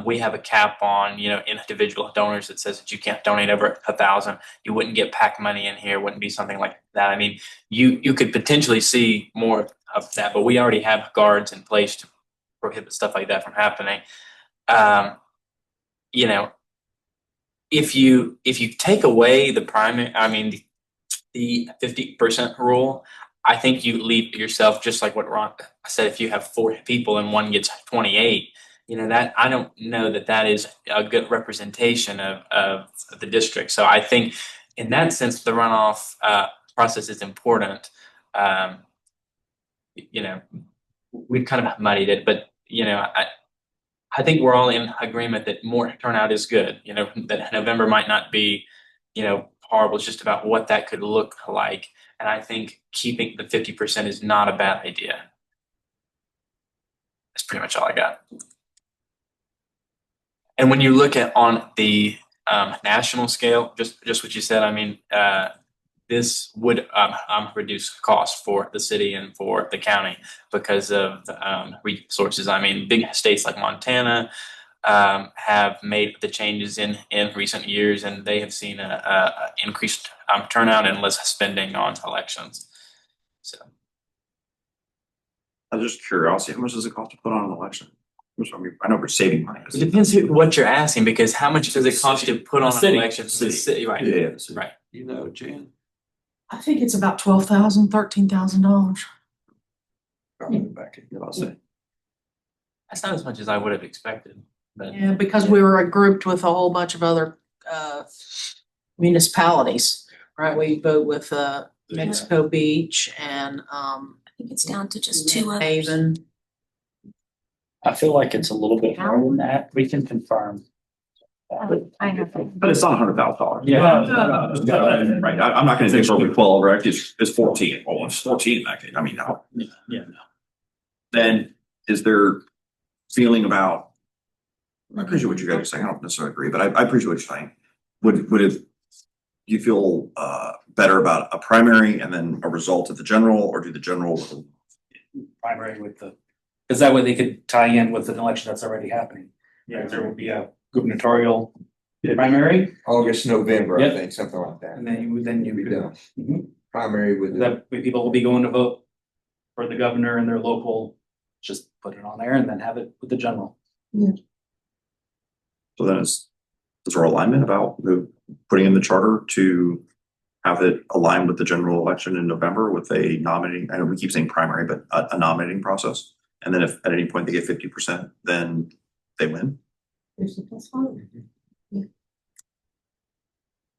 We have a cap on, you know, individual donors that says that you can't donate over 1,000. You wouldn't get PAC money in here. Wouldn't be something like that. I mean, you could potentially see more of that, but we already have guards in place to prohibit stuff like that from happening. You know, if you take away the primary, I mean, the 50% rule, I think you leave yourself just like what Ron said. If you have 4 people and one gets 28, you know, that I don't know that is a good representation of the district. So I think in that sense, the runoff process is important. You know, we've kind of muddied it, but you know, I think we're all in agreement that more turnout is good. You know, that November might not be, you know, horrible. It's just about what that could look like. And I think keeping the 50% is not a bad idea. That's pretty much all I got. And when you look at on the national scale, just what you said, I mean, this would reduce costs for the city and for the county because of the resources. I mean, big states like Montana have made the changes in recent years, and they have seen a increased turnout and less spending on elections. So, I'm just curiosity. How much does it cost to put on an election? I mean, I know we're saving money. it depends what you're asking, because how much does it cost to put on an election? The city, right? Yeah. Right. You know, Jan. I think it's about $12,000, $13,000. Back in, I'll say. That's not as much as I would have expected. But Yeah, because we were grouped with a whole bunch of other municipalities, right? We vote with Mexico Beach and I think it's down to just 2 others. Haven. I feel like it's a little bit more than that. We can confirm. I have. But it's not $100,000. Yeah. Right. I'm not going to say over 12, right? It's 14. Well, it's 14 in that case. I mean, no. Yeah. Then is there feeling about, I appreciate what you guys are saying. I don't necessarily agree, but I appreciate what you're saying. Would it, do you feel better about a primary and then a result of the general, or do the general with a Primary with the, because that way they could tie in with an election that's already happening. Yeah, there will be a gubernatorial primary, August, November, I Yep. think, something like that. and then you Be could. done. Mhm. Primary with the, That way people will be going to vote for the governor and their local, just put it on there and then have it with the general. So then is there alignment about putting in the charter to have it aligned with the general election in November with a nominating, I know we keep saying primary, but a nominating process? And then if at any point they get 50%, then they win? I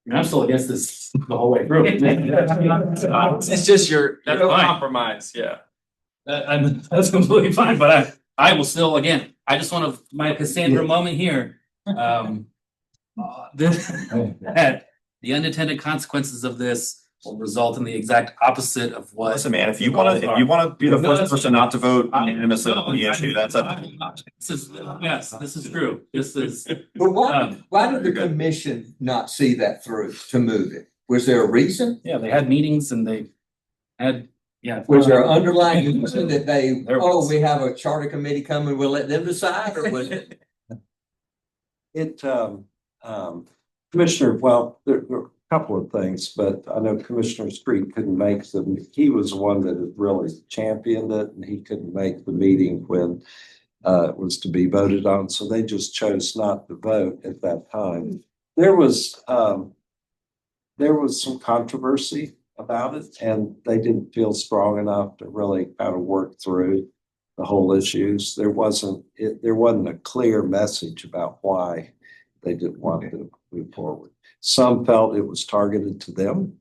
mean, I'm still against this the whole way through. it's just That's fine. compromise. Yeah. That's completely fine, but I will still, again, I just want to, my Cassandra moment here. That the unintended consequences of this will result in the exact opposite of what. Listen, man, if you wanna be the first person not to vote unanimously on the issue, that's up to you. This is true. This is. But why did the commission not see that through to move it? Was there a reason? Yeah, they had meetings and they had, yeah. Was there an underlying reason that they, There was. we have a charter committee coming, we'll let them decide, or was it? Commissioner, well, there were a couple of things, but I know Commissioner Street couldn't make them. He was the one that had really championed it, and he couldn't make the meeting when it was to be voted on, so they just chose not to vote at that time. There was some controversy about it, and they didn't feel strong enough to really kind of work through the whole issues. There wasn't a clear message about why they didn't want to move forward. Some felt it was targeted to them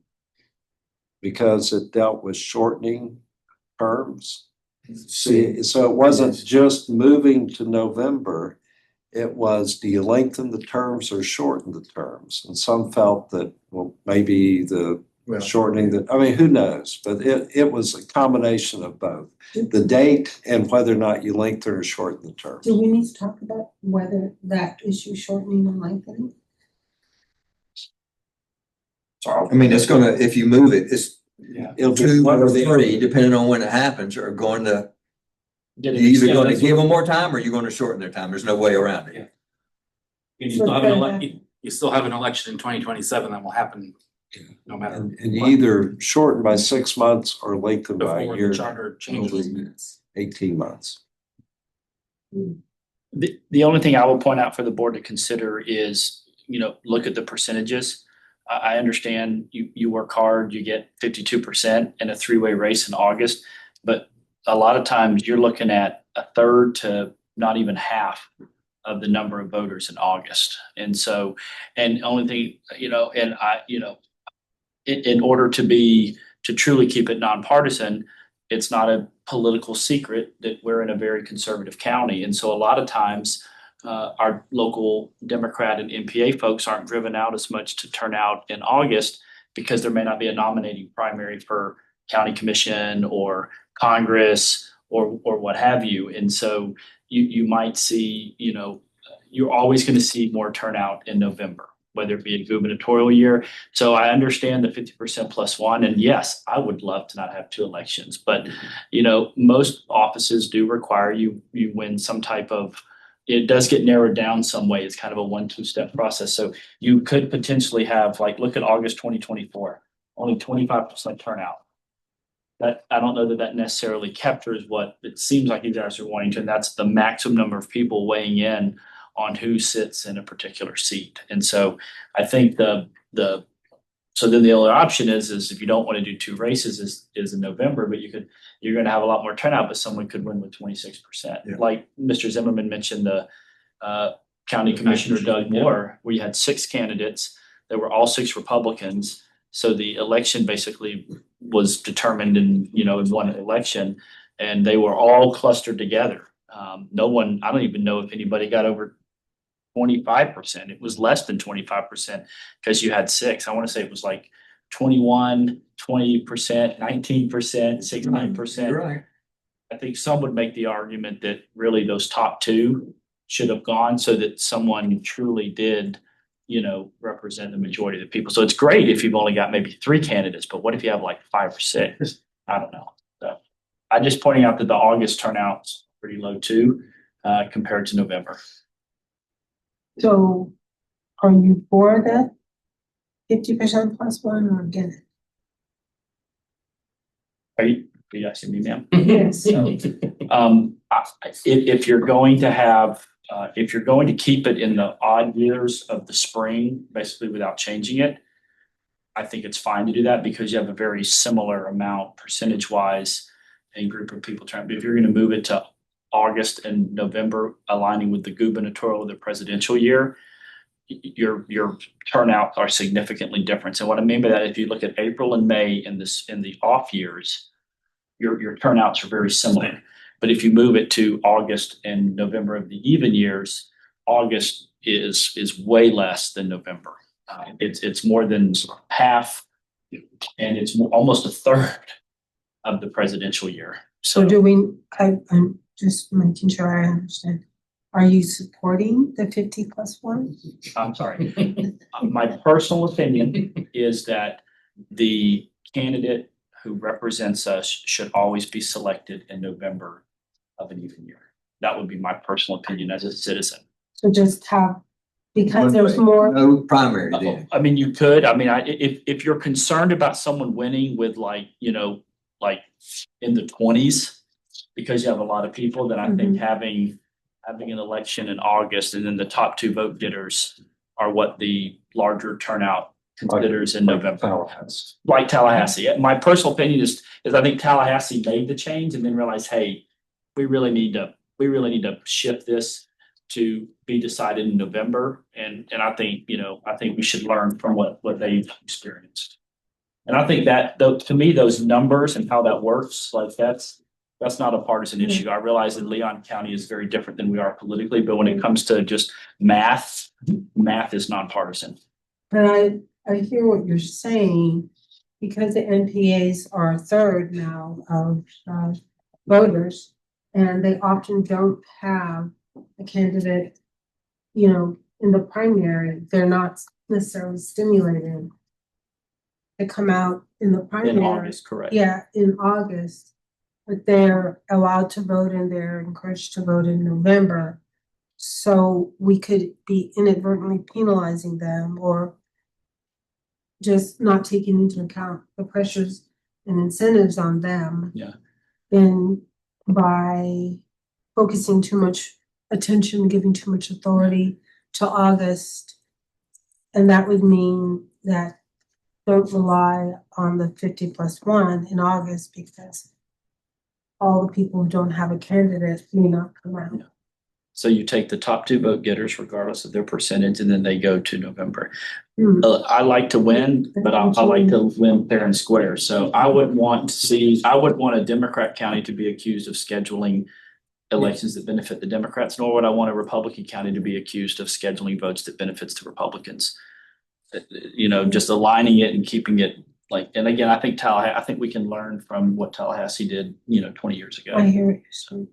because it dealt with shortening terms. See, so it wasn't just moving to November. It was, do you lengthen the terms or shorten the terms? And some felt that, well, maybe the shortening that, I mean, who knows? But it was a combination of both. The date and whether or not you lengthen or shorten the term. Do we need to talk about whether that issue shortening and lengthening? So I mean, it's gonna, if you move it, it's It'll be two one or or the three, other. depending on when it happens, are going to, Did you're it either extend- gonna give them more time or you're gonna shorten their time. There's no way around it. And you still have an you still have an election in 2027 that will happen no matter. And you either shorten by 6 months or lengthen by a Before year, the charter changes. 18 months. The only thing I will point out for the board to consider is, look at the percentages. I understand you work hard, you get 52% in a three-way race in August, but a lot of times you're looking at a third to not even half of the number of voters in August. And so, and only thing, in order to truly keep it nonpartisan, it's not a political secret that we're in a very conservative county. And so a lot of times our local Democrat and NPA folks aren't driven out as much to turn out in August because there may not be a nominating primary for county commission or Congress or what have you. And so you might see, you're always going to see more turnout in November, whether it be a gubernatorial year. So I understand the 50% plus one. And yes, I would love to not have two elections, but most offices do require you win some type of, it does get narrowed down some way. It's kind of a 1-2 step process. So you could potentially have, look at August 2024, only 25% turnout. That I don't know that necessarily captures what it seems like you guys are wanting to, and that's the maximum number of people weighing in on who sits in a particular seat. And so I think so then the other option is if you don't want to do two races is in November, but you're going to have a lot more turnout, but someone could win with 26%. Yeah. Like Mr. Zimmerman mentioned, the county commissioner Doug Moore, where you had 6 candidates that were all 6 Republicans. So the election basically was determined in one election, and they were all clustered together. I don't even know if anybody got over 25%. It was less than 25% because you had 6. I want to say it was like 21, 20%, 19%, 69%. You're right. I think some would make the argument that really those top 2 should have gone so that someone truly did, represent the majority of the people. So it's great if you've only got maybe 3 candidates, but what if you have 5 or 6? I don't know. So I'm just pointing out that the August turnout's pretty low too, compared to November. So are you for that 50% plus one or against it? Are you asking me, ma'am? Yes. If you're going to have, if you're going to keep it in the odd years of the spring, basically without changing it, I think it's fine to do that because you have a very similar amount percentage wise and group of people turn. But if you're going to move it to August and November, aligning with the gubernatorial or the presidential year, your turnouts are significantly different. So what I mean by that, if you look at April and May in the off years, your turnouts are very similar. But if you move it to August and November of the even years, August is way less than November. It's more than half And it's almost a third of the presidential year. So do we, I'm just making sure I understand. Are you supporting the 50+1? I'm sorry. My personal opinion is that the candidate who represents us should always be selected in November of an even year. That would be my personal opinion as a citizen. So just have, because there's more, No primary then. I mean, you could, I mean, if you're concerned about someone winning with like, you know, like in the 20s, because you have a lot of people, then I think having an election in August and then the top two vote getters are what the larger turnout considers in November. Tallahassee. Like Tallahassee. My personal opinion is I think Tallahassee made the change and then realized, hey, we really need to shift this to be decided in November. And I think, you know, I think we should learn from what they've experienced. And I think that though, to me, those numbers and how that works, like that's not a partisan issue. I realize that Leon County is very different than we are politically, but when it comes to just math is nonpartisan. but I hear what you're saying, because the NPAs are a third now of voters, and they often don't have a candidate, you know, in the primary. They're not necessarily stimulated to come out in the primary. In August, correct. Yeah, in August, but they're allowed to vote and they're encouraged to vote in November. So we could be inadvertently penalizing them or just not taking into account the pressures and incentives on them. Yeah. Then by focusing too much attention, giving too much authority to August. And that would mean that don't rely on the 50+1 in August, because all the people who don't have a candidate may not come out. Yeah. So you take the top two vote getters regardless of their percentage, and then they go to November. I like to win, but I like to win fair and square. So I wouldn't want a Democrat county to be accused of scheduling elections that benefit the Democrats, nor would I want a Republican county to be accused of scheduling votes that benefits the Republicans. You know, just aligning it and keeping it like, and again, I think we can learn from what Tallahassee did, 20 years ago. I hear what you're saying.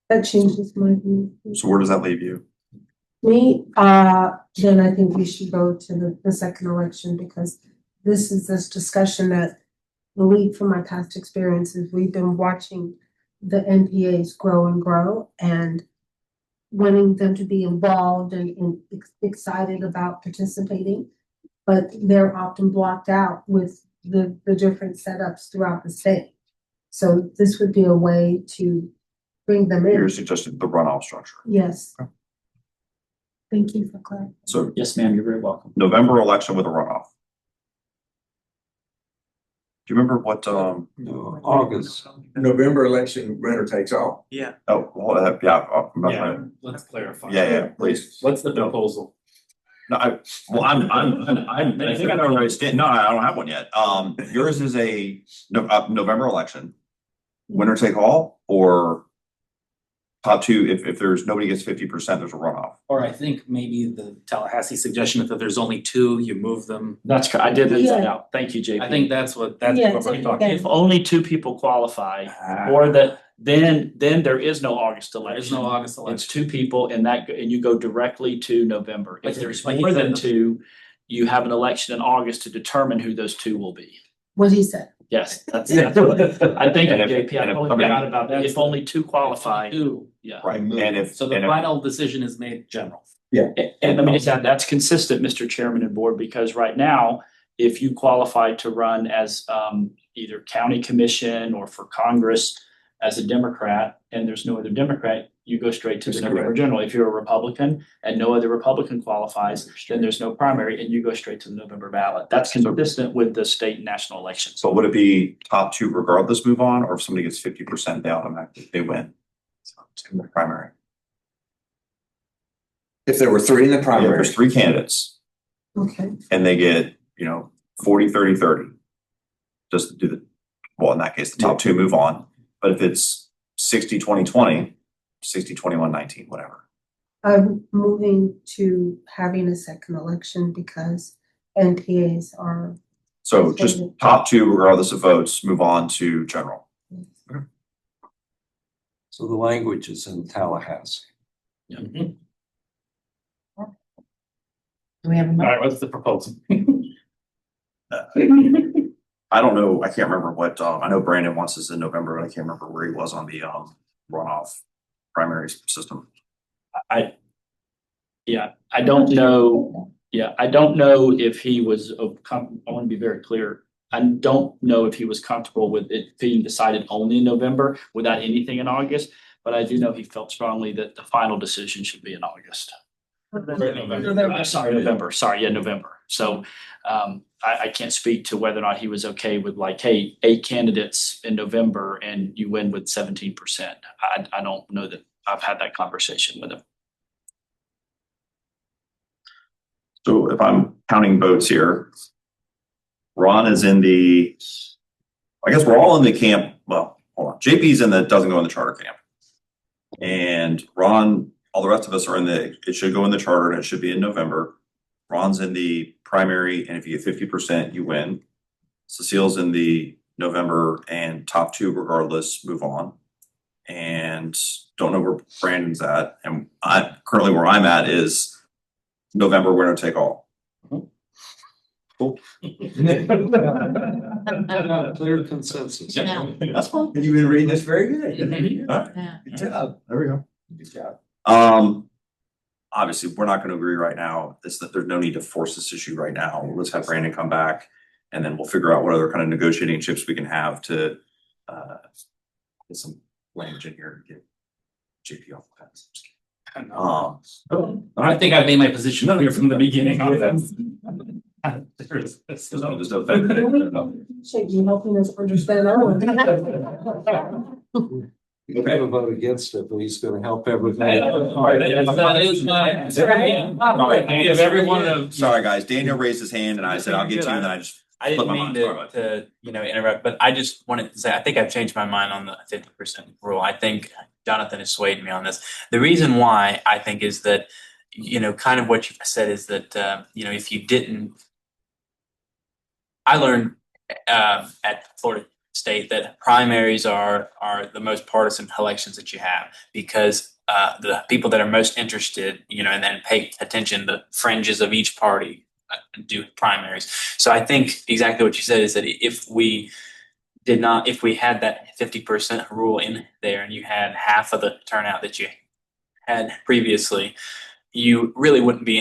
That changes my view. So where does that leave you? Me, then I think we should go to the second election, because this discussion that the lead from my past experiences, we've been watching the NPAs grow and grow and wanting them to be involved and excited about participating, but they're often blocked out with the different setups throughout the state. So this would be a way to bring them in. You're suggesting the runoff structure. Yes. Thank you for clarifying. So Yes, ma'am, you're very welcome. November election with a runoff. Do you remember what, August. November election, winner takes all. Yeah. oh, well, yeah. Let's clarify. Yeah, please. What's the proposal? No, I think I know where I stand. No, I don't have one yet. Yours is a November election. Winner take all, or top two, if there's nobody gets 50%, there's a runoff. Or I think maybe the Tallahassee suggestion that there's only two, you move them. That's correct. I did leave that Yeah. out. Thank you, JP. I think that's what we're talking. If only two people qualify, or then there is no August election. There's no August It's election. two people and you go directly to November. If Like there's he more said, than two, you have an election in August to determine who those two will be. What he said. Yes, that's what I think, And if- JP, I and if totally somebody- forgot about that. If only two qualify, Two. yeah. Right, and if. So the and if- final decision is made general. And let me just add, that's consistent, Mr. Chairman and Board, because right now, if you qualify to run as either county commission or for Congress as a Democrat, and there's no other Democrat, you go straight to the That's November correct. general. If you're a Republican and no other Republican qualifies, then there's no primary and you go straight to the November ballot. That's consistent with the state and national elections. So would it be top two regardless move on, or if somebody gets 50%, they automatically, they win? In the primary. If there were three in the Yeah, primary, there's three candidates Okay. and they get, 40, 30, 30. Just to do in that case, the top two move on. But if it's 60, 20, 20, 60, 21, 19, whatever. I'm moving to having a second election because NPAs are So just top two, regardless of votes, move on to general. So the language is in Tallahassee. Do we have a All motion? right, what's the proposal? I don't know, I can't remember what, I know Brandon wants this in November, but I can't remember where he was on the, runoff primary system. I don't know. Yeah, I don't know if he was, I want to be very clear. I don't know if he was comfortable with it being decided only in November without anything in August. But I do know he felt strongly that the final decision should be in August. November. Sorry, November. So I can't speak to whether or not he was okay with like, hey, 8 candidates in November and you win with 17%. I don't know that I've had that conversation with him. So if I'm counting votes here, Ron is in the, I guess we're all in the camp, well, hold on, JP's in the doesn't go in the charter camp. And Ron, all the rest of us are in the, it should go in the charter and it should be in November. Ron's in the primary, and if you get 50%, you win. Cecile's in the November and top two regardless, move on. And don't know where Brandon's at. And I currently where I'm at is November, we're gonna take all. Cool. Clear consensus. Yeah. That's fine. You've been reading this very good. Yeah. Good job. There we go. Good job. Obviously, we're not gonna agree right now. It's that there's no need to force this issue right now. Let's have Brandon come back and then we'll figure out what other kind of negotiating chips we can have to get some language in here to get JP off the fence. I think I've made my position clear from the beginning on this. There's no benefit. Should be helping us understand our one. You can vote against it, but he's gonna help everybody. Give everyone a. Sorry, guys. Daniel raised his hand and I said, I'll get to you, and then I just. I didn't Flip my mean mind, to, interrupt, but I just wanted to say, I think I've changed my mind on the 50% rule. I think Jonathan has swayed me on this. The reason why I think is that, kind of what you said is that, if you didn't, I learned at Florida State that primaries are the most partisan elections that you have because the people that are most interested, and then pay attention to the fringes of each party do primaries. So I think exactly what you said is that if we had that 50% rule in there and you had half of the turnout that you had previously, you really wouldn't be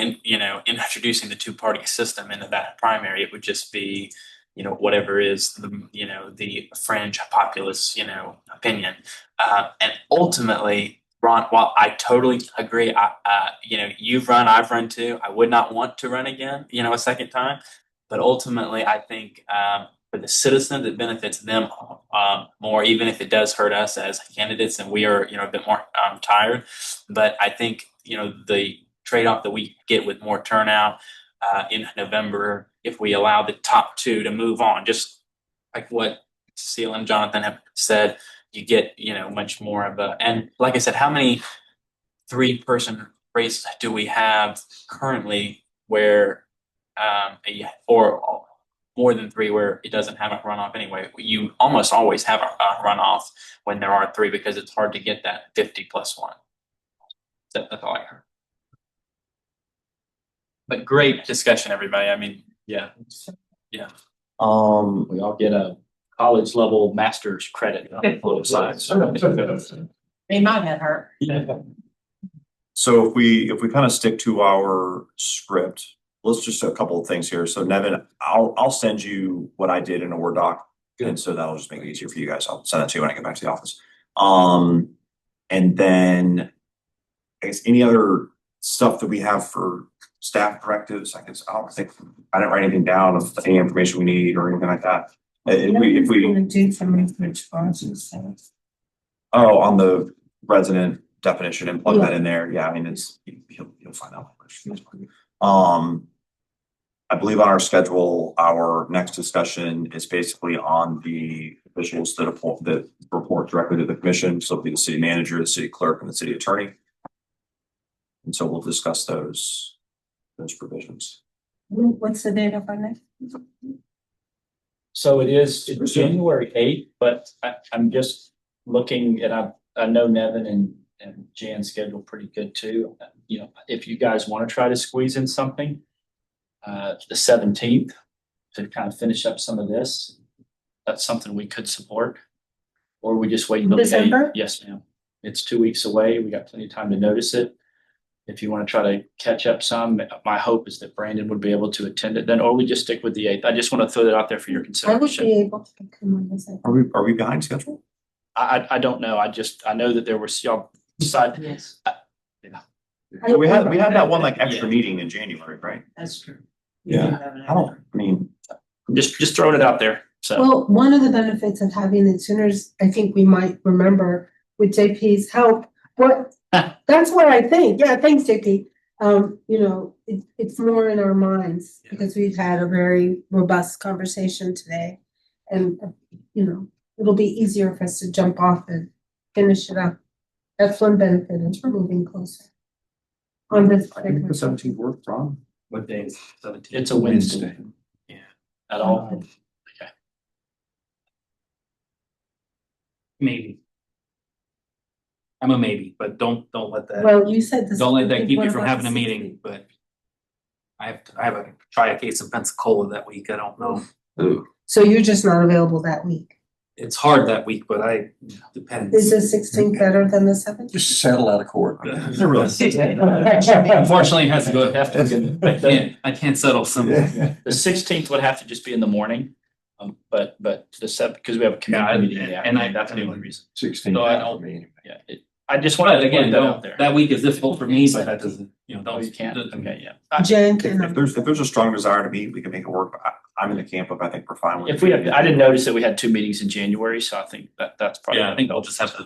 introducing the two-party system into that primary. It would just be, whatever is the fringe populist, opinion. And ultimately, Ron, while I totally agree, you've run, I've run too. I would not want to run again, a second time. But ultimately, I think for the citizens, it benefits them more, even if it does hurt us as candidates and we are, a bit more tired. But I think, the trade-off that we get with more turnout in November, if we allow the top two to move on, just like what Cecile and Jonathan have said, you get, much more of a, and like I said, how many 3-person races do we have currently where, or more than 3 where it doesn't have a runoff anyway? You almost always have a runoff when there are 3 because it's hard to get that 50 plus 1. That's all I heard. But great discussion, everybody. I mean, yeah. We all get a college level master's credit on both sides. They might have her. So if we kind of stick to our script, let's just a couple of things here. So Nevin, I'll send you what I did in a Word doc. And so that'll just make it easier for you guys. I'll send it to you when I get back to the office. And then I guess any other stuff that we have for staff directives, I don't think I didn't write anything down of any information we need or anything like that. If we do some responses. on the resident definition and plug that in there. Yeah, I mean, you'll find out. I believe on our schedule, our next discussion is basically on the officials that report directly to the commission. So it'll be the city manager, the city clerk, and the city attorney. And so we'll discuss those provisions. What's the date of our next? So it's January 8th, but I'm just looking and I know Nevin and Jan's schedule pretty good too. You know, if you guys want to try to squeeze in something, the 17th to kind of finish up some of this, that's something we could support. Or we just wait until the 8th. December? Yes, ma'am. It's 2 weeks away. We got plenty of time to notice it. If you want to try to catch up some, my hope is that Brandon would be able to attend it then, or we just stick with the 8th. I just want to throw that out there for your I would consideration. be able to come on this. Are we behind schedule? I don't know. I know that there was y'all decide. Yes, We had that one like extra meeting in January, right? that's true. Yeah. I mean, Just throwing it out there. So Well, one of the benefits of having it sooner is, I think we might remember with JP's help, that's what I think. Yeah, thanks, JP. You know, it's more in our minds because we've had a very robust conversation today. And, you know, it'll be easier for us to jump off and finish it up. That's one benefit, is we're moving closer. On this I think the particular. 17th worked wrong. What day is 17th? it's a Wednesday. Yeah. At all. Maybe. I'm a maybe, but don't let that, Well, you said this. don't let that keep what you from about having a the meeting, but I have a try a case of Pensacola that week. I don't know. Ooh. So you're just not available that week. It's hard that week, but depends. Is the 16th better than the 17th? Just settle out of court. Unfortunately, it has to go. Have to- I can't settle some. The 16th would have to just be in the morning. But the because we have a community meeting in the and afternoon, that's the only reason. 16. So I don't- Yeah, I just wanted But to again, get that out there. that week is difficult for me, but that doesn't, Oh, don't. you can't? Okay, yeah. Jen If can. there's a strong desire to meet, we can make it work. I'm in the camp of, I think we're fine with. If we have, I didn't notice that we had 2 meetings in January, so I think that's probably. Yeah, I think I'll just have to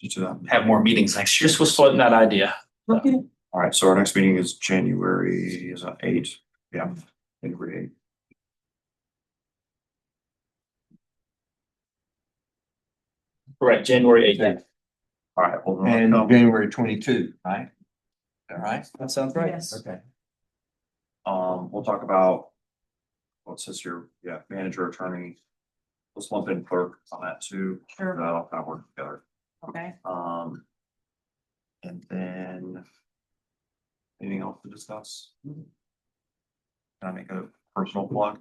To that. have more meetings next year. Just was floating that idea. Okay. All right, so our next meeting is January, is that 8? Yeah, January 8. Correct, January 8th. All right, well, And January 22, right? Is that right? That sounds Yes. Okay. We'll talk about what's this here? Yeah, manager, attorney. Let's lump in clerk on that too. Sure. That'll kind of work together. Okay. And then anything else to discuss? Can I make a personal plug?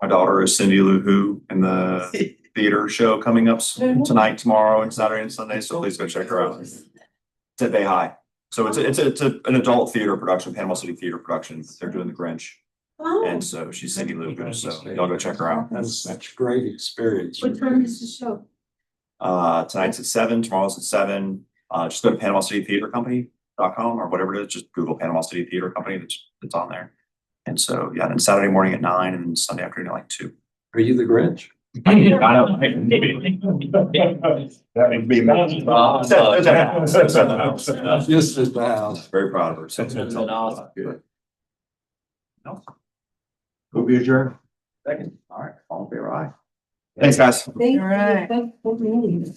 My daughter is Cindy Lou Who in the theater show coming up tonight, tomorrow, and Saturday and Sunday. So please go check her out. It's at Bay High. So it's an adult theater production, Panama City theater production. They're doing the Grinch. Oh, And so she's Cindy Lou Who. So y'all go check her out. That's a great experience. what time is the show? Tonight's at 7, tomorrow's at 7. Just go to PanamaCityTheaterCompany.com or whatever it is. Just Google Panama City Theater Company. That's on there. And so, yeah, then Saturday morning at 9 and then Sunday afternoon at like 2. Are you the Grinch? I don't. That would be Just as bad. very proud of her. So That's awesome. good. No. Who be adjourned? Second. All right. All in favor, aye. Thanks, guys. Thank you. All right. Thank you.